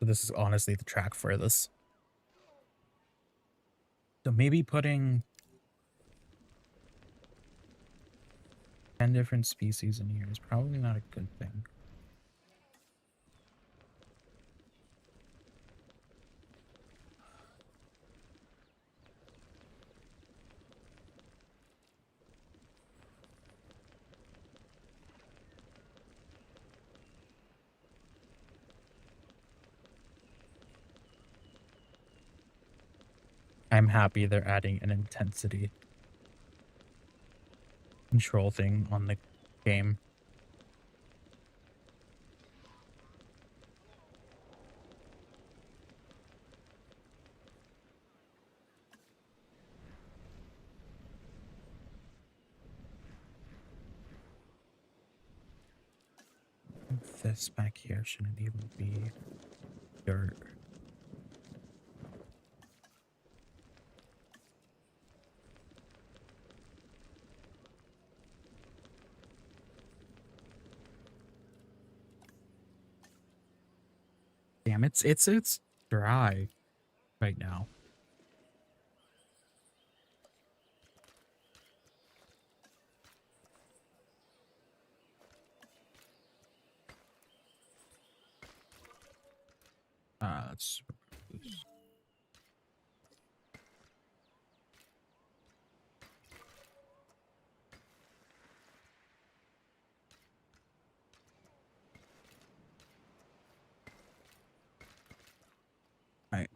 [SPEAKER 1] this is honestly the track for this. So maybe putting 10 different species in here is probably not a good thing. I'm happy they're adding an intensity control thing on the game. This back here shouldn't even be dirt. Damn, it's dry right now. Let's right.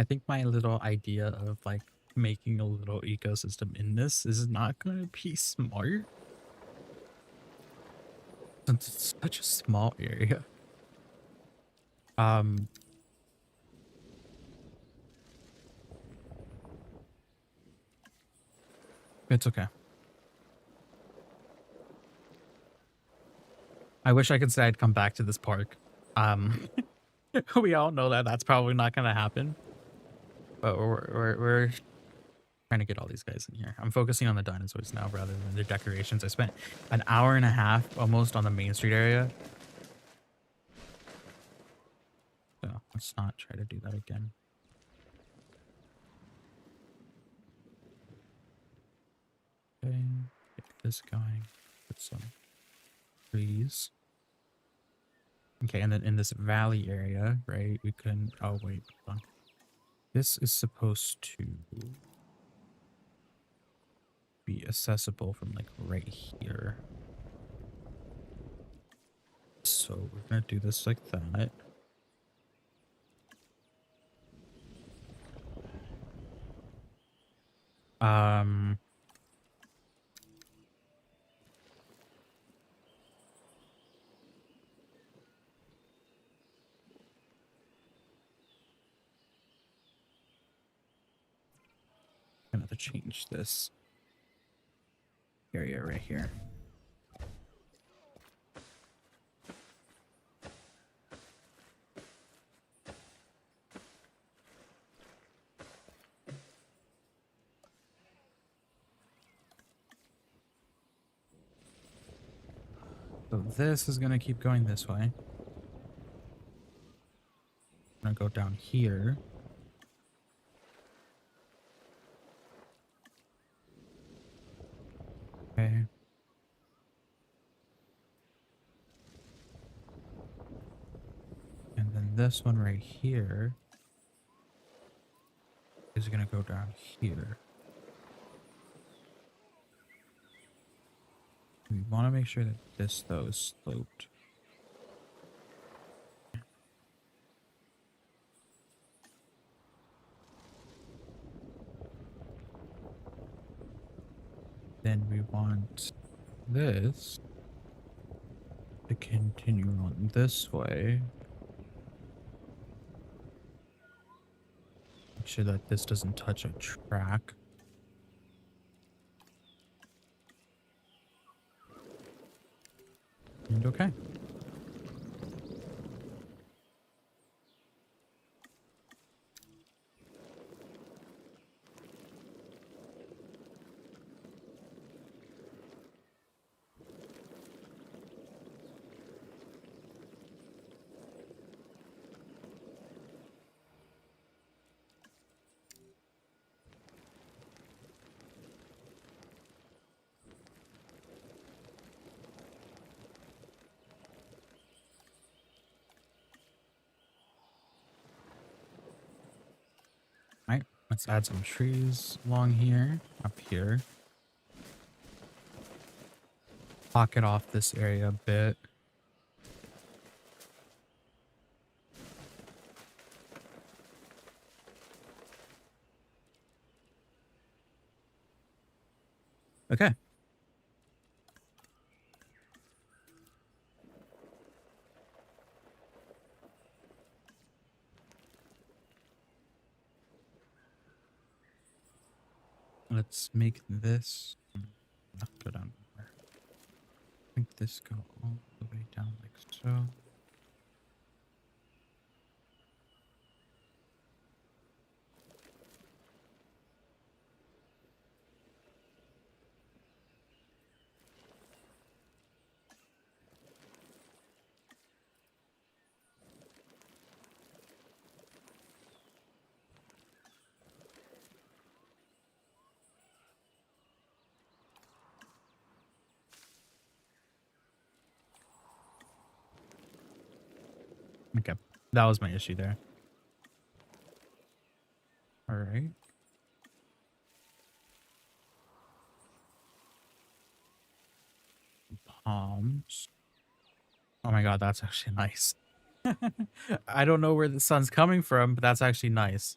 [SPEAKER 1] I think my little idea of like making a little ecosystem in this is not going to be smart. Since it's such a small area. Um, it's okay. I wish I could say I'd come back to this park. Um, we all know that that's probably not gonna happen. But we're trying to get all these guys in here. I'm focusing on the dinosaurs now rather than the decorations. I spent an hour and a half almost on the Main Street area. So let's not try to do that again. Okay, get this going. Put some trees. Okay, and then in this valley area, right, we can... Oh, wait. Hold on. This is supposed to be accessible from, like, right here. So we're going to do this like that. I'm going to change this area right here. So this is going to keep going this way. I'm going to go down here. Okay. And then this one right here is going to go down here. We want to make sure that this, though, is sloped. Then we want this to continue on this way. Make sure that this doesn't touch a track. And okay. Alright, let's add some trees along here, up here. Pocket off this area a bit. Okay. Let's make this not go down more. Make this go all the way down like so. Okay, that was my issue there. All right. Palms. Oh my god, that's actually nice. I don't know where the sun's coming from, but that's actually nice.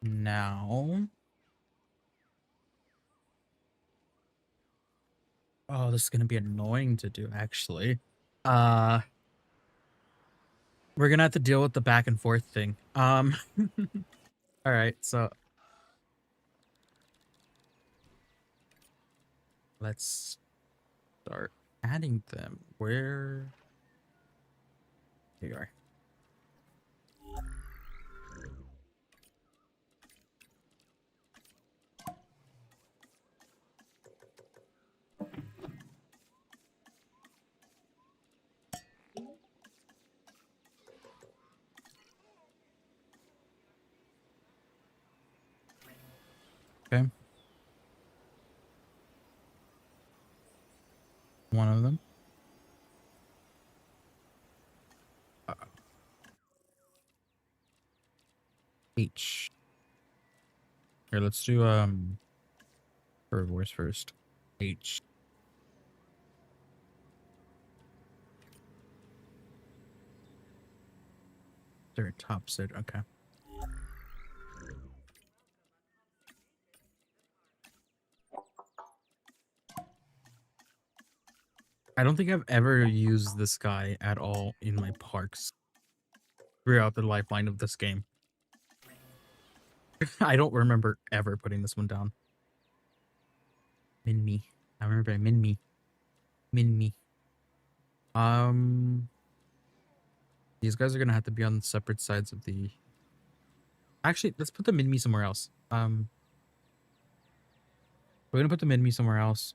[SPEAKER 1] Now, oh, this is gonna be annoying to do actually. Uh, we're gonna have to deal with the back and forth thing. All right, so let's start adding them. Where? Here you are. Okay. One of them. H. Here, let's do herbivores first. H. They're top set. Okay. I don't think I've ever used this guy at all in my parks throughout the lifeline of this game. I don't remember ever putting this one down. Min me. I remember min me. Min me. These guys are gonna have to be on separate sides of the. Actually, let's put the min me somewhere else. We're gonna put the min me somewhere else.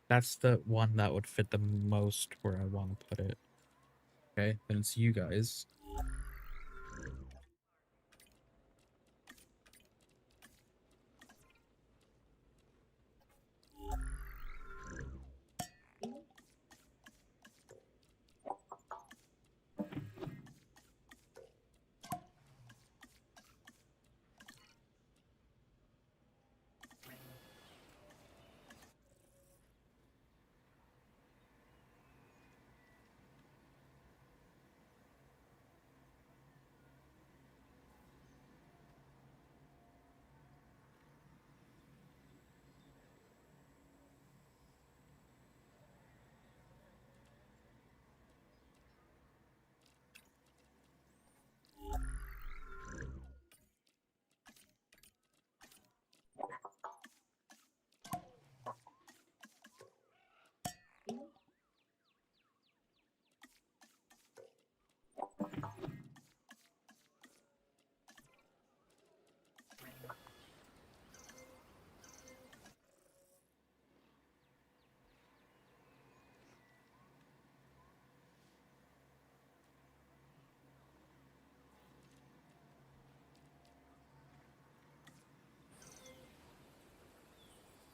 [SPEAKER 1] That's the one that would fit the most where I want to put it. Okay, then it's you guys.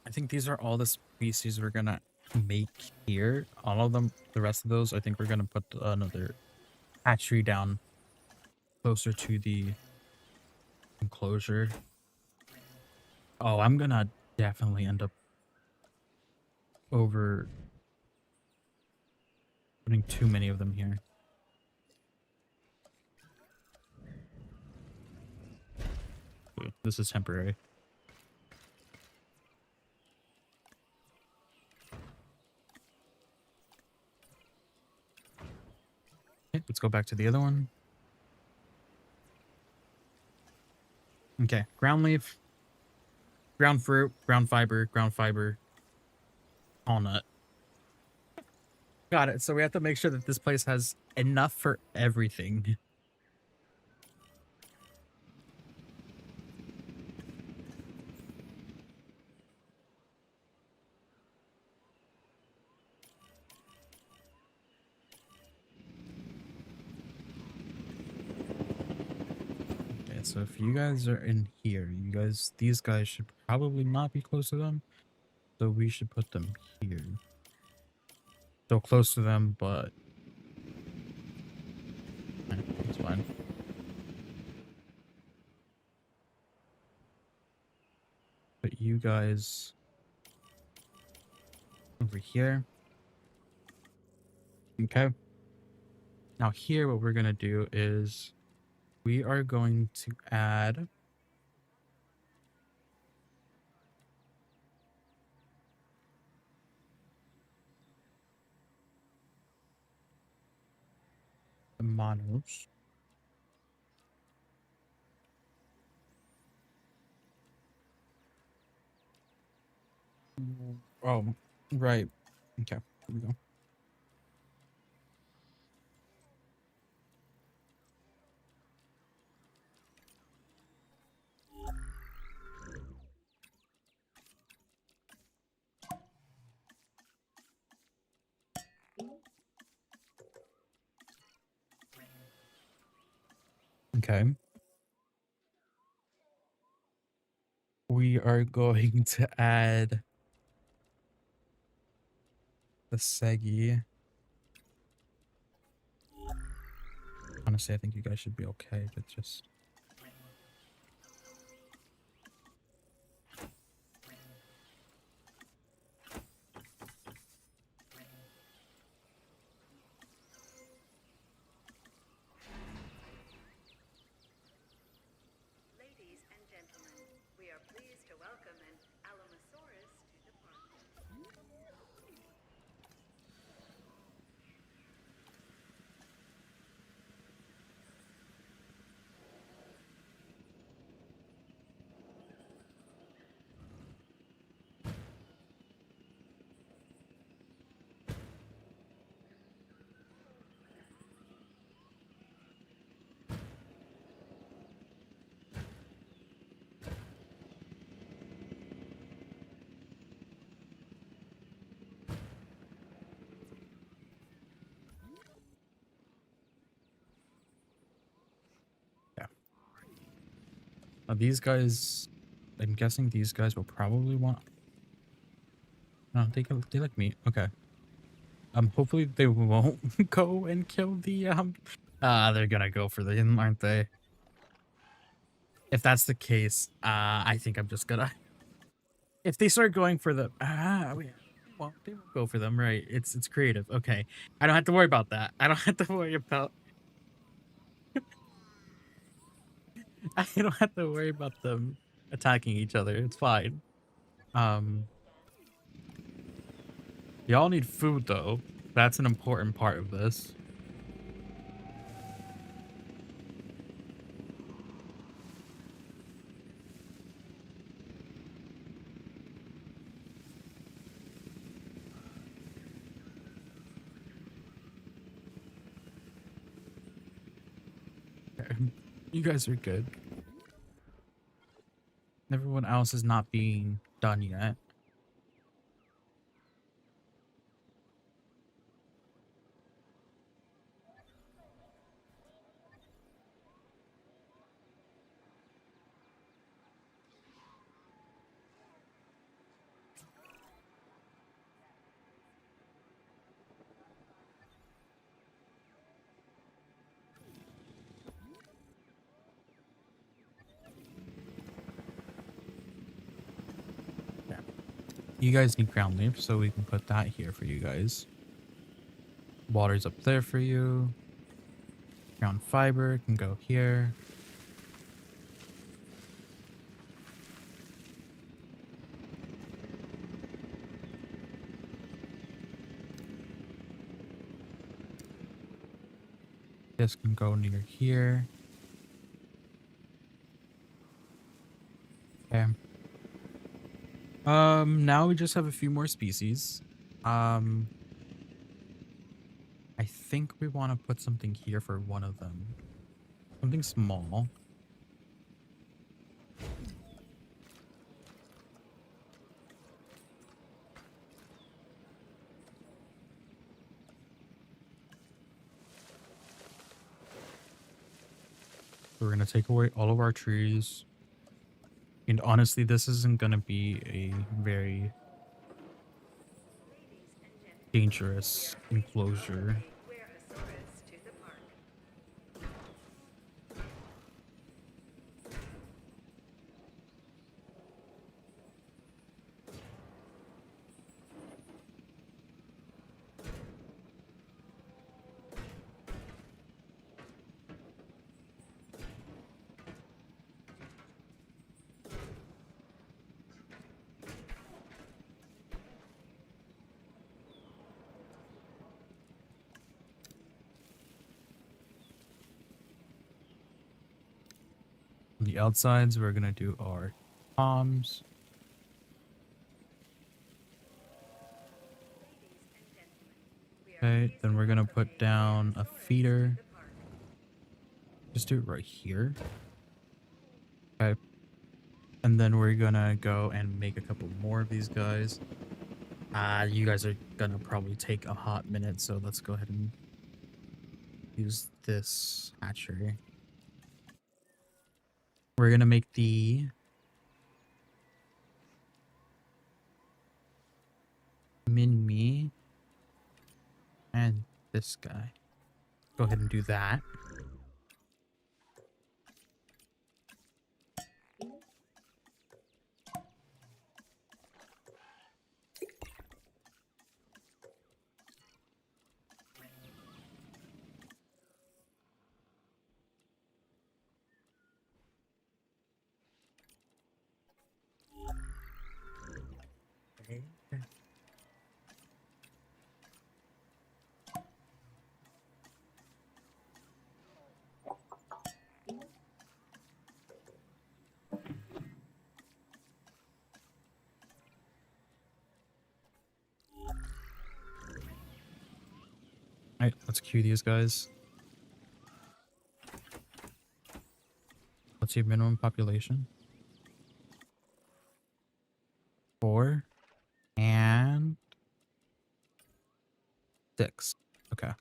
[SPEAKER 1] I think these are all the species we're gonna make here. All of them, the rest of those, I think we're gonna put another hatchery down closer to the enclosure. Oh, I'm gonna definitely end up over putting too many of them here. This is temporary. Okay, let's go back to the other one. Okay, ground leaf, ground fruit, ground fiber, walnut. Got it. So we have to make sure that this place has enough for everything. Okay, so if you guys are in here, these guys should probably not be close to them. So we should put them here. Still close to them, but it's fine. Put you guys over here. Okay. Now here, what we're going to do is we are going to add the monos. Oh, right. Okay, here we go. Okay. We are going to add the Segi. Honestly, I think you guys should be okay with just...
[SPEAKER 2] Ladies and gentlemen, we are pleased to welcome an Alamosaurus to the park.
[SPEAKER 1] Yeah. Now these guys, I'm guessing these guys will probably want... No, they like meat. Okay. Hopefully they won't go and kill the, they're gonna go for them, aren't they? If that's the case, I think I'm just gonna... If they start going for the... well, they won't go for them, right? It's creative. Okay. I don't have to worry about that. I don't have to worry about... I don't have to worry about them attacking each other. It's fine. Y'all need food, though. That's an important part of this. Okay. You guys are good. Everyone else is not being done yet. Yeah. You guys need ground leaf, so we can put that here for you guys. Water's up there for you. Ground fiber can go here. This can go near here. Okay. Now we just have a few more species. I think we want to put something here for one of them. Something small. We're going to take away all of our trees. And honestly, this isn't going to be a very dangerous enclosure.
[SPEAKER 2] Wereosaurus to the park.
[SPEAKER 1] On the outsides, we're gonna do our palms. Okay, then we're gonna put down a feeder. Just do it right here. Okay. And then we're gonna go and make a couple more of these guys. You guys are gonna probably take a hot minute, so let's go ahead and use this hatchery. We're gonna make the Min-Me and this guy. Go ahead and do that. Okay. Alright, let's queue these guys. What's your minimum population? 4 and 6. Okay.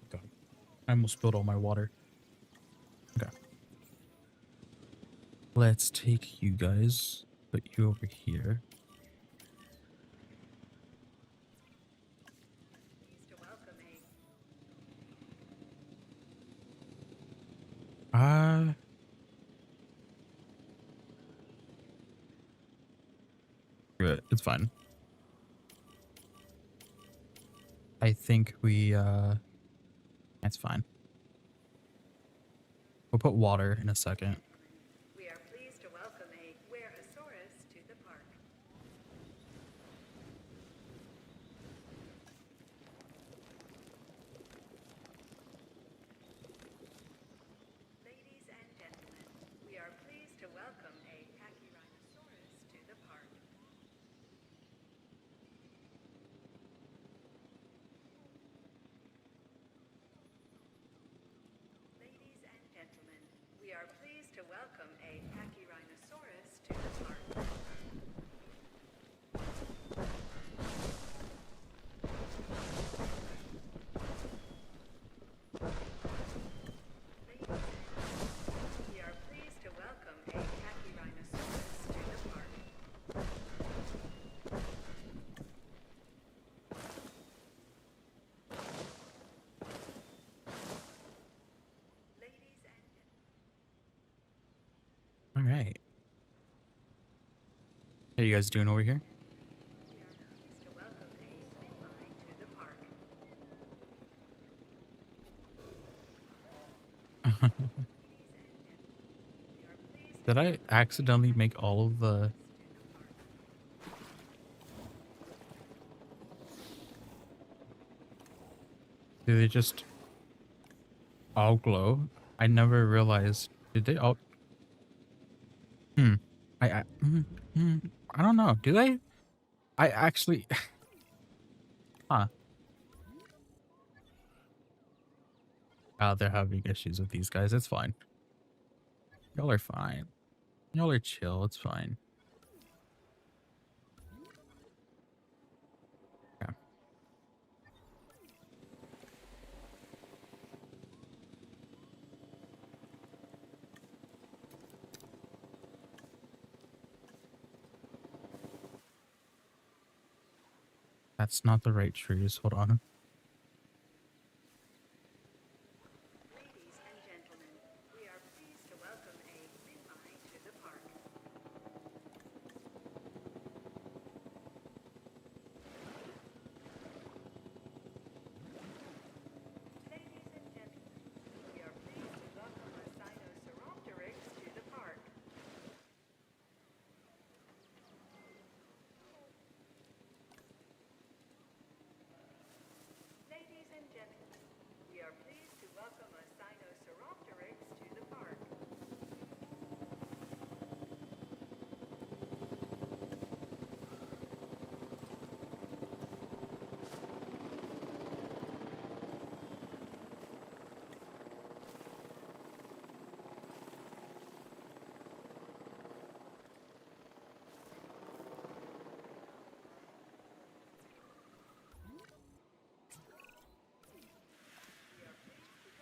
[SPEAKER 1] God. I almost spilled all my water. Okay. Let's take you guys, put you over here. Good. It's fine. I think it's fine. We'll put water in a second.
[SPEAKER 2] We are pleased to welcome a Wereosaurus to the park. Ladies and gentlemen, we are pleased to welcome a Pachyrhinosaurus to the park. Ladies and gentlemen, we are pleased to welcome a Pachyrhinosaurus to the park. We are pleased to welcome a Pachyrhinosaurus to the park. Ladies and gentlemen,
[SPEAKER 1] All right. How you guys doing over here?
[SPEAKER 2] we are pleased to welcome a Min-Me to the park.
[SPEAKER 1] Did I accidentally make all of the... Did they just all glow? I never realized. Did they all... I don't know. Do they? I actually... Huh. They're having issues with these guys. It's fine. Y'all are fine. Y'all are chill. It's fine. Okay. That's not the right trees. Hold on.
[SPEAKER 2] Ladies and gentlemen, we are pleased to welcome a Min-Me to the park. Ladies and gentlemen, we are pleased to welcome a Sinosauropteryx to the park. welcome a Sinosauropteryx to the park.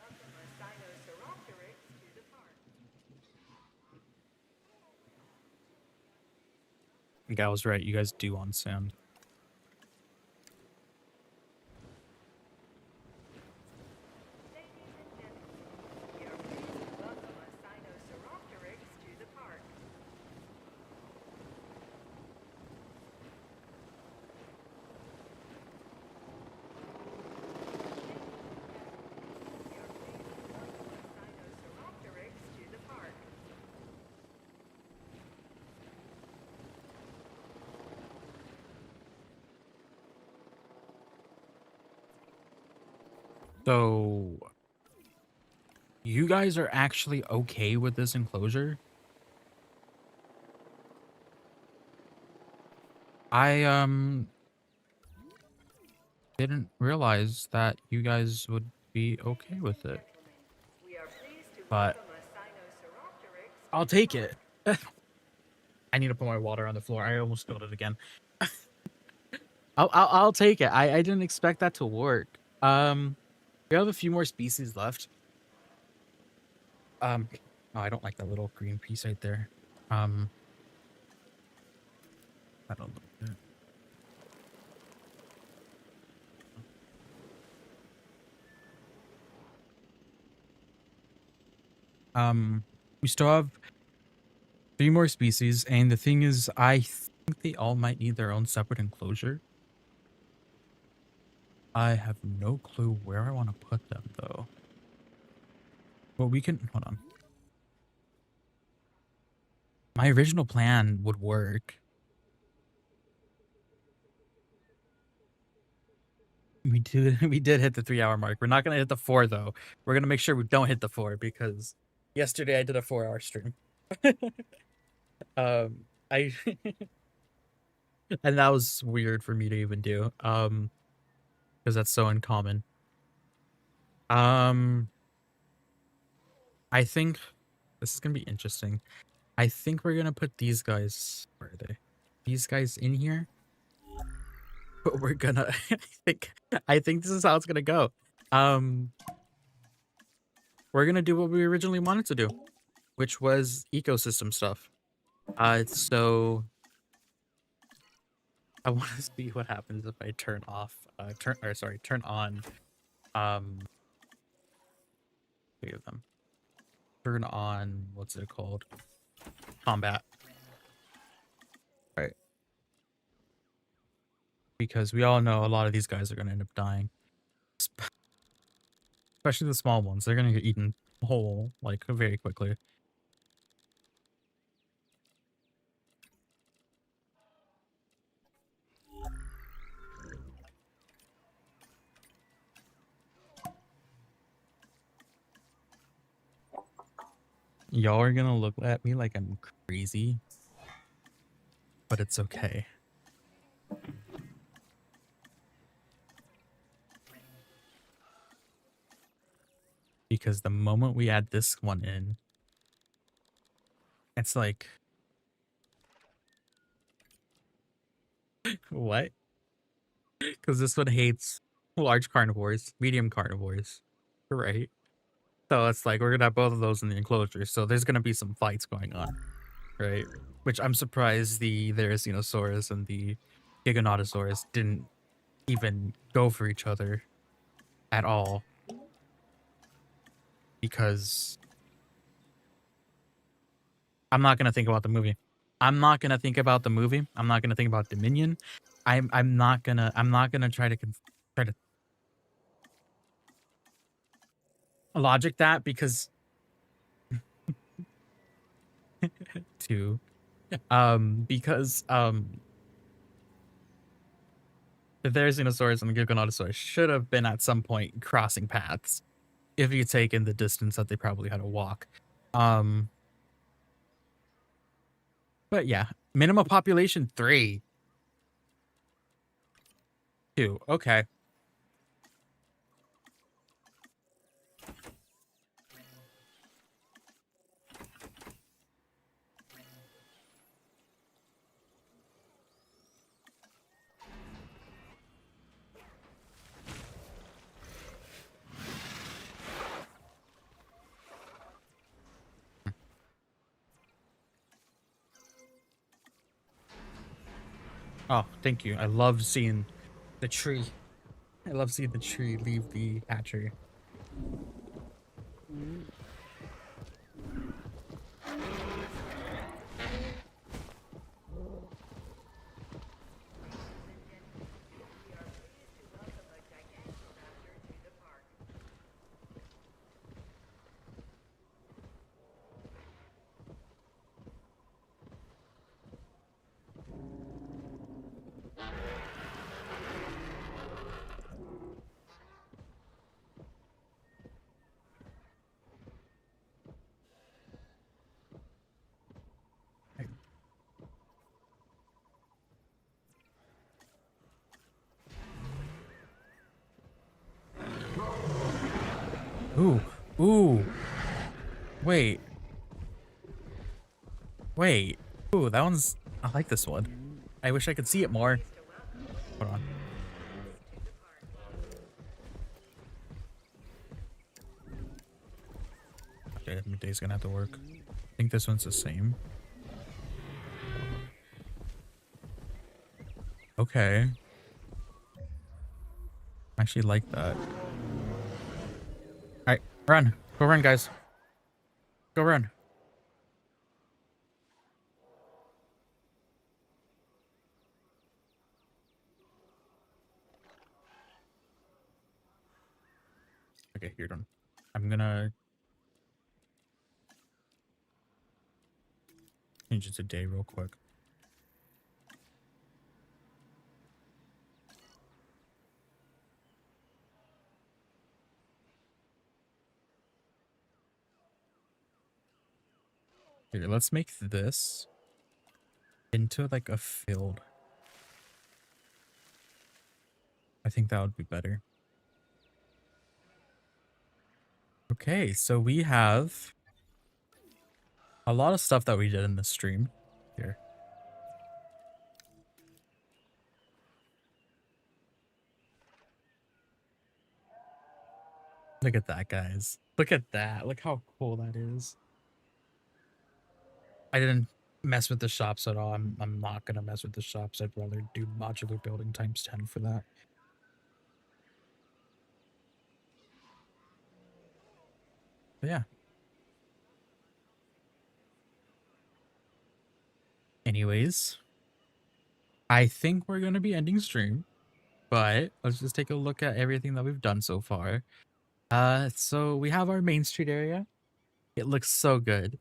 [SPEAKER 2] Welcome a Sinosauropteryx to the park.
[SPEAKER 1] I think I was right. You guys do on sound.
[SPEAKER 2] Ladies and gentlemen, we are pleased to welcome a Sinosauropteryx to the park. We are pleased to welcome a Sinosauropteryx to the park.
[SPEAKER 1] So, you guys are actually okay with this enclosure? I didn't realize that you guys would be okay with it,
[SPEAKER 2] We are pleased to
[SPEAKER 1] but
[SPEAKER 2] welcome a Sinosauropteryx to
[SPEAKER 1] I'll
[SPEAKER 2] the
[SPEAKER 1] take
[SPEAKER 2] park.
[SPEAKER 1] it. I need to put my water on the floor. I almost spilled it again. I'll take it. I didn't expect that to work. We have a few more species left. Oh, I don't like that little green piece right there. I don't like that. We still have 3 more species, and the thing is, I think they all might need their own separate enclosure. I have no clue where I want to put them, though. But we can... Hold on. My original plan would work. We did hit the 3-hour mark. We're not going to hit the 4, though. We're going to make sure we don't hit the 4, because yesterday I did a 4-hour stream. I... and that was weird for me to even do. Because that's so uncommon. I think this is gonna be interesting. I think we're gonna put these guys. Where are they? These guys in here. But we're gonna. I think this is how it's gonna go. We're gonna do what we originally wanted to do, which was ecosystem stuff. So I want to see what happens if I turn off. Turn on. 3 of them. Turn on. What's it called? Combat. Right. Because we all know a lot of these guys are going to end up dying. Especially the small ones. They're going to get eaten whole, like, very quickly. Y'all are going to look at me like I'm crazy. But it's okay. Because the moment we add this one in, it's like... What? Because this one hates large carnivores, medium carnivores. Right? So it's like, we're going to have both of those in the enclosure. So there's going to be some fights going on. Right? Which I'm surprised the Therizinosaurus and the Giganotosaurus didn't even go for each other at all. Because I'm not gonna think about the movie. I'm not gonna think about the movie. I'm not gonna think about Dominion. I'm not gonna try to logic that, because because the Therizinosaurus and the Giganotosaurus should have been at some point crossing paths. if you take in the distance that they probably had to walk. Um, but yeah, minimum population 3. 2. Okay. Oh, thank you. I love seeing the tree. I love seeing the tree leave the hatchery.
[SPEAKER 2] We are pleased to welcome a Gigantoraptor to the park.
[SPEAKER 1] Ooh, ooh. Wait, wait. Ooh, that one's. I like this one. I wish I could see it more. Hold on. Okay, midday's gonna have to work. I think this one's the same. Okay. I actually like that. Alright, run. Go run, guys. Go run. Okay, you're done. I'm gonna change it to day real quick. Here, let's make this into like a field. I think that would be better. Okay, so we have a lot of stuff that we did in the stream. Here. Look at that, guys. Look at that. Look how cool that is. I didn't mess with the shops at all. I'm not gonna mess with the shops. I'd rather do modular building times 10 for that. But yeah. Anyways, I think we're gonna be ending stream, but let's just take a look at everything that we've done so far. So we have our Main Street area. It looks so good.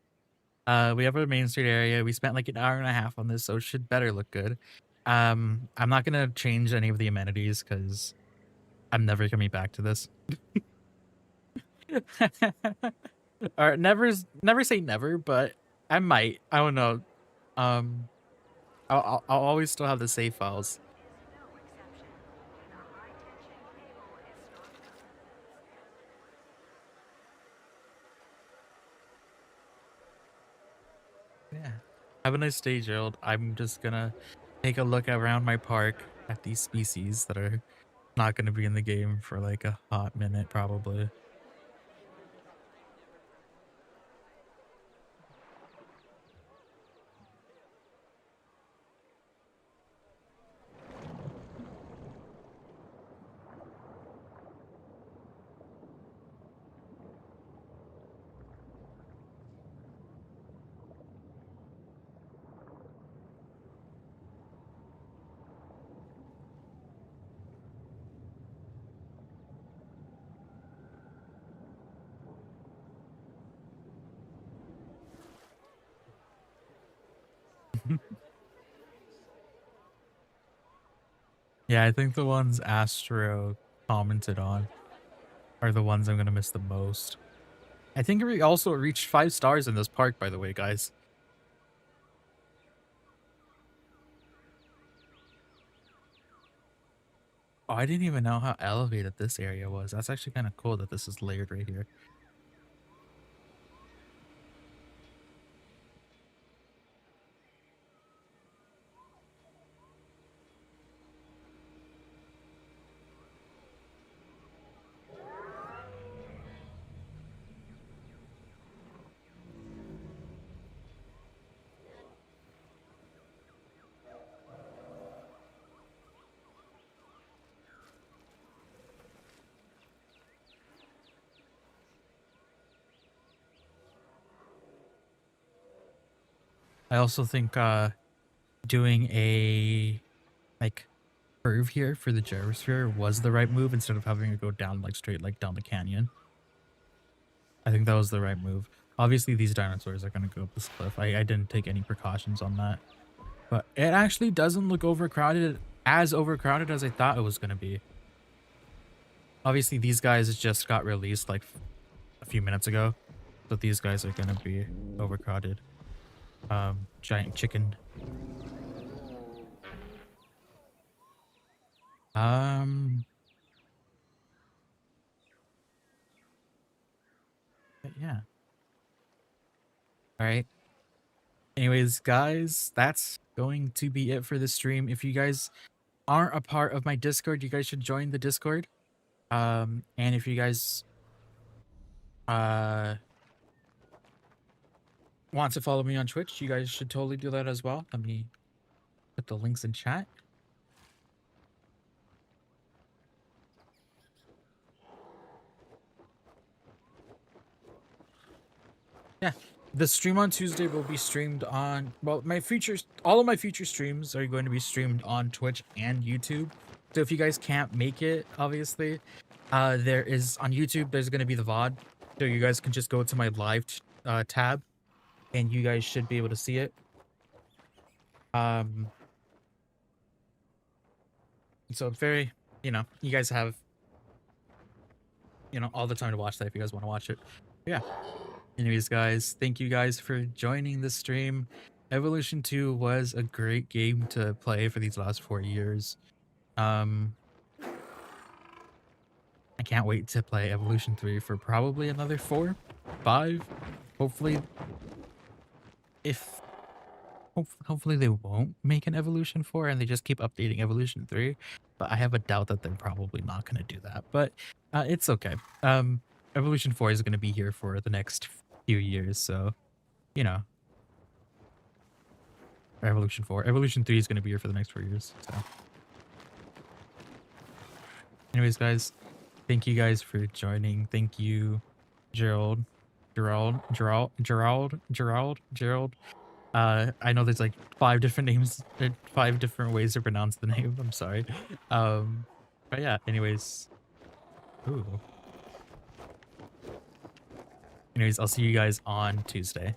[SPEAKER 1] We have our Main Street area. We spent like an hour and a half on this, so it should better look good. I'm not gonna change any of the amenities because I'm never coming back to this. Or never say never, but I might. I don't know. Um, I'll always still have the save files.
[SPEAKER 2] No exception. The high-tension cable is strong.
[SPEAKER 1] Yeah. Have a nice day, Gerald. I'm just gonna take a look around my park at these species that are not gonna be in the game for like a hot minute, probably. Yeah, I think the ones Astro commented on. are the ones I'm gonna miss the most. I think we also reached 5 stars in this park, by the way, guys. Oh, I didn't even know how elevated this area was. That's actually kind of cool that this is layered right here. I also think doing a like curve here for the gyrosphere was the right move instead of having it go down like straight like down the canyon. I think that was the right move. Obviously these dinosaurs are going to go up this cliff. I didn't take any precautions on that. But it actually doesn't look overcrowded as I thought it was going to be. Obviously these guys just got released like a few minutes ago. So these guys are going to be overcrowded. Giant chicken. But yeah. All right. Anyways, guys, that's going to be it for this stream. If you guys aren't a part of my Discord, you guys should join the Discord. And if you guys want to follow me on Twitch, you guys should totally do that as well. Let me put the links in chat. Yeah, the stream on Tuesday will be streamed on, well, all of my future streams are going to be streamed on Twitch and YouTube. So if you guys can't make it, obviously, there is on YouTube, there's going to be the VOD. So you guys can just go to my live tab and you guys should be able to see it. So very, you know, you guys have, you know, all the time to watch that if you guys want to watch it. Yeah. Anyways, guys, thank you guys for joining the stream. Evolution 2 was a great game to play for these last 4 years. I can't wait to play Evolution 3 for probably another 4, 5. Hopefully, hopefully they won't make an Evolution 4 and they just keep updating Evolution 3. But I have a doubt that they're probably not going to do that. But it's okay. Evolution 4 is going to be here for the next few years, so, you know. Evolution 4. Evolution 3 is going to be here for the next 4 years, so. Anyways, guys, thank you guys for joining. Thank you, Gerald. I know there's like 5 different names, 5 different ways to pronounce the name. I'm sorry. But yeah, anyways. Ooh. Anyways, I'll see you guys on Tuesday.